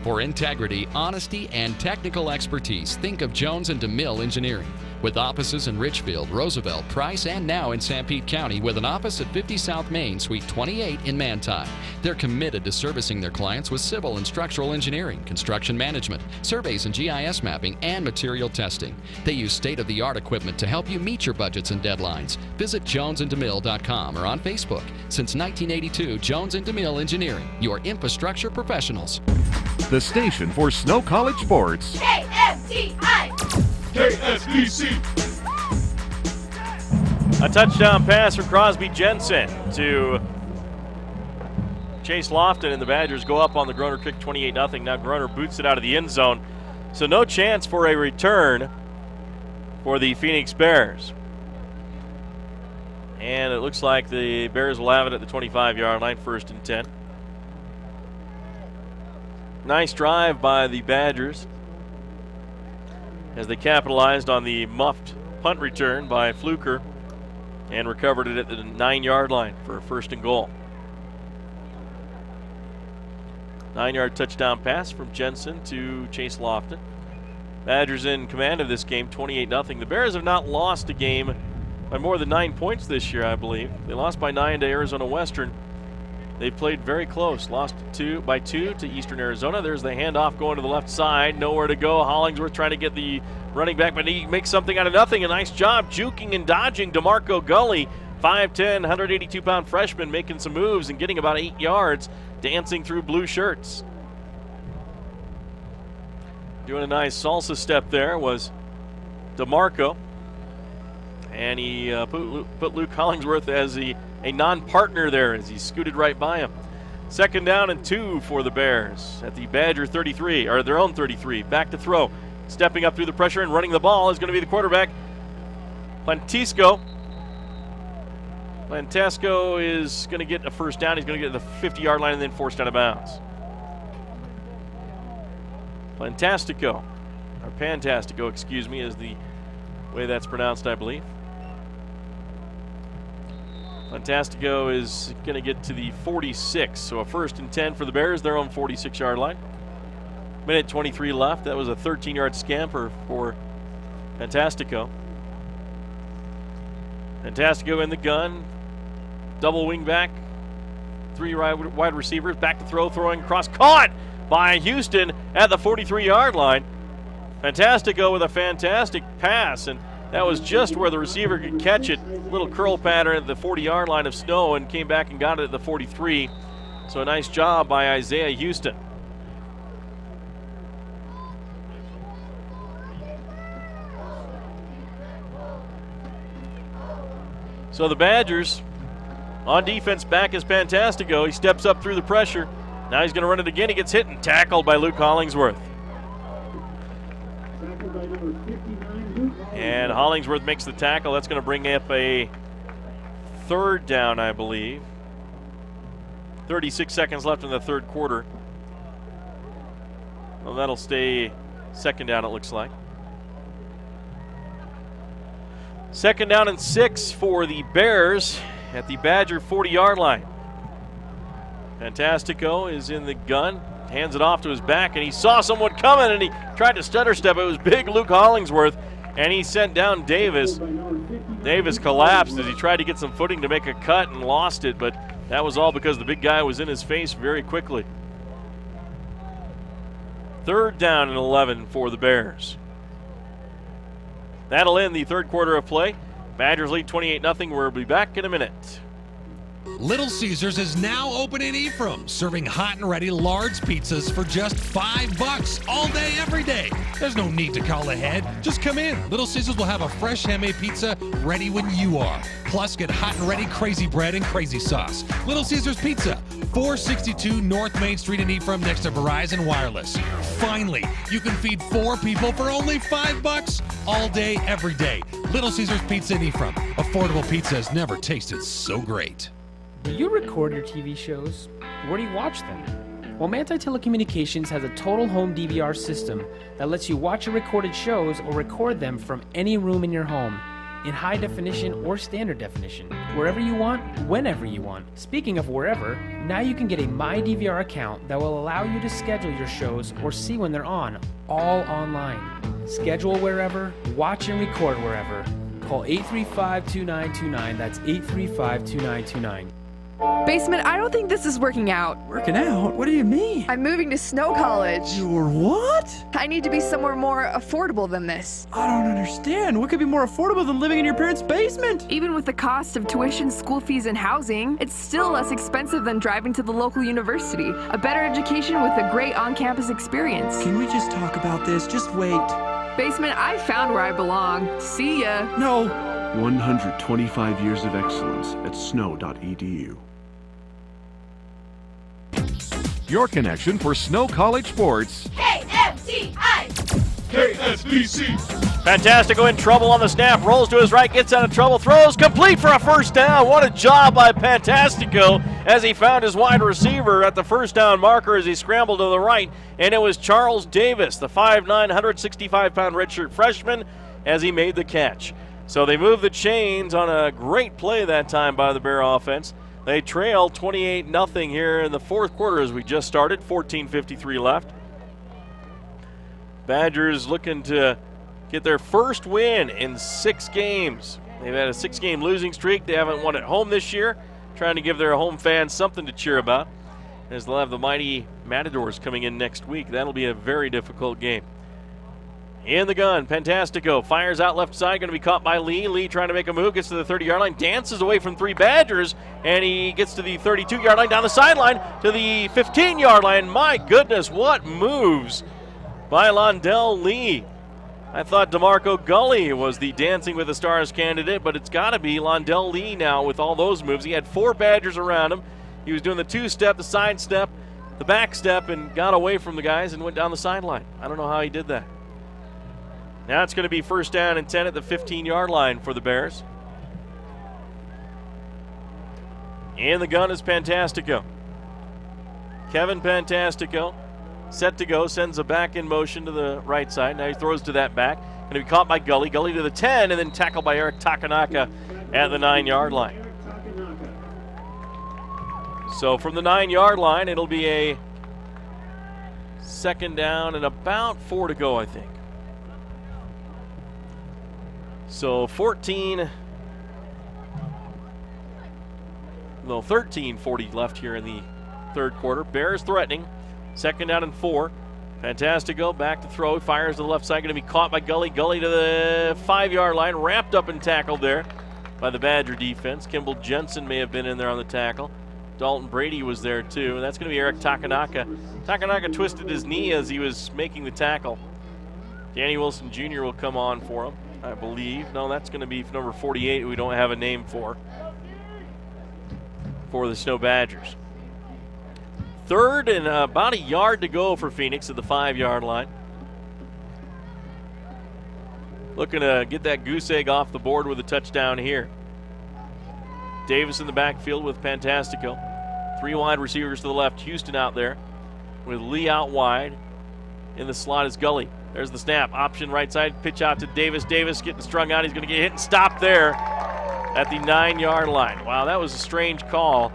For integrity, honesty, and technical expertise, think of Jones & DeMille Engineering. With offices in Richfield, Roosevelt, Price, and now in Sanpete County, with an office at 50 South Main, Suite 28 in Manti. They're committed to servicing their clients with civil and structural engineering, construction management, surveys and GIS mapping, and material testing. They use state-of-the-art equipment to help you meet your budgets and deadlines. Visit jonesandemille.com or on Facebook. Since 1982, Jones & DeMille Engineering, your infrastructure professionals. The station for Snow College sports. KFTI! KSDC. A touchdown pass from Crosby Jensen to Chase Lofton, and the Badgers go up on the Groner kick 28-0. Now Groner boots it out of the end zone. So no chance for a return for the Phoenix Bears. And it looks like the Bears will have it at the 25-yard line, 1st and 10. Nice drive by the Badgers as they capitalized on the muffed punt return by Fluker and recovered it at the 9-yard line for a 1st and goal. 9-yard touchdown pass from Jensen to Chase Lofton. Badgers in command of this game, 28-0. The Bears have not lost a game by more than 9 points this year, I believe. They lost by 9 to Arizona Western. They played very close. Lost by 2 to Eastern Arizona. There's the handoff going to the left side. Nowhere to go. Hollingsworth trying to get the running back, but he makes something out of nothing. A nice job juking and dodging DeMarco Gully. 5'10", 182-pound freshman making some moves and getting about 8 yards, dancing through blue shirts. Doing a nice salsa step there was DeMarco. And he put Luke Hollingsworth as a non-partner there as he scooted right by him. 2nd down and 2 for the Bears at the Badger 33, or their own 33. Back to throw. Stepping up through the pressure and running the ball is going to be the quarterback, Plantasco. Plantasco is going to get a 1st down. He's going to get to the 50-yard line and then forced out of bounds. Plantastico, or Pantastico, excuse me, is the way that's pronounced, I believe. Fantastico is going to get to the 46. So a 1st and 10 for the Bears, their own 46-yard line. Minute 23 left. That was a 13-yard scamper for Fantastico. Fantastico in the gun. Double wing back. 3 wide receivers. Back to throw. Throwing cross. Caught by Houston at the 43-yard line. Fantastico with a fantastic pass. And that was just where the receiver could catch it. Little curl pattern at the 40-yard line of Snow and came back and got it at the 43. So a nice job by Isaiah Houston. So the Badgers on defense back is Fantastico. He steps up through the pressure. Now he's going to run it again. He gets hit and tackled by Luke Hollingsworth. And Hollingsworth makes the tackle. That's going to bring up a 3rd down, I believe. 36 seconds left in the 3rd quarter. Well, that'll stay 2nd down, it looks like. 2nd down and 6 for the Bears at the Badger 40-yard line. Fantastico is in the gun, hands it off to his back, and he saw someone coming, and he tried to stutter step. It was big Luke Hollingsworth, and he sent down Davis. Davis collapsed as he tried to get some footing to make a cut and lost it, but that was all because the big guy was in his face very quickly. 3rd down and 11 for the Bears. That'll end the 3rd quarter of play. Badgers lead 28-0. We'll be back in a minute. Little Caesars is now open in Ephraim, serving hot and ready large pizzas for just $5 all day, every day. There's no need to call ahead. Just come in. Little Caesars will have a fresh handmade pizza ready when you are. Plus, get hot and ready crazy bread and crazy sauce. Little Caesars Pizza, 462 North Main Street in Ephraim, next to Verizon Wireless. Finally, you can feed 4 people for only $5 all day, every day. Little Caesars Pizza in Ephraim. Affordable pizza has never tasted so great. Do you record your TV shows? Where do you watch them? Well, Manti Telecommunications has a total home DVR system that lets you watch your recorded shows or record them from any room in your home, in high definition or standard definition, wherever you want, whenever you want. Speaking of wherever, now you can get a MyDVR account that will allow you to schedule your shows or see when they're on, all online. Schedule wherever, watch and record wherever. Call 835-2929, that's 835-2929. Basement, I don't think this is working out. Working out? What do you mean? I'm moving to Snow College. You're what? I need to be somewhere more affordable than this. I don't understand. What could be more affordable than living in your parents' basement? Even with the cost of tuition, school fees, and housing, it's still less expensive than driving to the local university. A better education with a great on-campus experience. Can we just talk about this? Just wait. Basement, I found where I belong. See ya. No. 125 years of excellence at snow.edu. Your connection for Snow College sports. KMTI. KSBC. Fantastico in trouble on the snap. Rolls to his right, gets out of trouble, throws complete for a 1st down. What a job by Fantastico as he found his wide receiver at the 1st down marker as he scrambled to the right. And it was Charles Davis, the 5'9", 165-pound redshirt freshman, as he made the catch. So they moved the chains on a great play that time by the Bear offense. They trail 28-0 here in the 4th quarter as we just started, 14:53 left. Badgers looking to get their first win in 6 games. They've had a 6-game losing streak. They haven't won at home this year, trying to give their home fans something to cheer about, as they'll have the mighty Matadors coming in next week. That'll be a very difficult game. In the gun, Fantastico fires out left side, going to be caught by Lee. Lee trying to make a move, gets to the 30-yard line, dances away from 3 Badgers, and he gets to the 32-yard line, down the sideline to the 15-yard line. My goodness, what moves by Londell Lee. I thought DeMarco Gully was the Dancing with the Stars candidate, but it's got to be Londell Lee now with all those moves. He had 4 Badgers around him. He was doing the 2-step, the side step, the back step, and got away from the guys and went down the sideline. I don't know how he did that. Now it's going to be 1st down and 10 at the 15-yard line for the Bears. And the gun is Fantastico. Kevin Fantastico, set to go, sends a back in motion to the right side. Now he throws to that back. Going to be caught by Gully. Gully to the 10, and then tackled by Eric Takanaka at the 9-yard line. So from the 9-yard line, it'll be a second down and about 4 to go, I think. So 13:40 left here in the third quarter. Bears threatening. Second down and 4. Fantastico back to throw. Fires to the left side. Going to be caught by Gully. Gully to the 5-yard line. Wrapped up and tackled there by the Badger defense. Kimball Jensen may have been in there on the tackle. Dalton Brady was there too. And that's going to be Eric Takanaka. Takanaka twisted his knee as he was making the tackle. Danny Wilson Jr. will come on for him, I believe. No, that's going to be number 48, who we don't have a name for the Snow Badgers. Third and about a yard to go for Phoenix at the 5-yard line. Looking to get that goose egg off the board with a touchdown here. Davis in the backfield with Fantastico. 3 wide receivers to the left. Houston out there with Lee out wide. In the slot is Gully. There's the snap. Option right side. Pitch out to Davis. Davis getting strung out. He's going to get hit and stopped there at the 9-yard line. Wow, that was a strange call.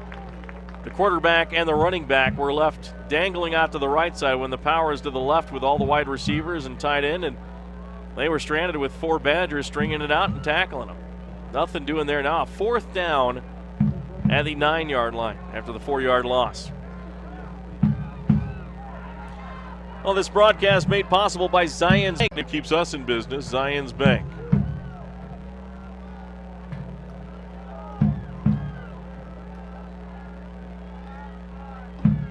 The quarterback and the running back were left dangling out to the right side when the power is to the left with all the wide receivers and tight end, and they were stranded with 4 Badgers stringing it out and tackling them. Nothing doing there now. 4th down at the 9-yard line after the 4-yard loss. Well, this broadcast made possible by Zions Bank. It keeps us in business, Zions Bank.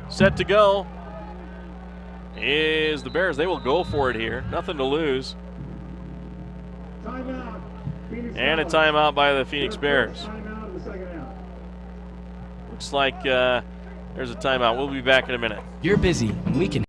Set to go is the Bears. They will go for it here. Nothing to lose. And a timeout by the Phoenix Bears. Looks like there's a timeout. We'll be back in a minute. You're busy, and we can.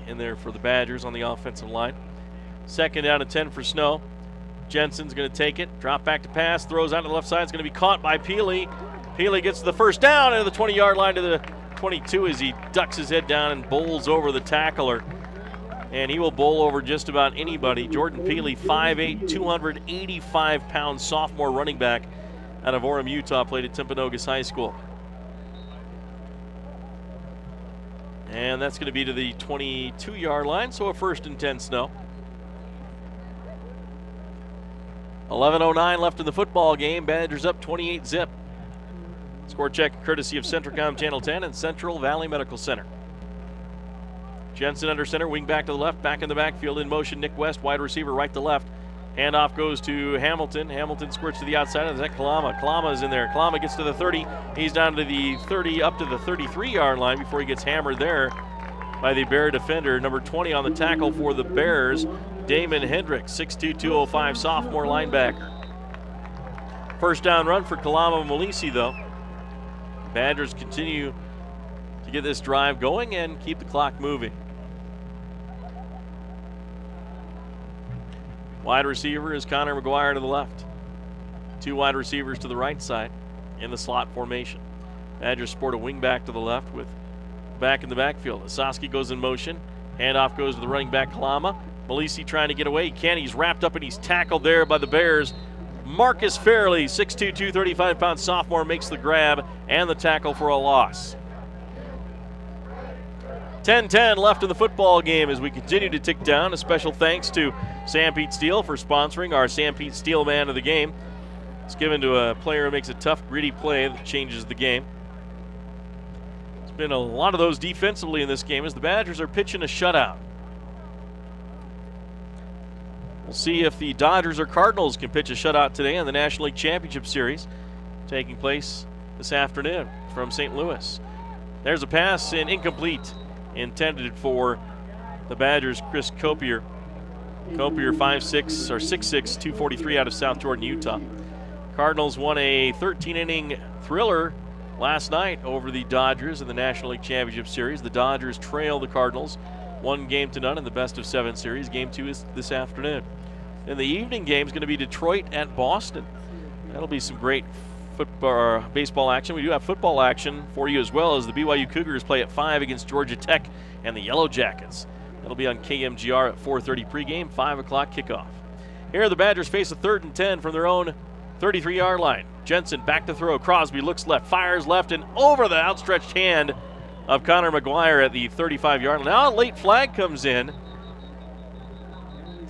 In there for the Badgers on the offensive line. Second down and 10 for Snow. Jensen's going to take it, drop back to pass, throws out to the left side. It's going to be caught by Peely. Peely gets the first down into the 20-yard line to the 22 as he ducks his head down and bowls over the tackler. And he will bowl over just about anybody. Jordan Peely, 5'8", 285-pound sophomore running back out of Orem, Utah, played at Timpanogos High School. And that's going to be to the 22-yard line, so a 1st and 10 Snow. 11:09 left in the football game. Badgers up 28-zip. Score check courtesy of Centricom Channel 10 and Central Valley Medical Center. Jensen under center, wing back to the left, back in the backfield in motion. Nick West, wide receiver, right to left. Handoff goes to Hamilton. Hamilton squirts to the outside. Is that Kalama? Kalama is in there. Kalama gets to the 30. He's down to the 30, up to the 33-yard line before he gets hammered there by the Bear defender. Number 20 on the tackle for the Bears, Damon Hendricks, 6'2", 205, sophomore linebacker. First down run for Kalama Malisi, though. Badgers continue to get this drive going and keep the clock moving. Wide receiver is Connor McGuire to the left. 2 wide receivers to the right side in the slot formation. Badgers sport a wing back to the left with back in the backfield. Asaski goes in motion. Handoff goes to the running back Kalama. Malisi trying to get away. He can't. He's wrapped up and he's tackled there by the Bears. Marcus Fairley, 6'2", 235-pound sophomore, makes the grab and the tackle for a loss. 10-10 left in the football game as we continue to tick down. A special thanks to Sanpete Steel for sponsoring our Sanpete Steel Man of the Game. It's given to a player who makes a tough, gritty play that changes the game. There's been a lot of those defensively in this game as the Badgers are pitching a shutout. We'll see if the Dodgers or Cardinals can pitch a shutout today in the National League Championship Series taking place this afternoon from St. Louis. There's a pass and incomplete, intended for the Badgers' Chris Copier. Copier 5'6", or 6'6", 243 out of South Jordan, Utah. Cardinals won a 13-inning thriller last night over the Dodgers in the National League Championship Series. The Dodgers trail the Cardinals 1-0 in the best-of-7 series. Game 2 is this afternoon. And the evening game is going to be Detroit at Boston. That'll be some great football, baseball action. We do have football action for you as well as the BYU Cougars play at 5 against Georgia Tech and the Yellow Jackets. That'll be on KMGR at 4:30 pregame, 5 o'clock kickoff. Here the Badgers face a 3rd and 10 from their own 33-yard line. Jensen back to throw. Crosby looks left, fires left, and over the outstretched hand of Connor McGuire at the 35-yard line. Now a late flag comes in.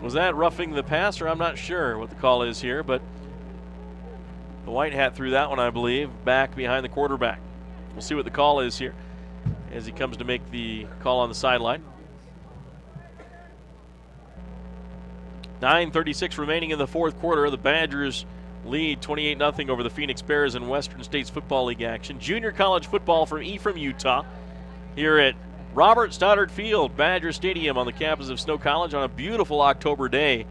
Was that roughing the passer? I'm not sure what the call is here, but the white hat threw that one, I believe, back behind the quarterback. We'll see what the call is here as he comes to make the call on the sideline. 9:36 remaining in the fourth quarter. The Badgers lead 28-0 over the Phoenix Bears in Western States Football League action. Junior college football from Ephraim, Utah, here at Robert Stoddard Field, Badger Stadium on the campus of Snow College on a beautiful October day.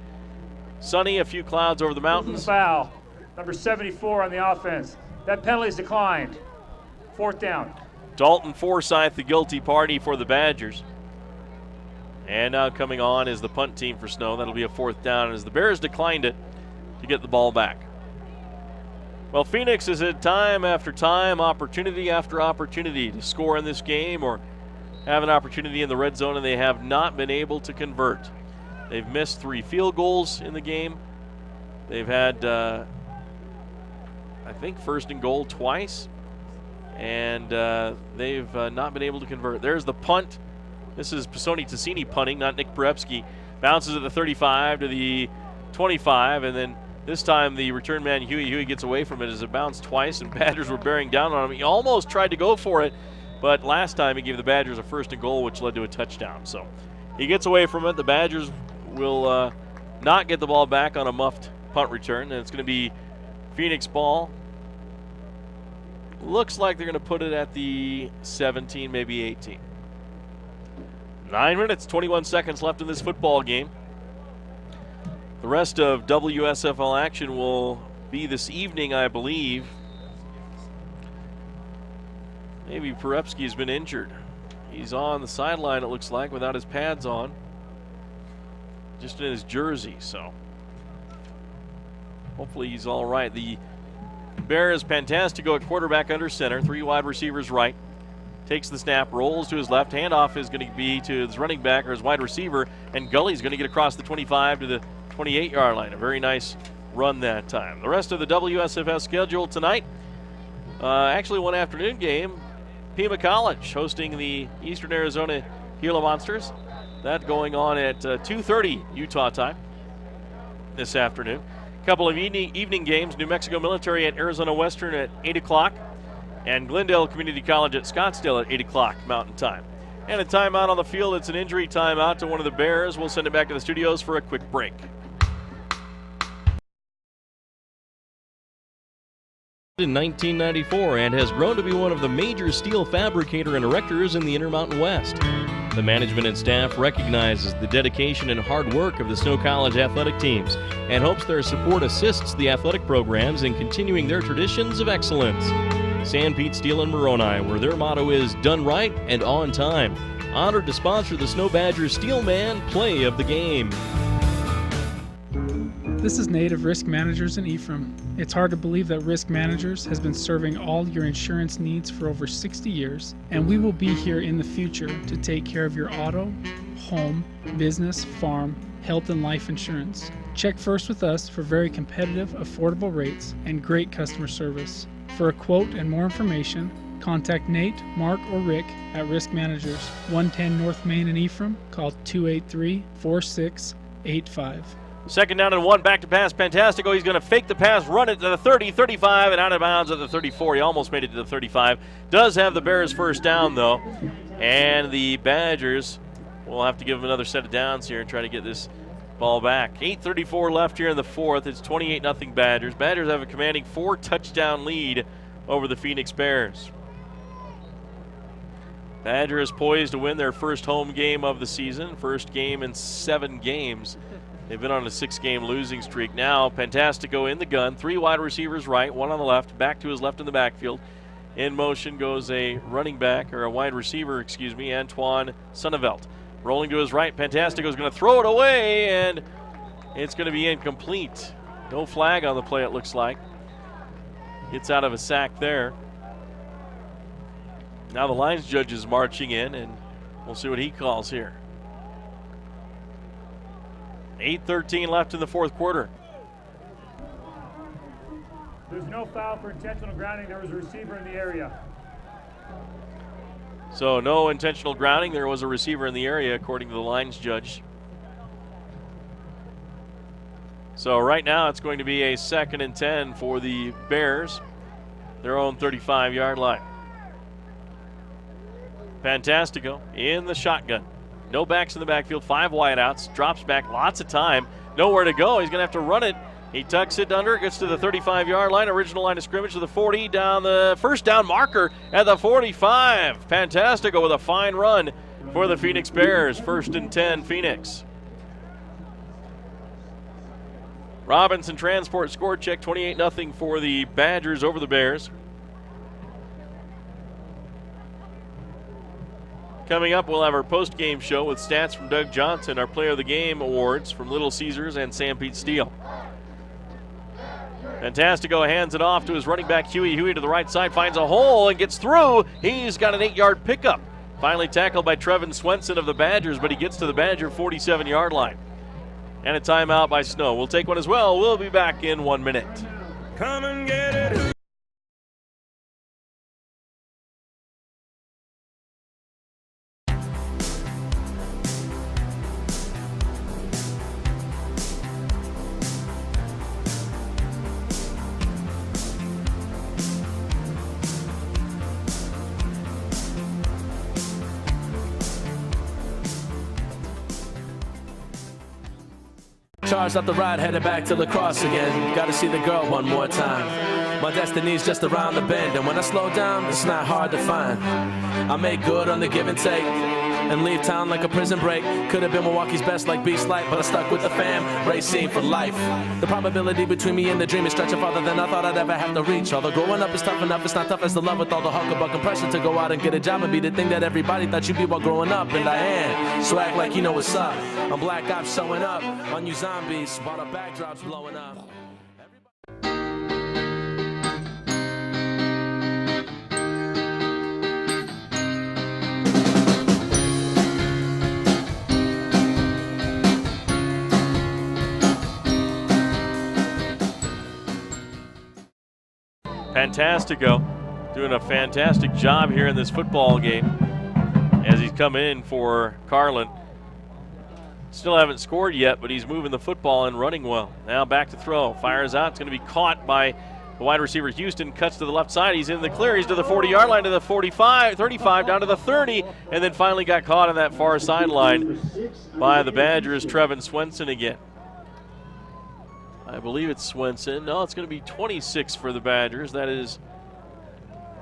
Sunny, a few clouds over the mountains. Foul, number 74 on the offense. That penalty is declined. 4th down. Dalton Forsyth, the guilty party for the Badgers. And now coming on is the punt team for Snow. That'll be a 4th down as the Bears declined it to get the ball back. Well, Phoenix has had time after time, opportunity after opportunity to score in this game or have an opportunity in the red zone, and they have not been able to convert. They've missed 3 field goals in the game. They've had, I think, 1st and goal twice, and they've not been able to convert. There's the punt. This is Pisoni Tassini punting, not Nick Perepsky. Bounces at the 35 to the 25, and then this time the return man, Huey gets away from it as it bounced twice, and Badgers were bearing down on him. He almost tried to go for it, but last time he gave the Badgers a 1st and goal, which led to a touchdown. So he gets away from it. The Badgers will not get the ball back on a muffed punt return, and it's going to be Phoenix ball. Looks like they're going to put it at the 17, maybe 18. 9 minutes, 21 seconds left in this football game. The rest of WSFL action will be this evening, I believe. Maybe Perepsky's been injured. He's on the sideline, it looks like, without his pads on. just in his jersey, so hopefully he's all right. The Bears, Fantastico at quarterback under center, 3 wide receivers right. Takes the snap, rolls to his left. Handoff is going to be to his running back or his wide receiver, and Gully's going to get across the 25 to the 28-yard line. A very nice run that time. The rest of the WSFS schedule tonight, actually one afternoon game. Pima College hosting the Eastern Arizona Gila Monsters. That going on at 2:30 Utah time this afternoon. A couple of evening games. New Mexico Military at Arizona Western at 8 o'clock. And Glendale Community College at Scottsdale at 8 o'clock Mountain Time. And a timeout on the field. It's an injury timeout to one of the Bears. We'll send it back to the studios for a quick break. In 1994 and has grown to be one of the major steel fabricator and erectors in the Intermountain West. The management and staff recognizes the dedication and hard work of the Snow College athletic teams and hopes their support assists the athletic programs in continuing their traditions of excellence. Sanpete Steel and Moroni, where their motto is done right and on time. Honored to sponsor the Snow Badgers Steelman Play of the Game. This is Nate of Risk Managers in Ephraim. It's hard to believe that Risk Managers has been serving all your insurance needs for over 60 years, and we will be here in the future to take care of your auto, home, business, farm, health, and life insurance. Check first with us for very competitive, affordable rates and great customer service. For a quote and more information, contact Nate, Mark, or Rick at Risk Managers, 110 North Main in Ephraim. Call 283-4685. Second down and 1, back to pass. Fantastico. He's going to fake the pass, run it to the 30, 35, and out of bounds at the 34. He almost made it to the 35. Does have the Bears first down, though. And the Badgers will have to give him another set of downs here and try to get this ball back. 8:34 left here in the fourth. It's 28-0 Badgers. Badgers have a commanding 4-touchdown lead over the Phoenix Bears. Badgers poised to win their first home game of the season. First game in 7 games. They've been on a 6-game losing streak. Now Fantastico in the gun. 3 wide receivers right, 1 on the left. Back to his left in the backfield. In motion goes a running back, or a wide receiver, Antoine Sonneveld. Rolling to his right, Fantastico is going to throw it away, and it's going to be incomplete. No flag on the play, it looks like. Gets out of a sack there. Now the lines judge is marching in, and we'll see what he calls here. 8:13 left in the fourth quarter. There's no foul for intentional grounding. There was a receiver in the area. So no intentional grounding. There was a receiver in the area, according to the lines judge. So right now it's going to be a 2nd and 10 for the Bears, their own 35-yard line. Fantastico in the shotgun. No backs in the backfield, 5 wideouts, drops back, lots of time, nowhere to go. He's going to have to run it. He tucks it under, gets to the 35-yard line, original line of scrimmage to the 40, down the first down marker at the 45. Fantastico with a fine run for the Phoenix Bears. 1st and 10, Phoenix. Robinson Transport score check, 28-0 for the Badgers over the Bears. Coming up, we'll have our post-game show with stats from Doug Johnson, our Player of the Game awards from Little Caesars and Sanpete Steel. Fantastico hands it off to his running back, Huey. Huey to the right side, finds a hole and gets through. He's got an 8-yard pickup. Finally tackled by Trevin Swenson of the Badgers, but he gets to the Badger 47-yard line. And a timeout by Snow. We'll take one as well. We'll be back in 1 minute. Come and get it. Charged up the ride, headed back to La Crosse again. Gotta see the girl one more time. My destiny's just around the bend, and when I slow down, it's not hard to find. I make good on the give and take, and leave town like a prison break. Could have been Milwaukee's best like Beast Light, but I stuck with the fam, racing for life. The probability between me and the dream is stretching farther than I thought I'd ever have to reach. Although growing up is tough enough, it's not tough as the love with all the hucklebuck and pressure to go out and get a job and be the thing that everybody thought you'd be while growing up. And I am, so act like you know what's up. I'm Black Ops showing up on you zombies while the backdrop's blowing up. Fantastico doing a fantastic job here in this football game as he's come in for Carlin. Still haven't scored yet, but he's moving the football and running well. Now back to throw. Fires out. It's going to be caught by the wide receiver Houston. Cuts to the left side. He's in the clear. He's to the 40-yard line, to the 45, 35, down to the 30, and then finally got caught on that far sideline by the Badgers, Trevin Swenson again. I believe it's Swenson. No, it's going to be 26 for the Badgers. That is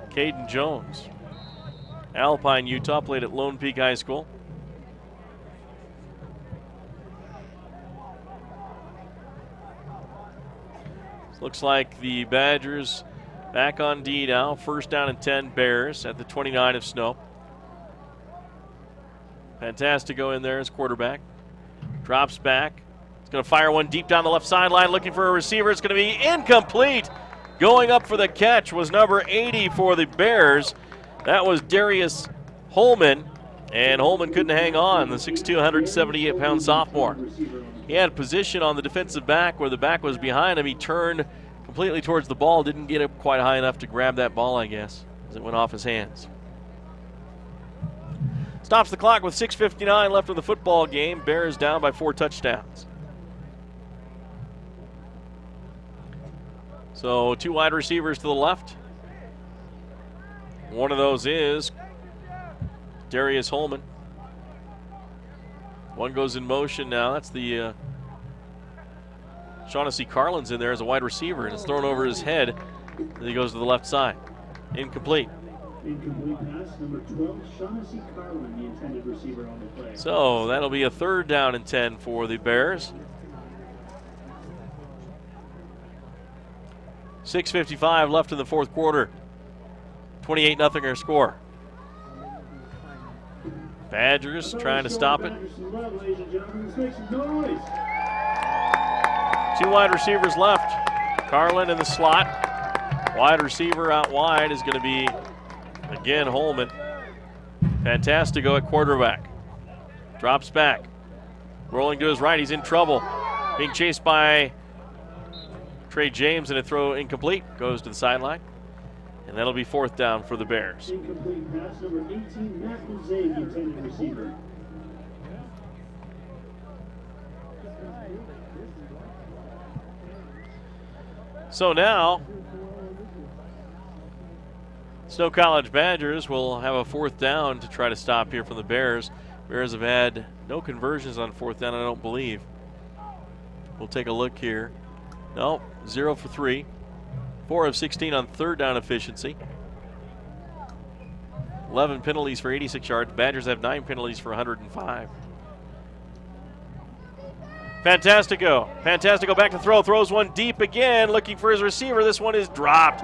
Caden Jones. Alpine, Utah, played at Lone Peak High School. Looks like the Badgers back on D now. First down and 10, Bears at the 29 of Snow. Fantastico in there as quarterback. Drops back. Going to fire one deep down the left sideline, looking for a receiver. It's going to be incomplete. Going up for the catch was number 80 for the Bears. That was Darius Holman, and Holman couldn't hang on, the 6'2", 178-pound sophomore. He had position on the defensive back where the back was behind him. He turned completely towards the ball, didn't get up quite high enough to grab that ball, I guess, as it went off his hands. Stops the clock with 6:59 left in the football game. Bears down by 4 touchdowns. So 2 wide receivers to the left. One of those is Darius Holman. One goes in motion now. That's the Shaughnessy Carlin's in there as a wide receiver, and it's thrown over his head. And he goes to the left side. Incomplete. Incomplete pass, number 12, Shaughnessy Carlin, the intended receiver on the play. So that'll be a 3rd down and 10 for the Bears. 6:55 left in the 4th quarter. 28-0 our score. Badgers trying to stop it. 2 wide receivers left. Carlin in the slot. Wide receiver out wide is going to be, again, Holman. Fantastico at quarterback. Drops back. Rolling to his right. He's in trouble. Being chased by Trey James, and a throw incomplete. Goes to the sideline. And that'll be 4th down for the Bears. Incomplete pass, number 18, Matt Muzay, the intended receiver. So now, Snow College Badgers will have a 4th down to try to stop here from the Bears. Bears have had no conversions on 4th down, I don't believe. We'll take a look here. No, 0 for 3. 4 of 16 on 3rd down efficiency. 11 penalties for 86 yards. Badgers have 9 penalties for 105. Fantastico back to throw. Throws one deep again, looking for his receiver. This one is dropped.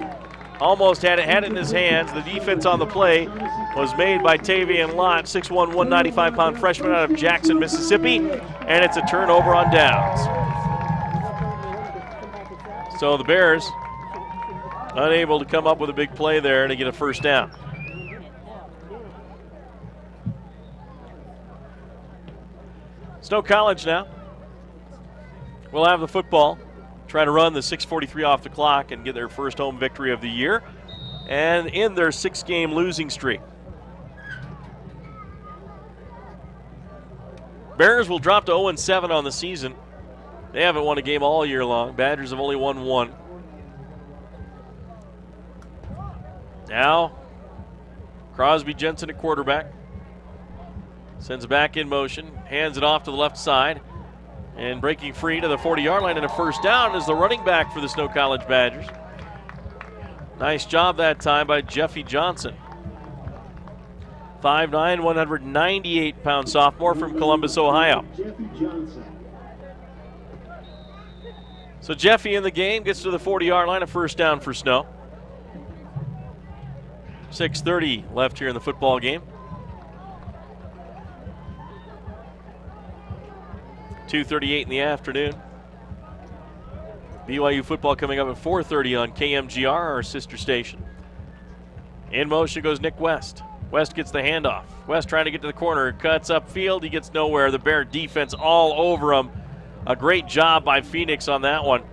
Almost had it in his hands. The defense on the play was made by Tavian Lott, 6'1", 195-pound freshman out of Jackson, Mississippi. And it's a turnover on downs. So the Bears unable to come up with a big play there to get a 1st down. Snow College now will have the football, try to run the 6:43 off the clock and get their first home victory of the year and end their 6-game losing streak. Bears will drop to 0-7 on the season. They haven't won a game all year long. Badgers have only won 1. Now, Crosby Jensen at quarterback. Sends it back in motion, hands it off to the left side, and breaking free to the 40-yard line and a 1st down is the running back for the Snow College Badgers. Nice job that time by Jeffy Johnson. 5'9", 198-pound sophomore from Columbus, Ohio. Jeffy Johnson. So Jeffy in the game gets to the 40-yard line, a first down for Snow. 6:30 left here in the football game. 2:38 in the afternoon. BYU football coming up at 4:30 on KMGR, our sister station. In motion goes Nick West. West gets the handoff. West trying to get to the corner, cuts upfield, he gets nowhere. The Bear defense all over him. A great job by Phoenix on that one.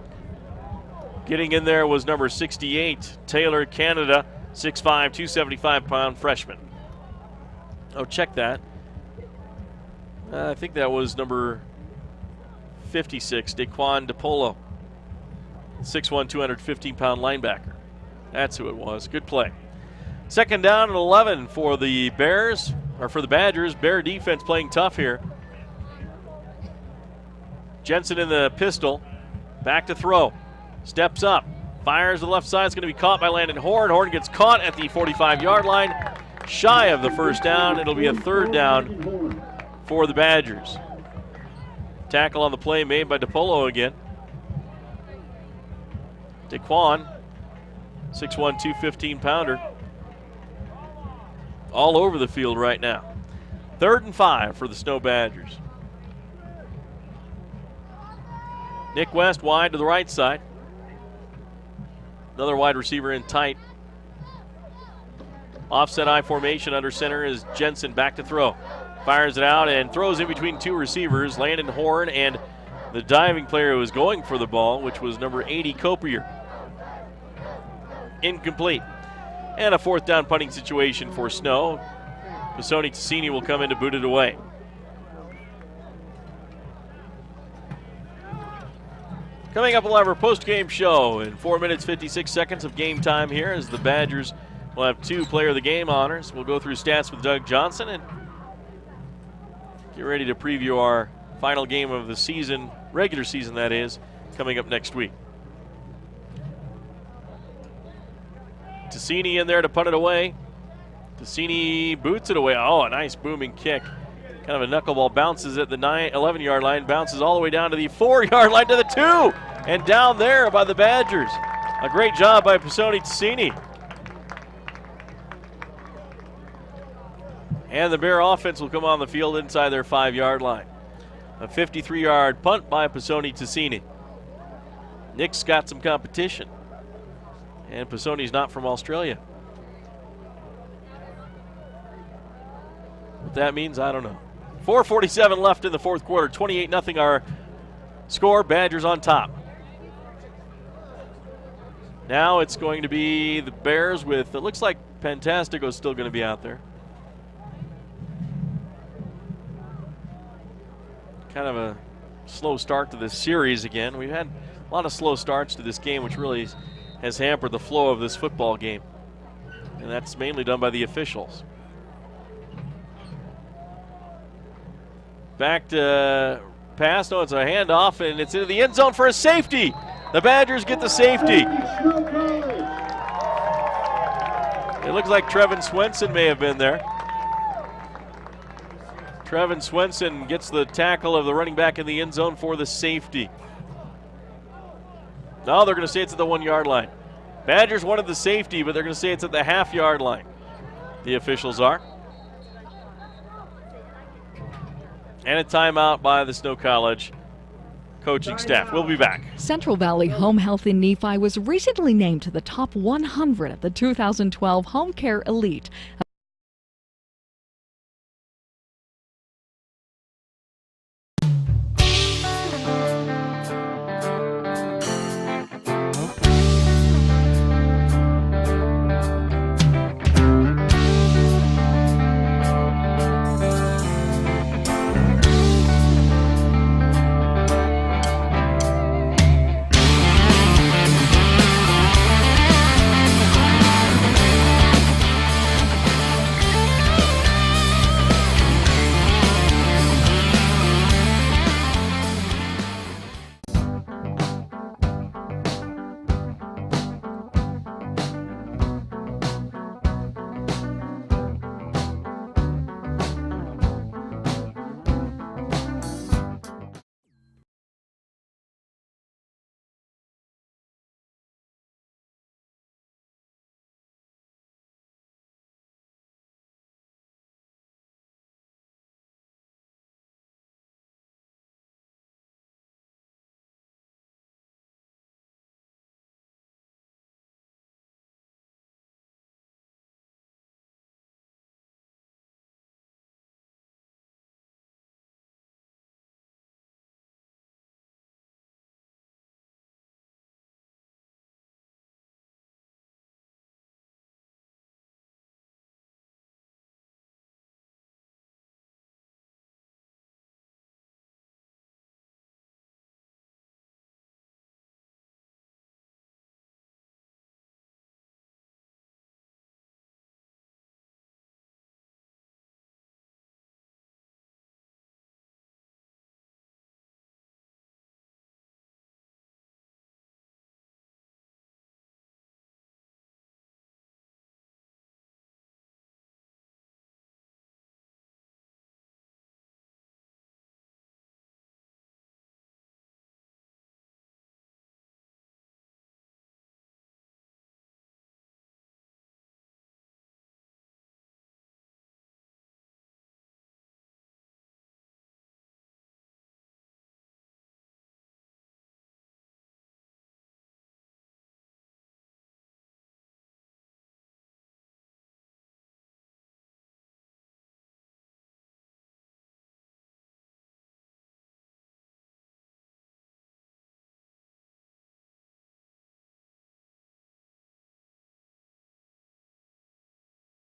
Getting in there was number 68, Taylor Canada, 6'5", 275-pound freshman. Oh, check that. I think that was number 56, Daquan DePolo, 6'1", 215-pound linebacker. That's who it was. Good play. Second down and 11 for the Bears, or for the Badgers. Bear defense playing tough here. Jensen in the pistol. Back to throw. Steps up. Fires to the left side. It's going to be caught by Landon Horn. Horn gets caught at the 45-yard line. Shy of the first down. It'll be a third down for the Badgers. Tackle on the play made by DePolo again. Daquan, 6'1", 215-pounder. All over the field right now. 3rd and 5 for the Snow Badgers. Nick West wide to the right side. Another wide receiver in tight. Offset I formation under center is Jensen back to throw. Fires it out and throws in between two receivers, Landon Horn and the diving player who was going for the ball, which was number 80, Copier. Incomplete. And a 4th down punting situation for Snow. Pisoni Tassini will come in to boot it away. Coming up, we'll have our post-game show in 4 minutes, 56 seconds of game time here as the Badgers will have 2 Player of the Game honors. We'll go through stats with Doug Johnson and get ready to preview our final game of the season, regular season that is, coming up next week. Tassini in there to punt it away. Tassini boots it away. Oh, a nice booming kick. Kind of a knuckleball, bounces at the 11-yard line, bounces all the way down to the 4-yard line to the 2, and down there by the Badgers. A great job by Pisoni Tassini. And the Bear offense will come on the field inside their 5-yard line. A 53-yard punt by Pisoni Tassini. Nick's got some competition. And Pisoni's not from Australia. What that means, I don't know. 4:47 left in the fourth quarter. 28-0 our score. Badgers on top. Now it's going to be the Bears with, it looks like Pantastico's still going to be out there. Kind of a slow start to this series again. We've had a lot of slow starts to this game, which really has hampered the flow of this football game. And that's mainly done by the officials. Back to pass. No, it's a handoff, and it's into the end zone for a safety. The Badgers get the safety. It looks like Trevin Swenson may have been there. Trevin Swenson gets the tackle of the running back in the end zone for the safety. No, they're going to say it's at the 1-yard line. Badgers wanted the safety, but they're going to say it's at the half-yard line. The officials are. And a timeout by the Snow College coaching staff. We'll be back. Central Valley Home Health in Nephi was recently named to the top 100 of the 2012 Home Care Elite.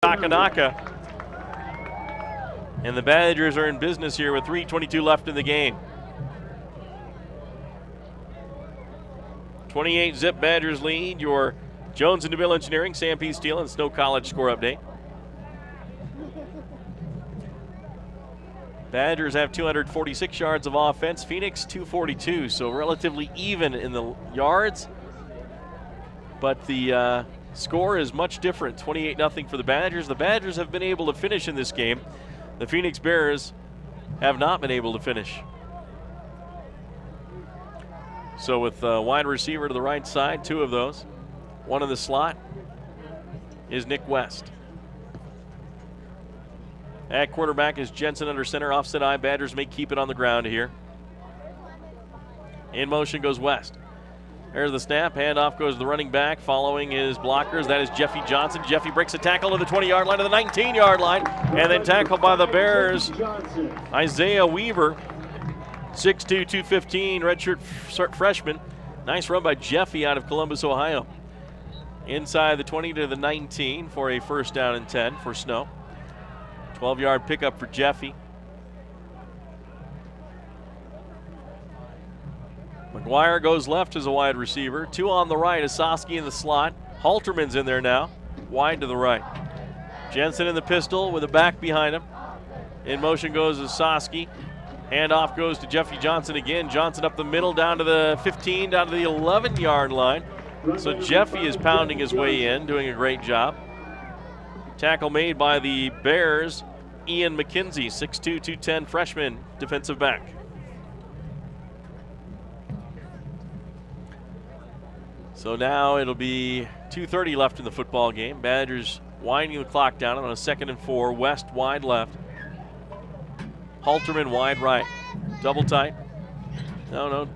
Takanaka. And the Badgers are in business here with 3:22 left in the game. 28-zip Badgers lead. Your Jones and DeMille Engineering, Stampede Steel, and Snow College score update. Badgers have 246 yards of offense. Phoenix 242, so relatively even in the yards. But the score is much different, 28-0 for the Badgers. The Badgers have been able to finish in this game. The Phoenix Bears have not been able to finish. So with wide receiver to the right side, two of those. One in the slot is Nick West. At quarterback is Jensen under center, offset eye. Badgers may keep it on the ground here. In motion goes West. There's the snap. Handoff goes to the running back. Following his blockers, that is Jeffy Johnson. Jeffy breaks a tackle to the 20-yard line, to the 19-yard line, and then tackled by the Bears. Isaiah Weaver, 6'2", 215, redshirt freshman. Nice run by Jeffy out of Columbus, Ohio. Inside the 20 to the 19 for a first down and 10 for Snow. 12-yard pickup for Jeffy. McGuire goes left as a wide receiver. Two on the right, Asosky in the slot. Halterman's in there now, wide to the right. Jensen in the pistol with a back behind him. In motion goes Asosky. Handoff goes to Jeffy Johnson again. Johnson up the middle, down to the 15, down to the 11-yard line. So Jeffy is pounding his way in, doing a great job. Tackle made by the Bears, Ian McKenzie, 6'2", 210 freshman defensive back. So now it'll be 2:30 left in the football game. Badgers winding the clock down on a 2nd and 4. West wide left. Halterman wide right. Double tight. No.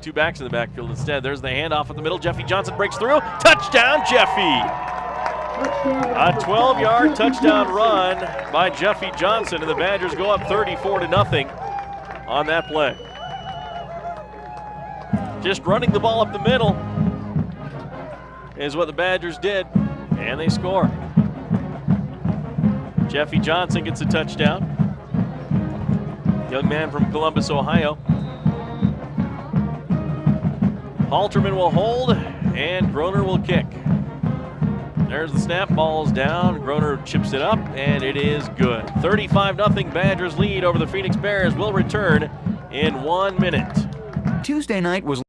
Two backs in the backfield instead. There's the handoff in the middle. Jeffy Johnson breaks through. Touchdown, Jeffy! A 12-yard touchdown run by Jeffy Johnson, and the Badgers go up 34-0 on that play. Just running the ball up the middle is what the Badgers did, and they score. Jeffy Johnson gets a touchdown. Young man from Columbus, Ohio. Halterman will hold, and Groner will kick. There's the snap, ball's down. Groner chips it up, and it is good. 35-0 Badgers lead over the Phoenix Bears. Will return in 1 minute. Tuesday night was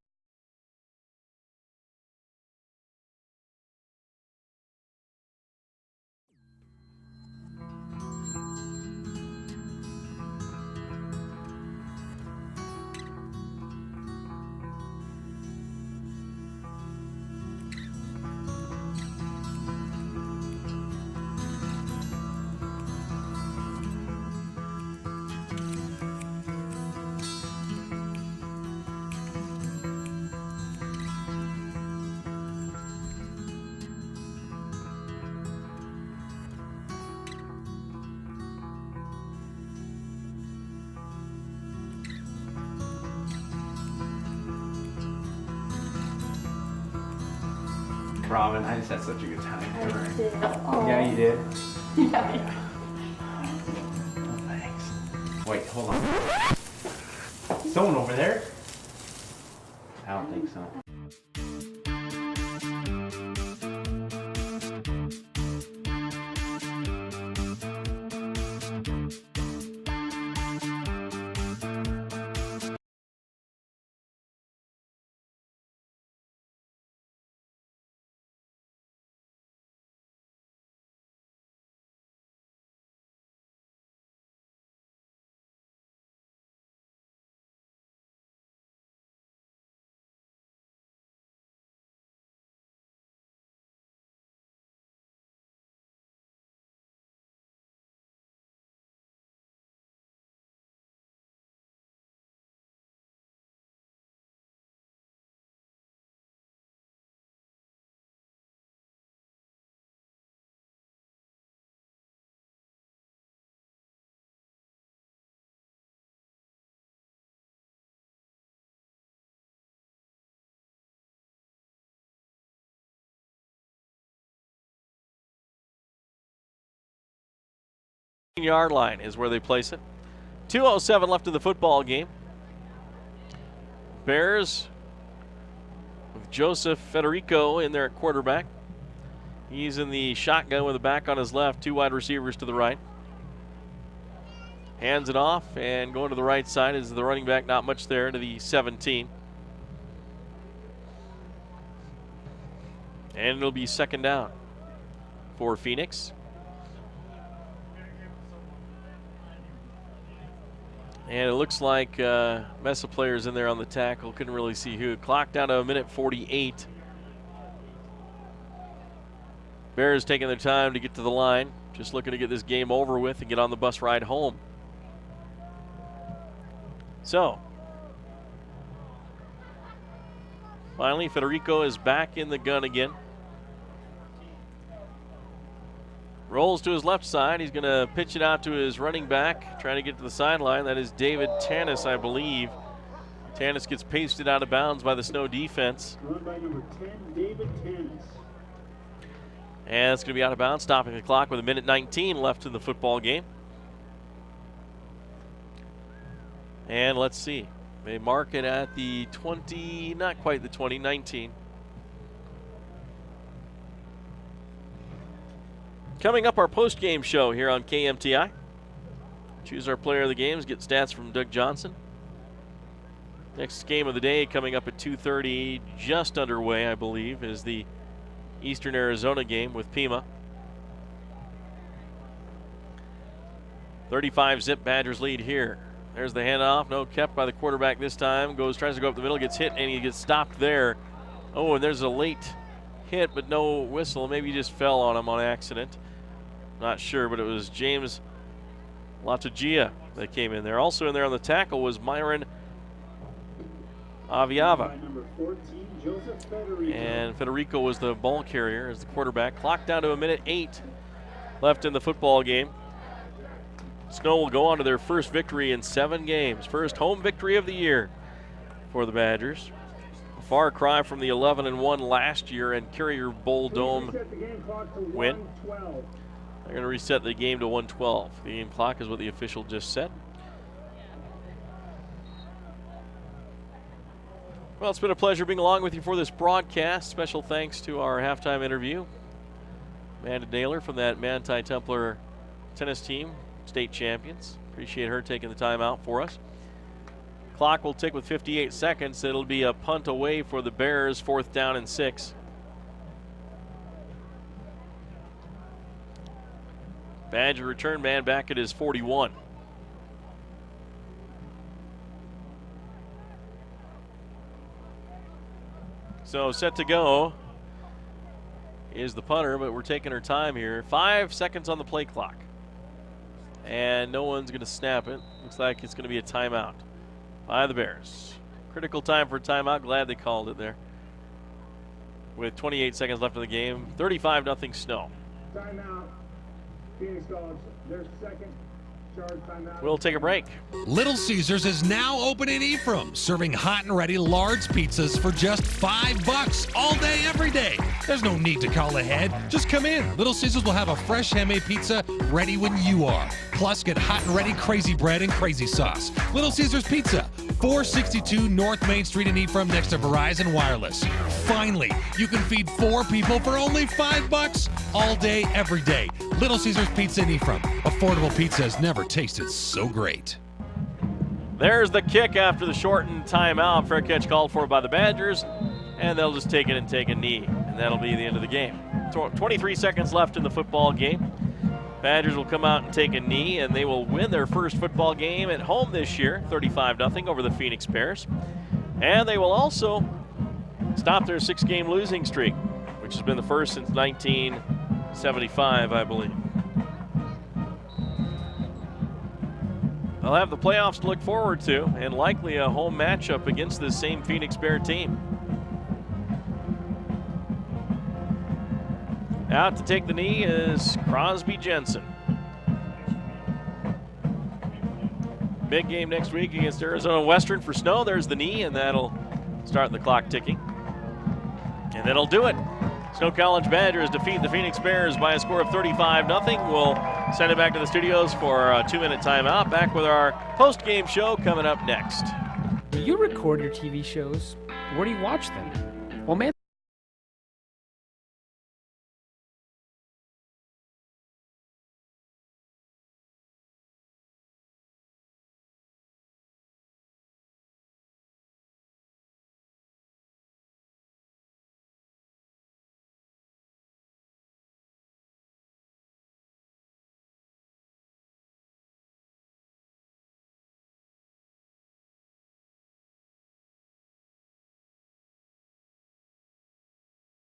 Robin, I just had such a good time. I did. Yeah, you did? Yeah. Oh, thanks. Wait, hold on. Someone over there? I don't think so. Yard line is where they place it. 2:07 left in the football game. Bears with Joseph Federico in there at quarterback. He's in the shotgun with the back on his left, 2 wide receivers to the right. Hands it off, and going to the right side is the running back, not much there, to the 17. And it'll be second down for Phoenix. And it looks like mess of players in there on the tackle. Couldn't really see who. Clock down to 1:48. Bears taking their time to get to the line. Just looking to get this game over with and get on the bus ride home. So, finally, Federico is back in the gun again. Rolls to his left side. He's going to pitch it out to his running back, trying to get to the sideline. That is David Tanis, I believe. Tanis gets pasted out of bounds by the Snow defense. Run by number 10, David Tanis. And it's going to be out of bounds, stopping the clock with 1:19 left in the football game. And let's see. They mark it at the 20, not quite the 20, 19. Coming up, our post-game show here on KMTI. Choose our player of the games, get stats from Doug Johnson. Next game of the day coming up at 2:30, just underway, I believe, is the Eastern Arizona game with Pima. 35-zip Badgers lead here. There's the handoff, no, kept by the quarterback this time. Tries to go up the middle, gets hit, and he gets stopped there. Oh, and there's a late hit, but no whistle. Maybe he just fell on him on accident. Not sure, but it was James Latagia that came in there. Also in there on the tackle was Myron Aviava. And Federico was the ball carrier as the quarterback. Clock down to 1:08 left in the football game. Snow will go on to their first victory in 7 games. First home victory of the year for the Badgers. A far cry from the 11-1 last year and Carrier Bowl Dome win. They're going to reset the game to 1:12. The game clock is what the official just said. Well, it's been a pleasure being along with you for this broadcast. Special thanks to our halftime interview, Amanda Naylor from that Manti Templar tennis team, state champions. Appreciate her taking the time out for us. Clock will tick with 58 seconds. It'll be a punt away for the Bears, 4th down and 6. Badger return man back at his 41. So set to go is the punter, but we're taking our time here. 5 seconds on the play clock. And no one's going to snap it. Looks like it's going to be a timeout by the Bears. Critical time for a timeout. Glad they called it there. With 28 seconds left in the game. 35-0 Snow. Timeout. Phoenix Dogs, their second charge timeout. We'll take a break. Little Caesars is now open in Ephraim, serving hot and ready large pizzas for just $5 all day, every day. There's no need to call ahead. Just come in. Little Caesars will have a fresh handmade pizza ready when you are. Plus, get hot and ready crazy bread and crazy sauce. Little Caesars Pizza, 462 North Main Street in Ephraim, next to Verizon Wireless. Finally, you can feed 4 people for only $5 all day, every day. Little Caesars Pizza in Ephraim. Affordable pizza has never tasted so great. There's the kick after the shortened timeout. Fair catch called for by the Badgers, and they'll just take it and take a knee, and that'll be the end of the game. 23 seconds left in the football game. Badgers will come out and take a knee, and they will win their first football game at home this year, 35-0 over the Phoenix Bears. And they will also stop their 6-game losing streak, which has been the first since 1975, I believe. They'll have the playoffs to look forward to, and likely a home matchup against this same Phoenix Bear team. Out to take the knee is Crosby Jensen. Big game next week against Arizona Western for Snow. There's the knee, and that'll start the clock ticking. And that'll do it. Snow College Badgers defeat the Phoenix Bears by a score of 35-0. We'll send it back to the studios for a 2-minute timeout. Back with our post-game show coming up next. Do you record your TV shows? Where do you watch them? Well, man.